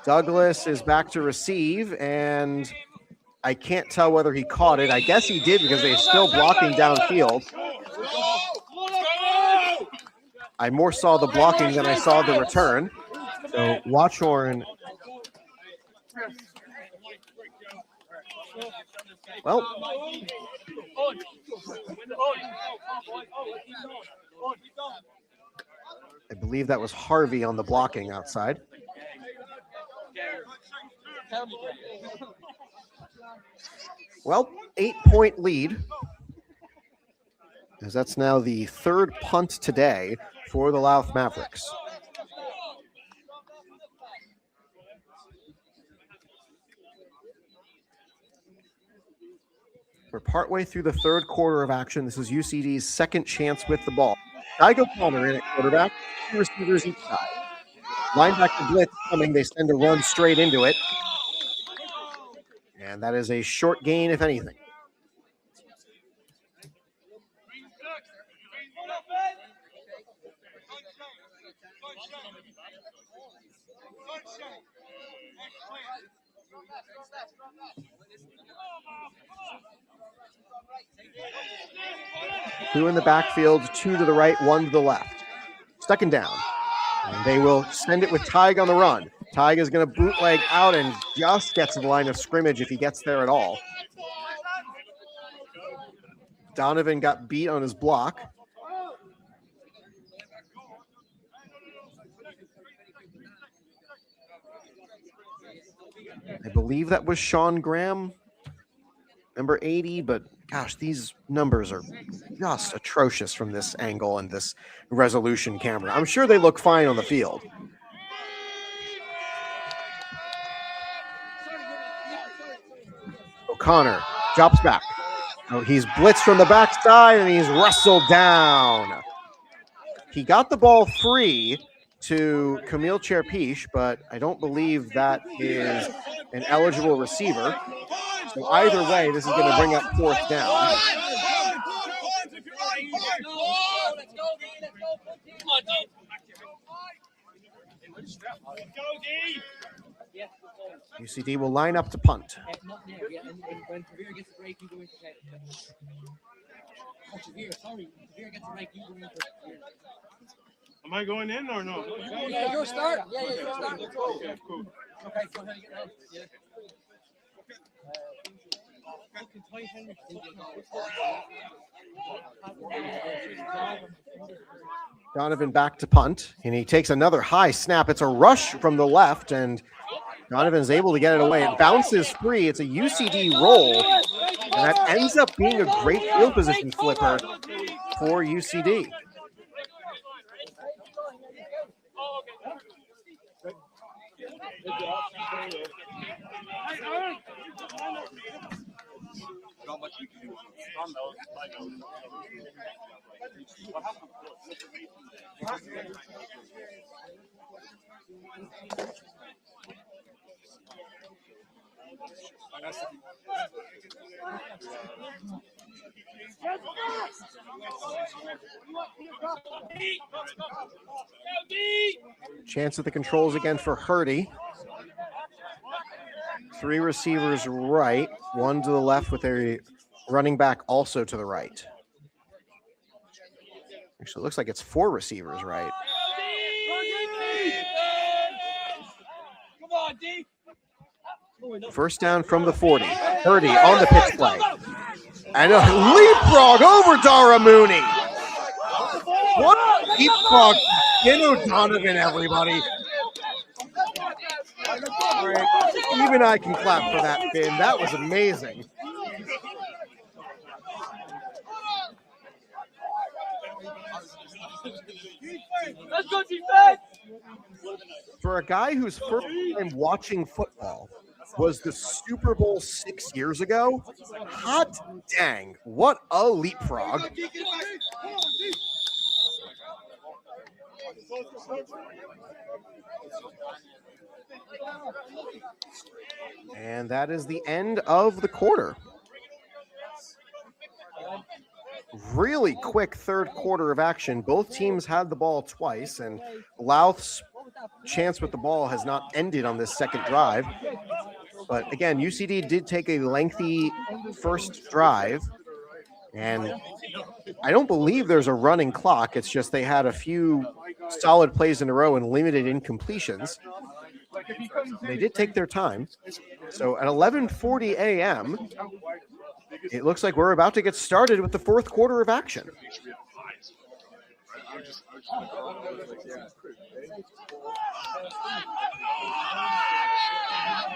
Douglas is back to receive, and I can't tell whether he caught it. I guess he did because they're still blocking downfield. I more saw the blocking than I saw the return. So Watchorn. Well, I believe that was Harvey on the blocking outside. Well, 8-point lead, as that's now the third punt today for the Louth Mavericks. We're partway through the third quarter of action. This is UCD's second chance with the ball. Tygo Palmer in at quarterback, 2 receivers each side. Linebacker blitz coming. They send a run straight into it. And that is a short gain, if anything. Two in the backfield, 2 to the right, 1 to the left. Second down. And they will send it with Tig on the run. Tig is going to bootleg out and just gets to the line of scrimmage if he gets there at all. Donovan got beat on his block. I believe that was Sean Graham, number 80, but gosh, these numbers are just atrocious from this angle and this resolution camera. I'm sure they look fine on the field. O'Connor drops back. Oh, he's blitzed from the backside and he's wrestled down. He got the ball free to Camille Cherpiche, but I don't believe that is an eligible receiver. So either way, this is going to bring up 4th down. UCD will line up to punt. Am I going in or no? Yeah, your start. Yeah, your start. Okay, cool. Okay, so how do you get that? Yeah. Donovan back to punt, and he takes another high snap. It's a rush from the left, and Donovan is able to get it away. It bounces free. It's a UCD roll, and that ends up being a great field position flipper for UCD. Not much we can do. Chance at the controls again for Hurdy. 3 receivers right, 1 to the left with a running back also to the right. Actually, it looks like it's 4 receivers right. First down from the 40. Hurdy on the pitch play. And a leapfrog over Dara Mooney. What a leapfrog in O'Donovan, everybody. Even I can clap for that, Finn. That was amazing. Let's go, defense! For a guy whose first time watching football was the Super Bowl 6 years ago, hot dang, what a leapfrog. And that is the end of the quarter. Really quick third quarter of action. Both teams had the ball twice, and Louth's chance with the ball has not ended on this second drive. But again, UCD did take a lengthy first drive, and I don't believe there's a running clock. It's just they had a few solid plays in a row and limited incompletions. They did take their time. So at 11:40 a.m., it looks like we're about to get started with the fourth quarter of action.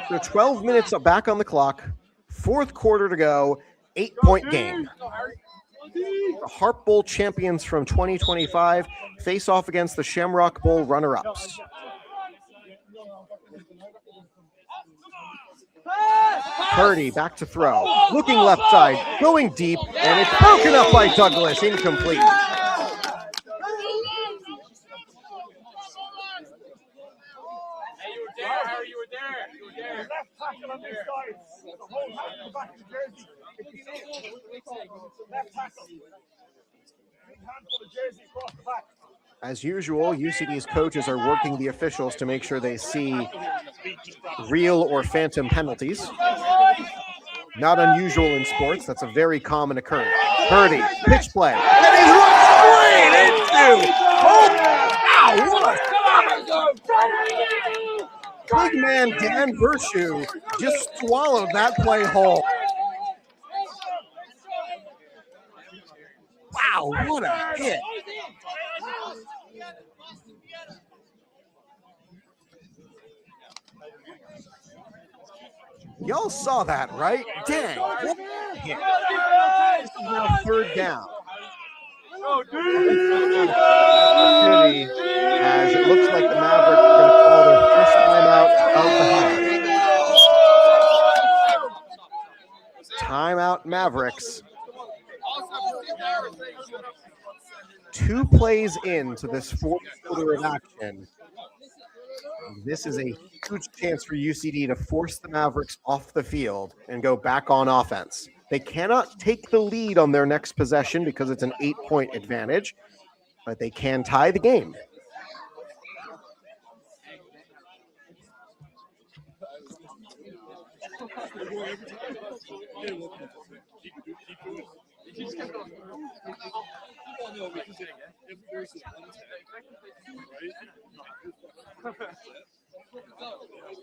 So 12 minutes back on the clock, fourth quarter to go, 8-point game. The Harp Bowl champions from 2025 face off against the Shamrock Bowl runner-ups. Purdy back to throw, looking left side, going deep, and it's broken up by Douglas, incomplete. Hey, you were there, Harry, you were there. You were there. Left tackle on this side. The whole half of the back of the jersey. Left tackle. Handful of jersey across the back. As usual, UCD's coaches are working the officials to make sure they see real or phantom penalties. Not unusual in sports. That's a very common occurrence. Purdy, pitch play. And he's run straight into. Oh, wow, what a big man Dan Vershu just swallowed that play whole. Wow, what a hit. Y'all saw that, right? Dang. What a hit. This is now third down. Opportunity, as it looks like the Mavericks are going to call their first timeout of the half. Timeout Mavericks. 2 plays into this fourth quarter of action. This is a huge chance for UCD to force the Mavericks off the field and go back on offense. They cannot take the lead on their next possession because it's an 8-point advantage, but they can tie the game.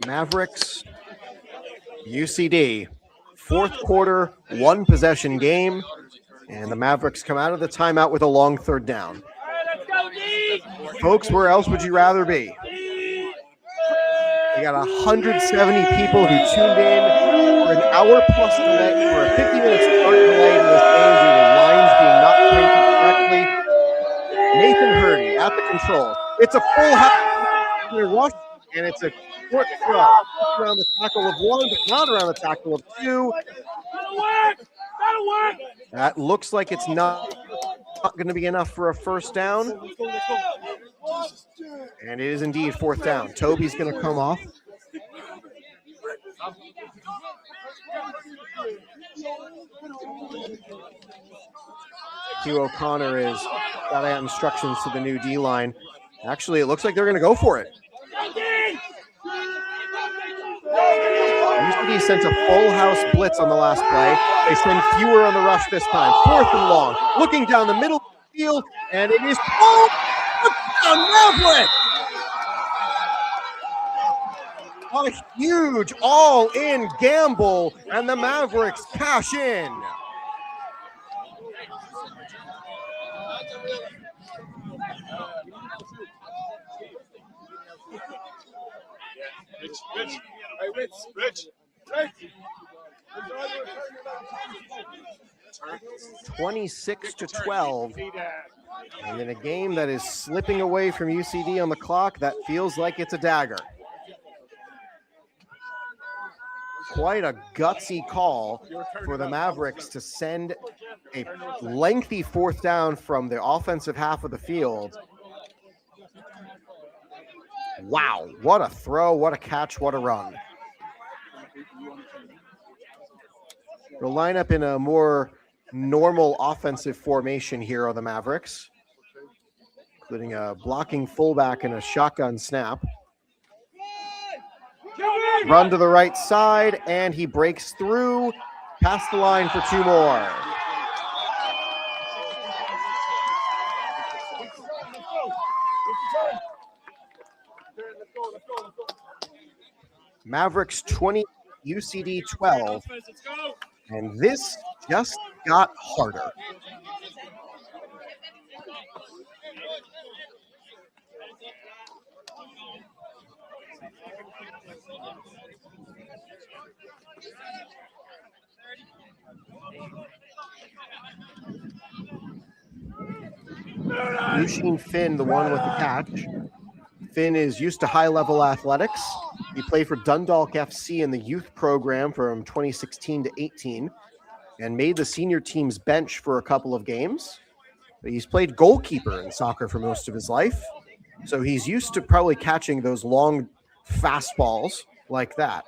Mavericks, UCD, fourth quarter, 1 possession game, and the Mavericks come out of the timeout with a long third down. Folks, where else would you rather be? You got 170 people who tuned in for an hour plus delay, for a 50-minute start delay in this game due to lines being not printed correctly. Nathan Hurdy at the controls. It's a full half rush, and it's a short throw around the tackle of 1, but not around the tackle of 2. That looks like it's not going to be enough for a first down. And it is indeed fourth down. Toby's going to come off. Hugh O'Connor is got out instructions to the new D-line. Actually, it looks like they're going to go for it. UCD sent a full house blitz on the last play. They send fewer on the rush this time. 4th and long. Looking down the middle of the field, and it is Maverick! A huge all-in gamble, and the Mavericks cash in. Rich. 26-12. And in a game that is slipping away from UCD on the clock, that feels like it's a dagger. Quite a gutsy call for the Mavericks to send a lengthy fourth down from the offensive half of the field. Wow, what a throw, what a catch, what a run. They'll line up in a more normal offensive formation here on the Mavericks, including a blocking fullback and a shotgun snap. Run to the right side, and he breaks through, past the line for 2 more. Mavericks 20, UCD 12, and this just got harder. Eugene Finn, the one with the catch. Finn is used to high-level athletics. He played for Dundalk FC in the youth program from 2016 to 18 and made the senior team's bench for a couple of games. He's played goalkeeper in soccer for most of his life, so he's used to probably catching those long fastballs like that.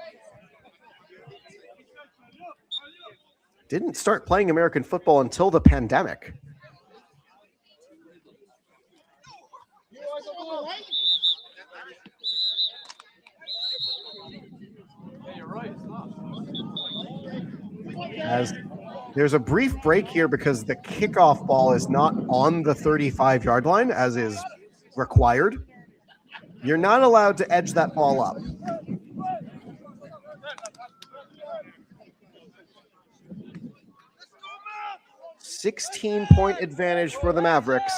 Didn't start playing American football until the pandemic. As there's a brief break here because the kickoff ball is not on the 35-yard line, as is required. You're not allowed to edge that ball up. $16-point advantage for the Mavericks.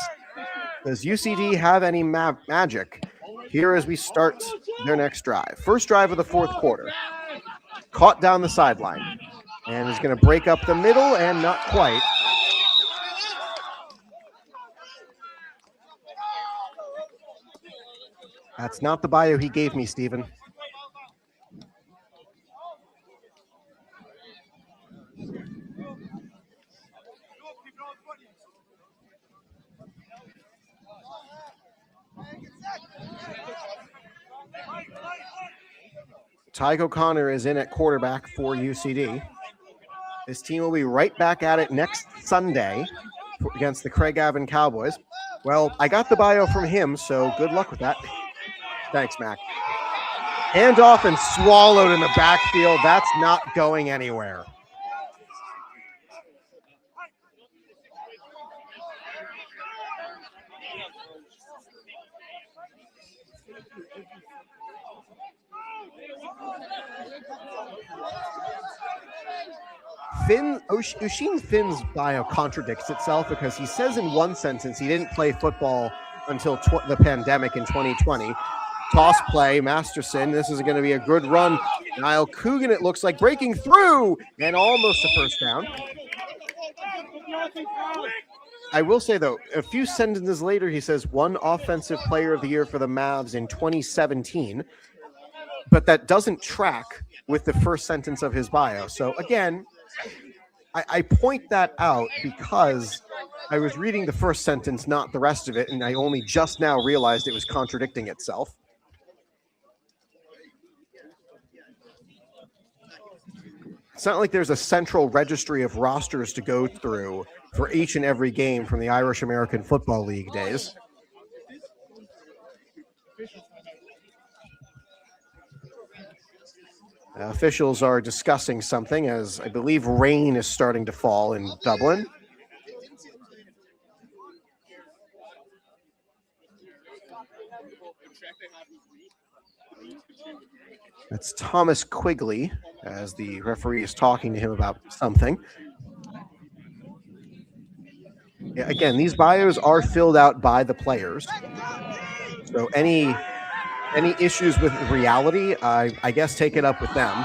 Does UCD have any magic here as we start their next drive? First drive of the fourth quarter. Caught down the sideline. And is going to break up the middle, and not quite. That's not the bio he gave me, Stephen. Tyke O'Connor is in at quarterback for UCD. This team will be right back at it next Sunday against the Craigavon Cowboys. Well, I got the bio from him, so good luck with that. Thanks, Mac. Hand off and swallowed in the backfield. That's not going anywhere. Oisin Finn's bio contradicts itself because he says in one sentence he didn't play football until the pandemic in 2020. Toss play, Masterson. This is going to be a good run. Niall Coogan, it looks like, breaking through and almost a first down. I will say, though, a few sentences later, he says one offensive player of the year for the Mavs in 2017, but that doesn't track with the first sentence of his bio. So again, I point that out because I was reading the first sentence, not the rest of it, and I only just now realized it was contradicting itself. It's not like there's a central registry of rosters to go through for each and every game from the Irish American Football League days. Officials are discussing something as I believe rain is starting to fall in Dublin. That's Thomas Quigley as the referee is talking to him about something. Yeah, again, these bios are filled out by the players. So any issues with reality, I guess take it up with them.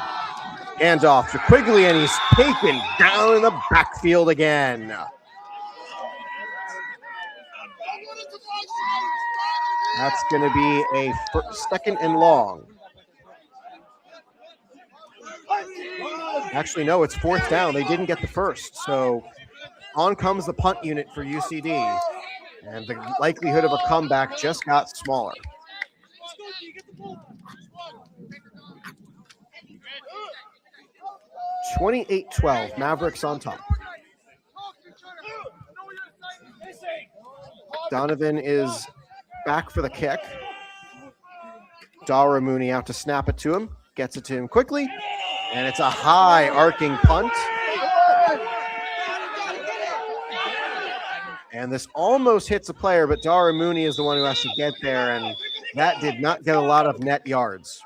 Hand off to Quigley, and he's taken down in the backfield again. That's going to be a second and long. Actually, no, it's fourth down. They didn't get the first. So on comes the punt unit for UCD. And the likelihood of a comeback just got smaller. 28-12, Mavericks on top. Donovan is back for the kick. Dara Mooney out to snap it to him. Gets it to him quickly. And it's a high arcing punt. And this almost hits a player, but Dara Mooney is the one who has to get there. And that did not get a lot of net yards.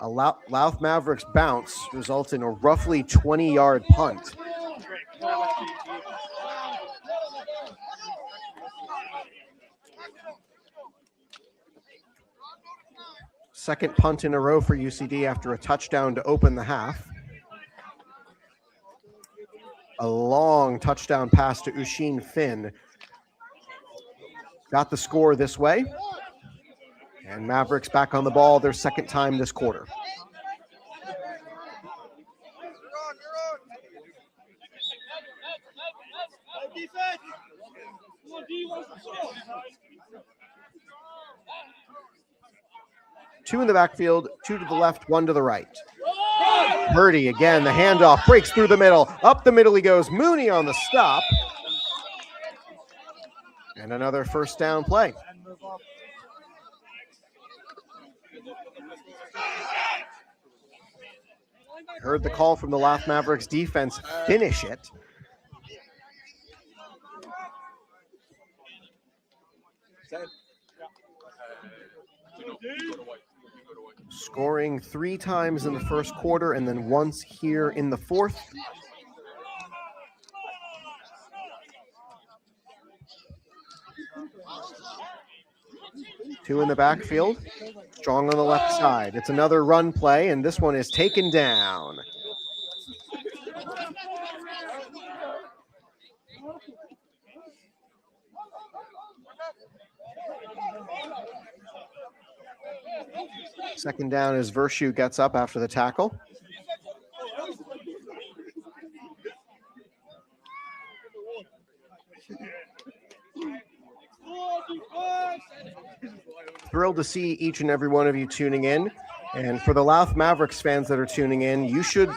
A Louth Mavericks bounce results in a roughly 20-yard punt. Second punt in a row for UCD after a touchdown to open the half. A long touchdown pass to Usheen Finn. Got the score this way. And Mavericks back on the ball their second time this quarter. Two in the backfield, two to the left, one to the right. Purdy again, the handoff breaks through the middle. Up the middle he goes. Mooney on the stop. And another first down play. Heard the call from the Louth Mavericks defense. Finish it. Scoring 3 times in the first quarter and then once here in the fourth. Two in the backfield. Strong on the left side. It's another run play, and this one is taken down. Second down as Vershu gets up after the tackle. Thrilled to see each and every one of you tuning in. And for the Louth Mavericks fans that are tuning in, you should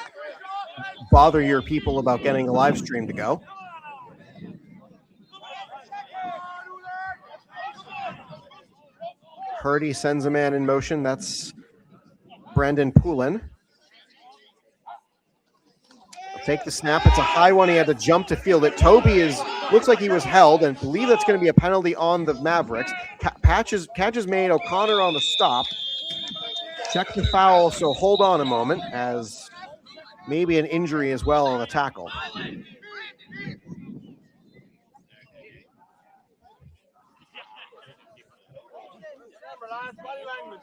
bother your people about getting a live stream to go. Purdy sends a man in motion. That's Brandon Poulin. Take the snap. It's a high one. He had to jump to field it. Toby looks like he was held, and believe that's going to be a penalty on the Mavericks. Catch is made. O'Connor on the stop. Check the foul, so hold on a moment, as maybe an injury as well on the tackle.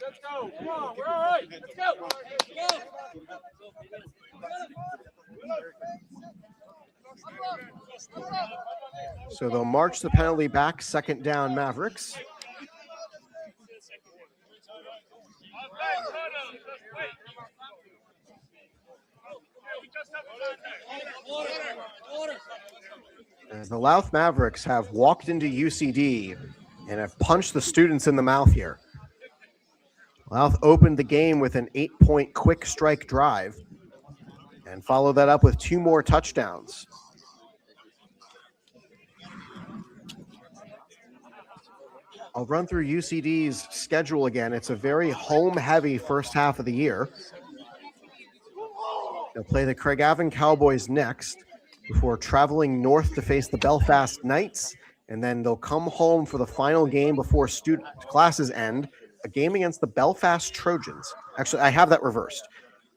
Let's go. Come on, we're all right. Let's go. So they'll march the penalty back, second down Mavericks. The Louth Mavericks have walked into UCD and have punched the students in the mouth here. Louth opened the game with an 8-point quick strike drive and followed that up with 2 more touchdowns. I'll run through UCD's schedule again. It's a very home-heavy first half of the year. They'll play the Craigavon Cowboys next before traveling north to face the Belfast Knights, and then they'll come home for the final game before student classes end, a game against the Belfast Trojans. Actually, I have that reversed.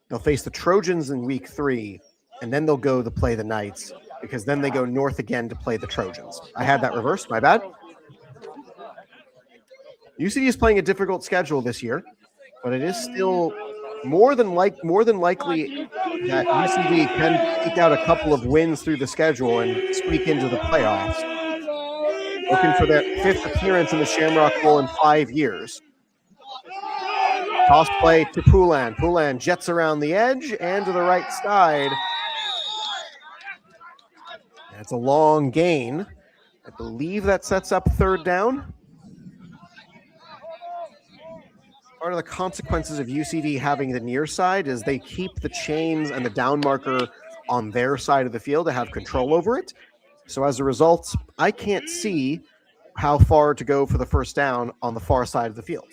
They'll face the Trojans in week 3, and then they'll go to play the Knights, because then they go north again to play the Trojans. I had that reversed, my bad. UCD is playing a difficult schedule this year, but it is still more than likely that UCD can eke out a couple of wins through the schedule and squeak into the playoffs. looking for their 5th appearance in the Shamrock Bowl in 5 years. Toss play to Poulin. Poulin jets around the edge and to the right side. That's a long gain. I believe that sets up 3rd down. Part of the consequences of UCD having the near side is they keep the chains and the down marker on their side of the field to have control over it. So as a result, I can't see how far to go for the 1st down on the far side of the field.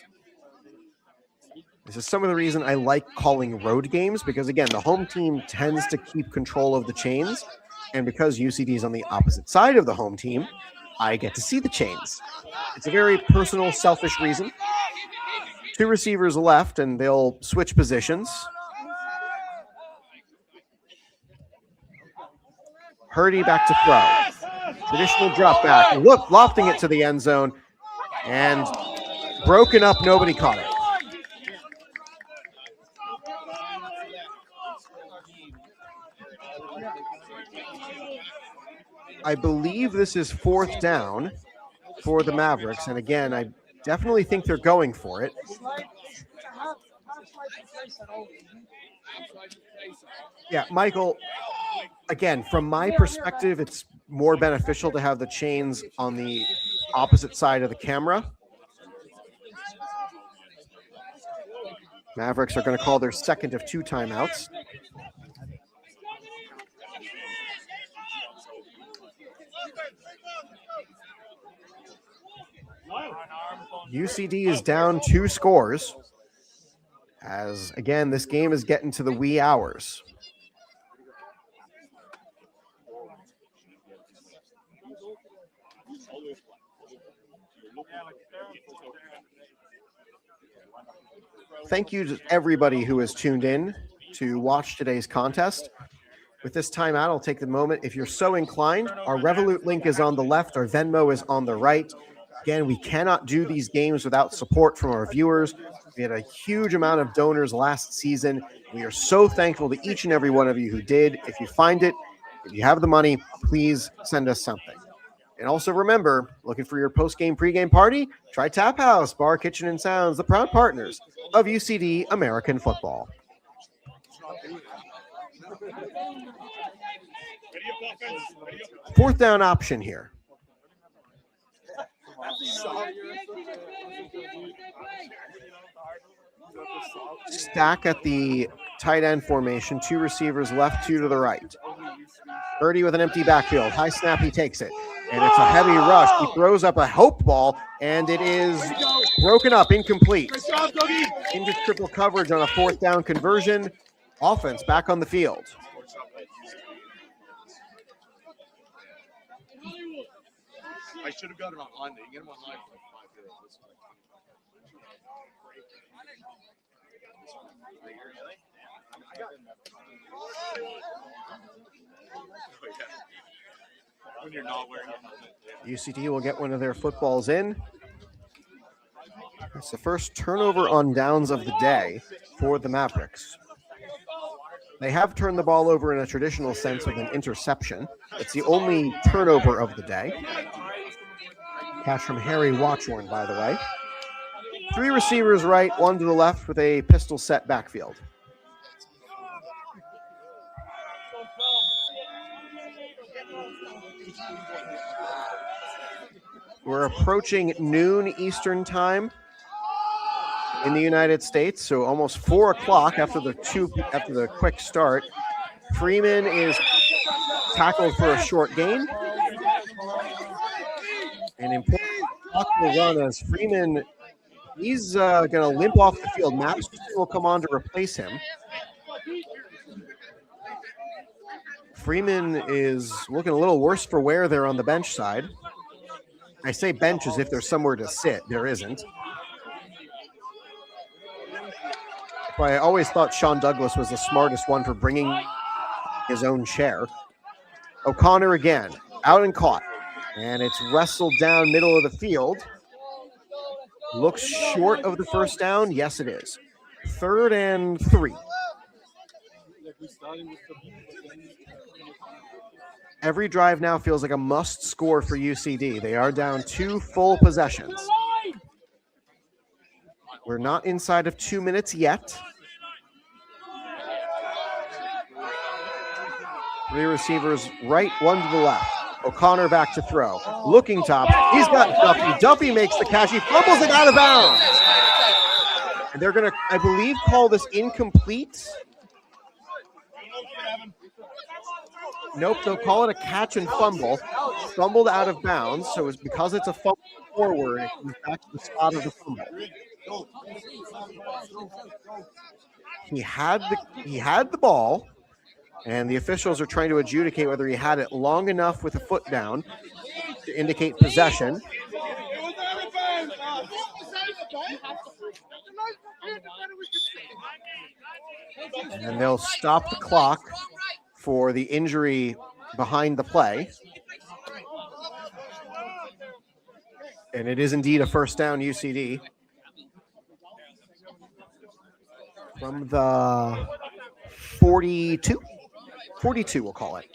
This is some of the reason I like calling road games, because again, the home team tends to keep control of the chains. And because UCD is on the opposite side of the home team, I get to see the chains. It's a very personal, selfish reason. 2 receivers left, and they'll switch positions. Hurdy back to throw. Traditional drop back. Look, lofting it to the end zone. And broken up, nobody caught it. I believe this is 4th down for the Mavericks. And again, I definitely think they're going for it. Yeah, Michael, again, from my perspective, it's more beneficial to have the chains on the opposite side of the camera. Mavericks are going to call their 2nd of 2 timeouts. UCD is down 2 scores, as again, this game is getting to the wee hours. Thank you to everybody who has tuned in to watch today's contest. With this timeout, I'll take the moment. If you're so inclined, our Revolut link is on the left, our Venmo is on the right. Again, we cannot do these games without support from our viewers. We had a huge amount of donors last season. We are so thankful to each and every one of you who did. If you find it, if you have the money, please send us something. And also remember, looking for your post-game, pre-game party? Try Tap House, Bar, Kitchen, and Sounds, the proud partners of UCD American football. Fourth down option here. Stack at the tight end formation. 2 receivers left, 2 to the right. Birdie with an empty backfield. High snap, he takes it. And it's a heavy rush. He throws up a hope ball, and it is broken up, incomplete. Into triple coverage on a 4th down conversion. Offense back on the field. I should have got it online. You can get them online for like €5. When you're not wearing it. UCD will get one of their footballs in. It's the first turnover on downs of the day for the Mavericks. They have turned the ball over in a traditional sense with an interception. It's the only turnover of the day. Catch from Harry Watchorn, by the way. 3 receivers right, 1 to the left with a pistol set backfield. We're approaching noon Eastern time in the United States, so almost 4 o'clock after the quick start. Freeman is tackled for a short gain. An important run as Freeman, he's going to limp off the field. Max will come on to replace him. Freeman is looking a little worse for wear there on the bench side. I say bench as if there's somewhere to sit. There isn't. I always thought Sean Douglas was the smartest one for bringing his own chair. O'Connor again, out and caught. And it's wrestled down middle of the field. Looks short of the first down. Yes, it is. 3rd and 3. every drive now feels like a must score for UCD. They are down 2 full possessions. We're not inside of 2 minutes yet. 3 receivers right, 1 to the left. O'Connor back to throw. Looking top. He's got Duffy. Duffy makes the catch. He fumbles it out of bounds. And they're going to, I believe, call this incomplete. Nope, they'll call it a catch and fumble. Fumbled out of bounds, so it's because it's a fumble forward, it comes back to the spot of the fumble. He had the ball, and the officials are trying to adjudicate whether he had it long enough with a foot down to indicate possession. And they'll stop the clock for the injury behind the play. And it is indeed a first down UCD. From the 42? 42, we'll call it.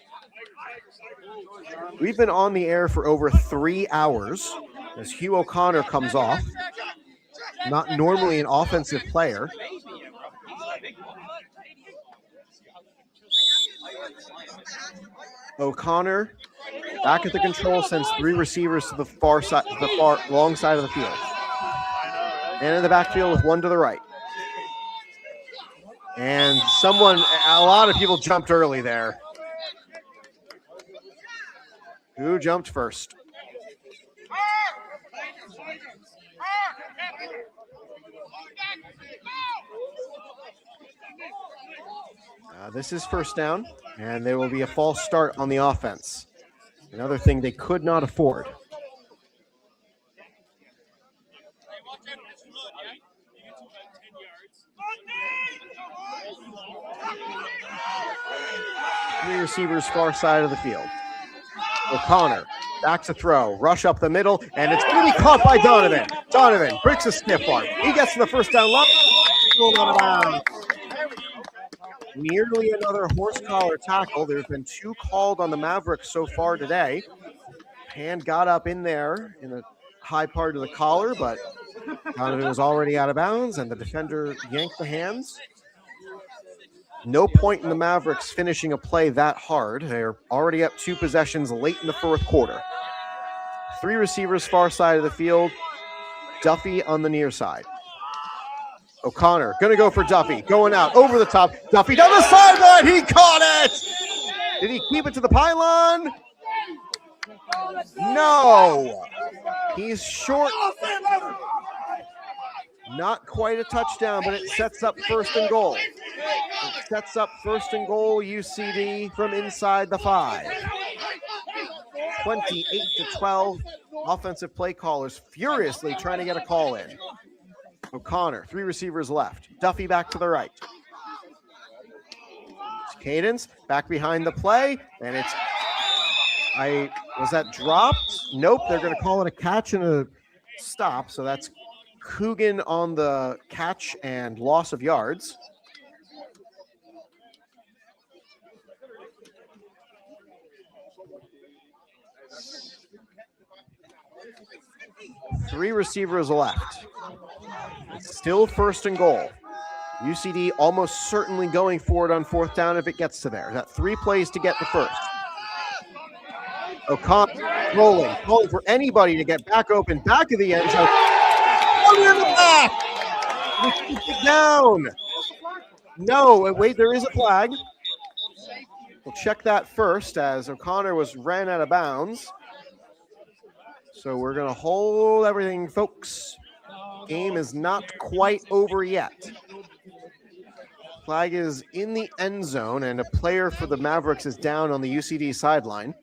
We've been on the air for over 3 hours as Hugh O'Connor comes off. Not normally an offensive player. O'Connor back at the control, sends 3 receivers to the far side, long side of the field. And in the backfield with 1 to the right. And a lot of people jumped early there. Who jumped first? This is first down, and there will be a false start on the offense. Another thing they could not afford. Three receivers far side of the field. O'Connor back to throw, rush up the middle, and it's going to be caught by Donovan. Donovan breaks a stiff arm. He gets to the first down line. Nearly another horse collar tackle. There's been 2 called on the Mavericks so far today. Hand got up in there in the high part of the collar, but Donovan was already out of bounds, and the defender yanked the hands. No point in the Mavericks finishing a play that hard. They're already up 2 possessions late in the 4th quarter. 3 receivers far side of the field. Duffy on the near side. O'Connor going to go for Duffy. Going out over the top. Duffy down the sideline. He caught it. Did he keep it to the pylon? No. He's short. Not quite a touchdown, but it sets up first and goal. It sets up first and goal, UCD from inside the 5. 28-12. Offensive play callers furiously trying to get a call in. O'Connor, 3 receivers left. Duffy back to the right. Cadence back behind the play, and it's was that dropped? Nope, they're going to call it a catch and a stop, so that's Coogan on the catch and loss of yards. Three receivers left. It's still first and goal. UCD almost certainly going for it on 4th down if it gets to there. Got 3 plays to get the first. O'Connor rolling, calling for anybody to get back open, back of the end zone. In the back. We keep it down. No, wait, there is a flag. We'll check that first as O'Connor ran out of bounds. So we're going to hold everything, folks. Game is not quite over yet. Flag is in the end zone, and a player for the Mavericks is down on the UCD sideline.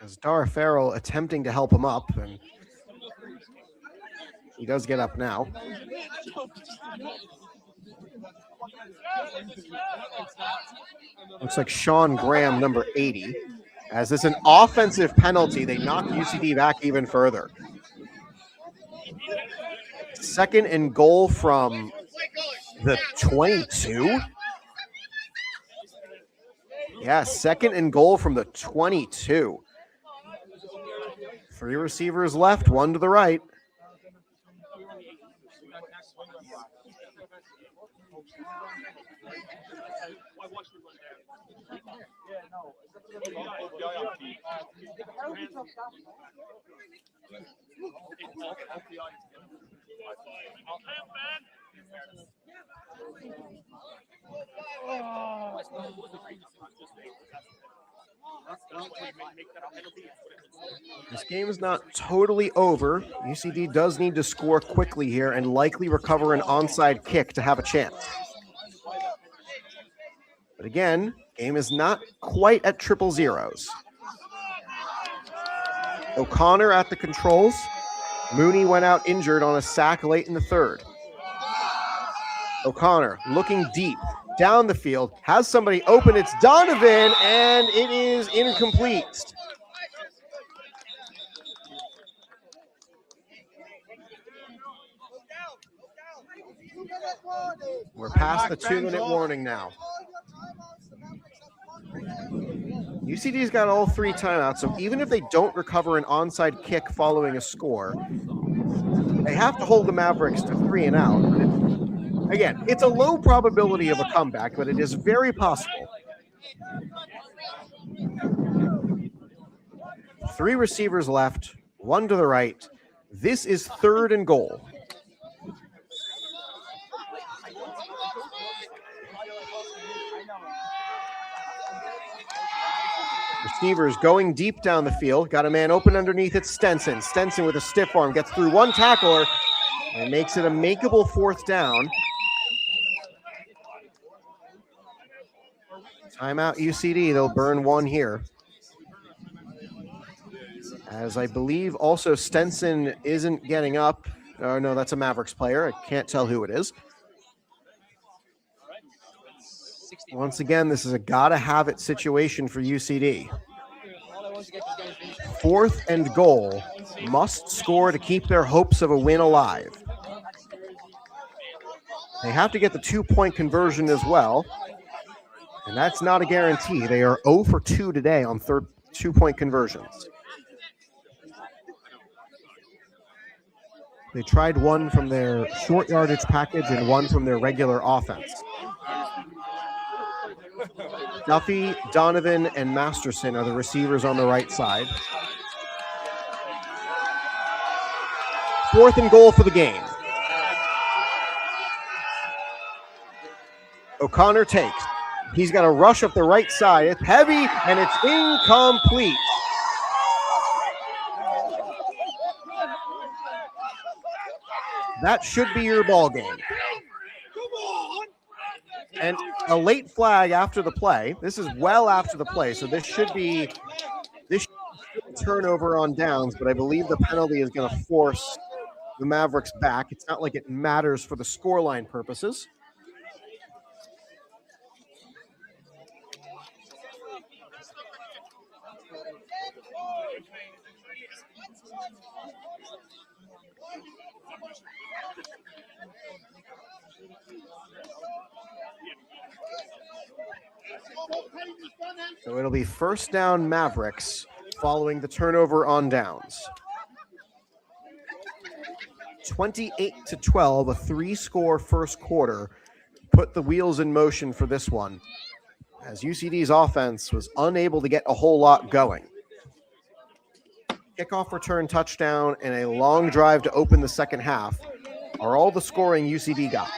As Dar Farrell attempting to help him up, and he does get up now. Looks like Sean Graham, number 80. As it's an offensive penalty, they knock UCD back even further. Second and goal from the 22. Yeah, second and goal from the 22. 3 receivers left, 1 to the right. This game is not totally over. UCD does need to score quickly here and likely recover an onside kick to have a chance. But again, game is not quite at triple zeros. O'Connor at the controls. Mooney went out injured on a sack late in the third. O'Connor looking deep down the field, has somebody open. It's Donovan, and it is incomplete. We're past the 2-minute warning now. UCD's got all 3 timeouts, so even if they don't recover an onside kick following a score, they have to hold the Mavericks to 3 and out. Again, it's a low probability of a comeback, but it is very possible. 3 receivers left, 1 to the right. This is 3rd and goal. Receivers going deep down the field. Got a man open underneath. It's Stenson. Stenson with a stiff arm gets through 1 tackler and makes it a makeable 4th down. Timeout UCD. They'll burn 1 here. As I believe also Stenson isn't getting up. Oh, no, that's a Mavericks player. I can't tell who it is. Once again, this is a gotta-have-it situation for UCD. 4th and goal. Must score to keep their hopes of a win alive. They have to get the 2-point conversion as well. And that's not a guarantee. They are 0 for 2 today on 2-point conversions. They tried 1 from their short yardage package and 1 from their regular offense. Duffy, Donovan, and Masterson are the receivers on the right side. 4th and goal for the game. O'Connor takes. He's got a rush up the right side. It's heavy, and it's incomplete. That should be your ball game. And a late flag after the play. This is well after the play, so this should be a turnover on downs, but I believe the penalty is going to force the Mavericks back. It's not like it matters for the scoreline purposes. So it'll be 1st down Mavericks following the turnover on downs. 28-12, a 3-score first quarter, put the wheels in motion for this one, as UCD's offense was unable to get a whole lot going. Kickoff return touchdown and a long drive to open the second half are all the scoring UCD got.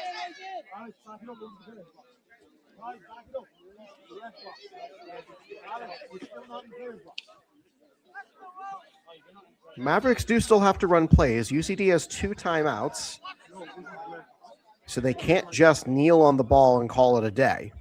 Mavericks do still have to run plays. UCD has 2 timeouts, so they can't just kneel on the ball and call it a day.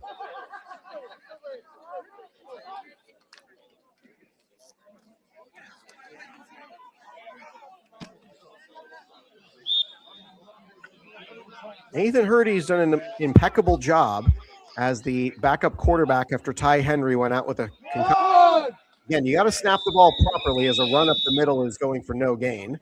Nathan Hurdy's done an impeccable job as the backup quarterback after Ty Henry went out with a concussion. Again, you got to snap the ball properly as a run up the middle is going for no gain.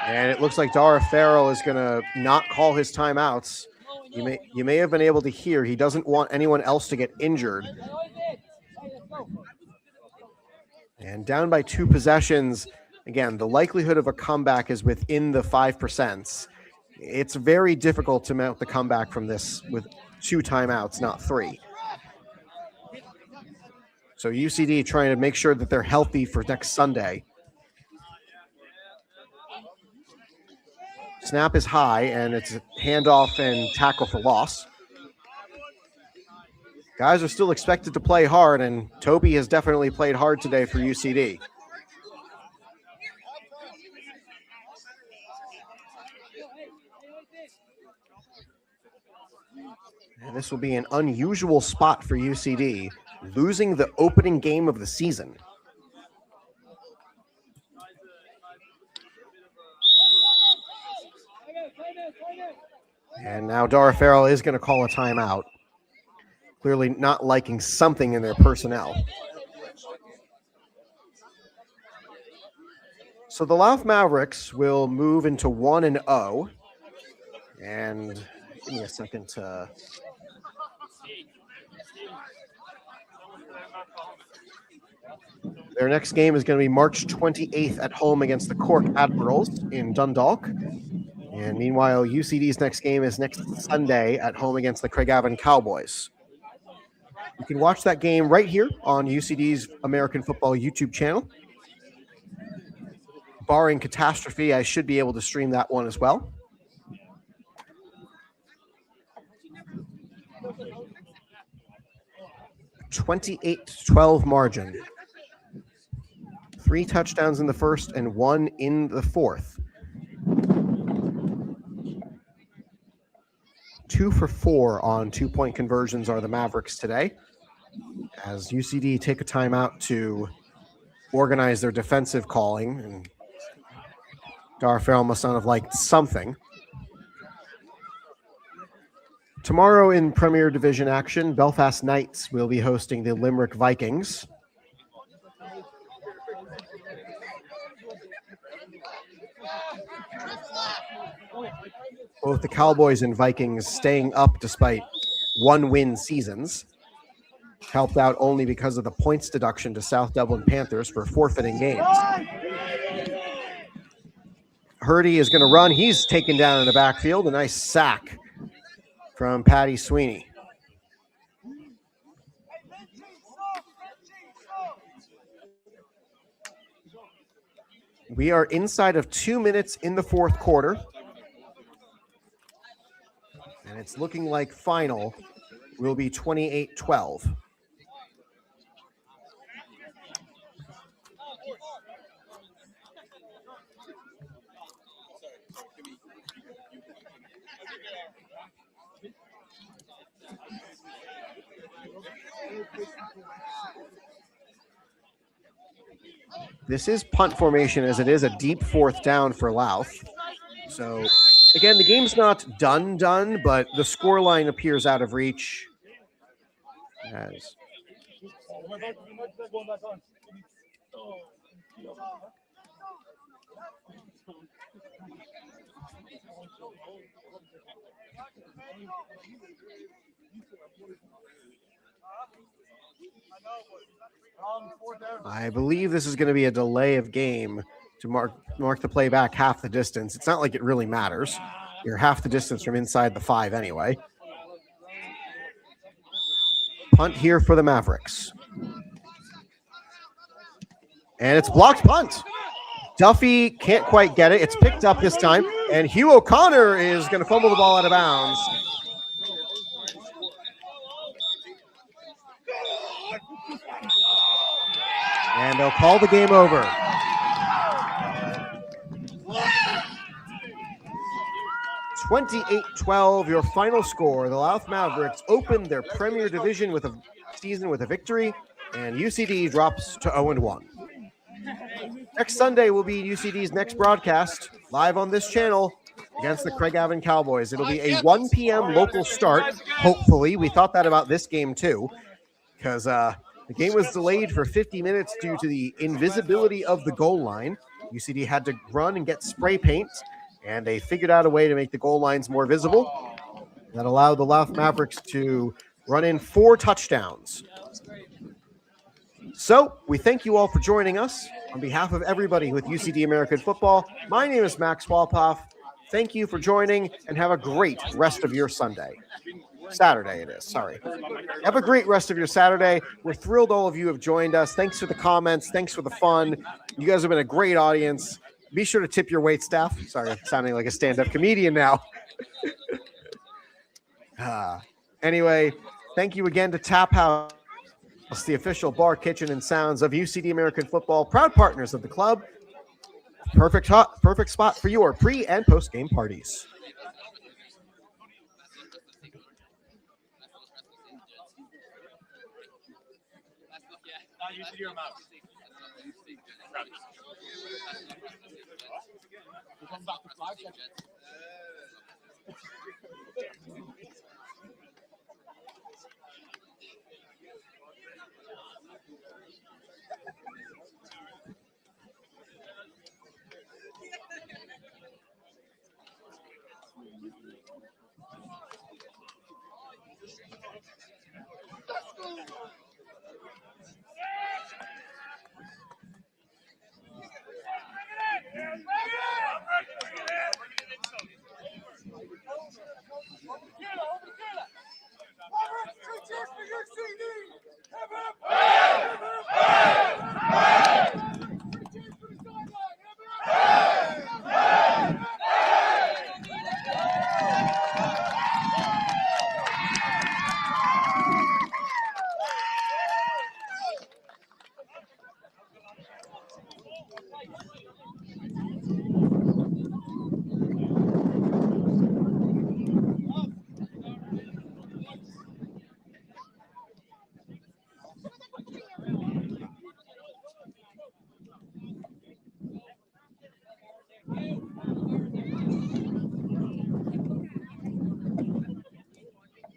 And it looks like Dara Farrell is going to not call his timeouts. You may have been able to hear he doesn't want anyone else to get injured. And down by 2 possessions, again, the likelihood of a comeback is within the 5%. It's very difficult to mount the comeback from this with 2 timeouts, not 3. So UCD trying to make sure that they're healthy for next Sunday. Snap is high, and it's a handoff and tackle for loss. Guys are still expected to play hard, and Toby has definitely played hard today for UCD. And this will be an unusual spot for UCD, losing the opening game of the season. And now Dara Farrell is going to call a timeout. Clearly not liking something in their personnel. So the Louth Mavericks will move into 1-0. And give me a second to... Their next game is going to be March 28th at home against the Cork Admirals in Dundalk. And meanwhile, UCD's next game is next Sunday at home against the Craigavon Cowboys. You can watch that game right here on UCD's American Football YouTube channel. Barring catastrophe, I should be able to stream that one as well. (28-12) margin. 3 touchdowns in the first and 1 in the fourth. 2 for 4 on 2-point conversions are the Mavericks today, as UCD take a timeout to organize their defensive calling, and Dara Farrell must not have liked something. Tomorrow in Premier Division action, Belfast Knights will be hosting the Limerick Vikings. Both the Cowboys and Vikings staying up despite 1-win seasons, helped out only because of the points deduction to South Dublin Panthers for forfeiting games. Hurdy is going to run. He's taken down in the backfield. A nice sack from Patty Sweeney. We are inside of 2 minutes in the fourth quarter. And it's looking like final will be 28-12. This is punt formation, as it is a deep fourth down for Louth. So, again, the game's not done, but the scoreline appears out of reach. As I believe this is going to be a delay of game to mark the play back half the distance. It's not like it really matters. You're half the distance from inside the 5 anyway. Punt here for the Mavericks. And it's blocked punt. Duffy can't quite get it. It's picked up this time. And Hugh O'Connor is going to fumble the ball out of bounds. And they'll call the game over. (28-12) your final score. The Louth Mavericks open their Premier Division season with a victory, and UCD drops to 0-1. Next Sunday will be UCD's next broadcast, live on this channel against the Craigavon Cowboys. It'll be a 1 p.m. local start, hopefully. We thought that about this game, too, because the game was delayed for 50 minutes due to the invisibility of the goal line. UCD had to run and get spray paint, and they figured out a way to make the goal lines more visible. That allowed the Louth Mavericks to run in 4 touchdowns. So we thank you all for joining us. On behalf of everybody with UCD American Football, my name is Max Wolpoff. Thank you for joining, and have a great rest of your Sunday. Saturday it is, sorry. Have a great rest of your Saturday. We're thrilled all of you have joined us. Thanks for the comments. Thanks for the fun. You guys have been a great audience. Be sure to tip your wait staff. Sorry, I'm sounding like a stand-up comedian now. Anyway, thank you again to Tap House, the official bar, kitchen, and sounds of UCD American Football, proud partners of the club. Perfect spot for your pre- and post-game parties. UCD or Mavs? We'll come back to 5 seconds.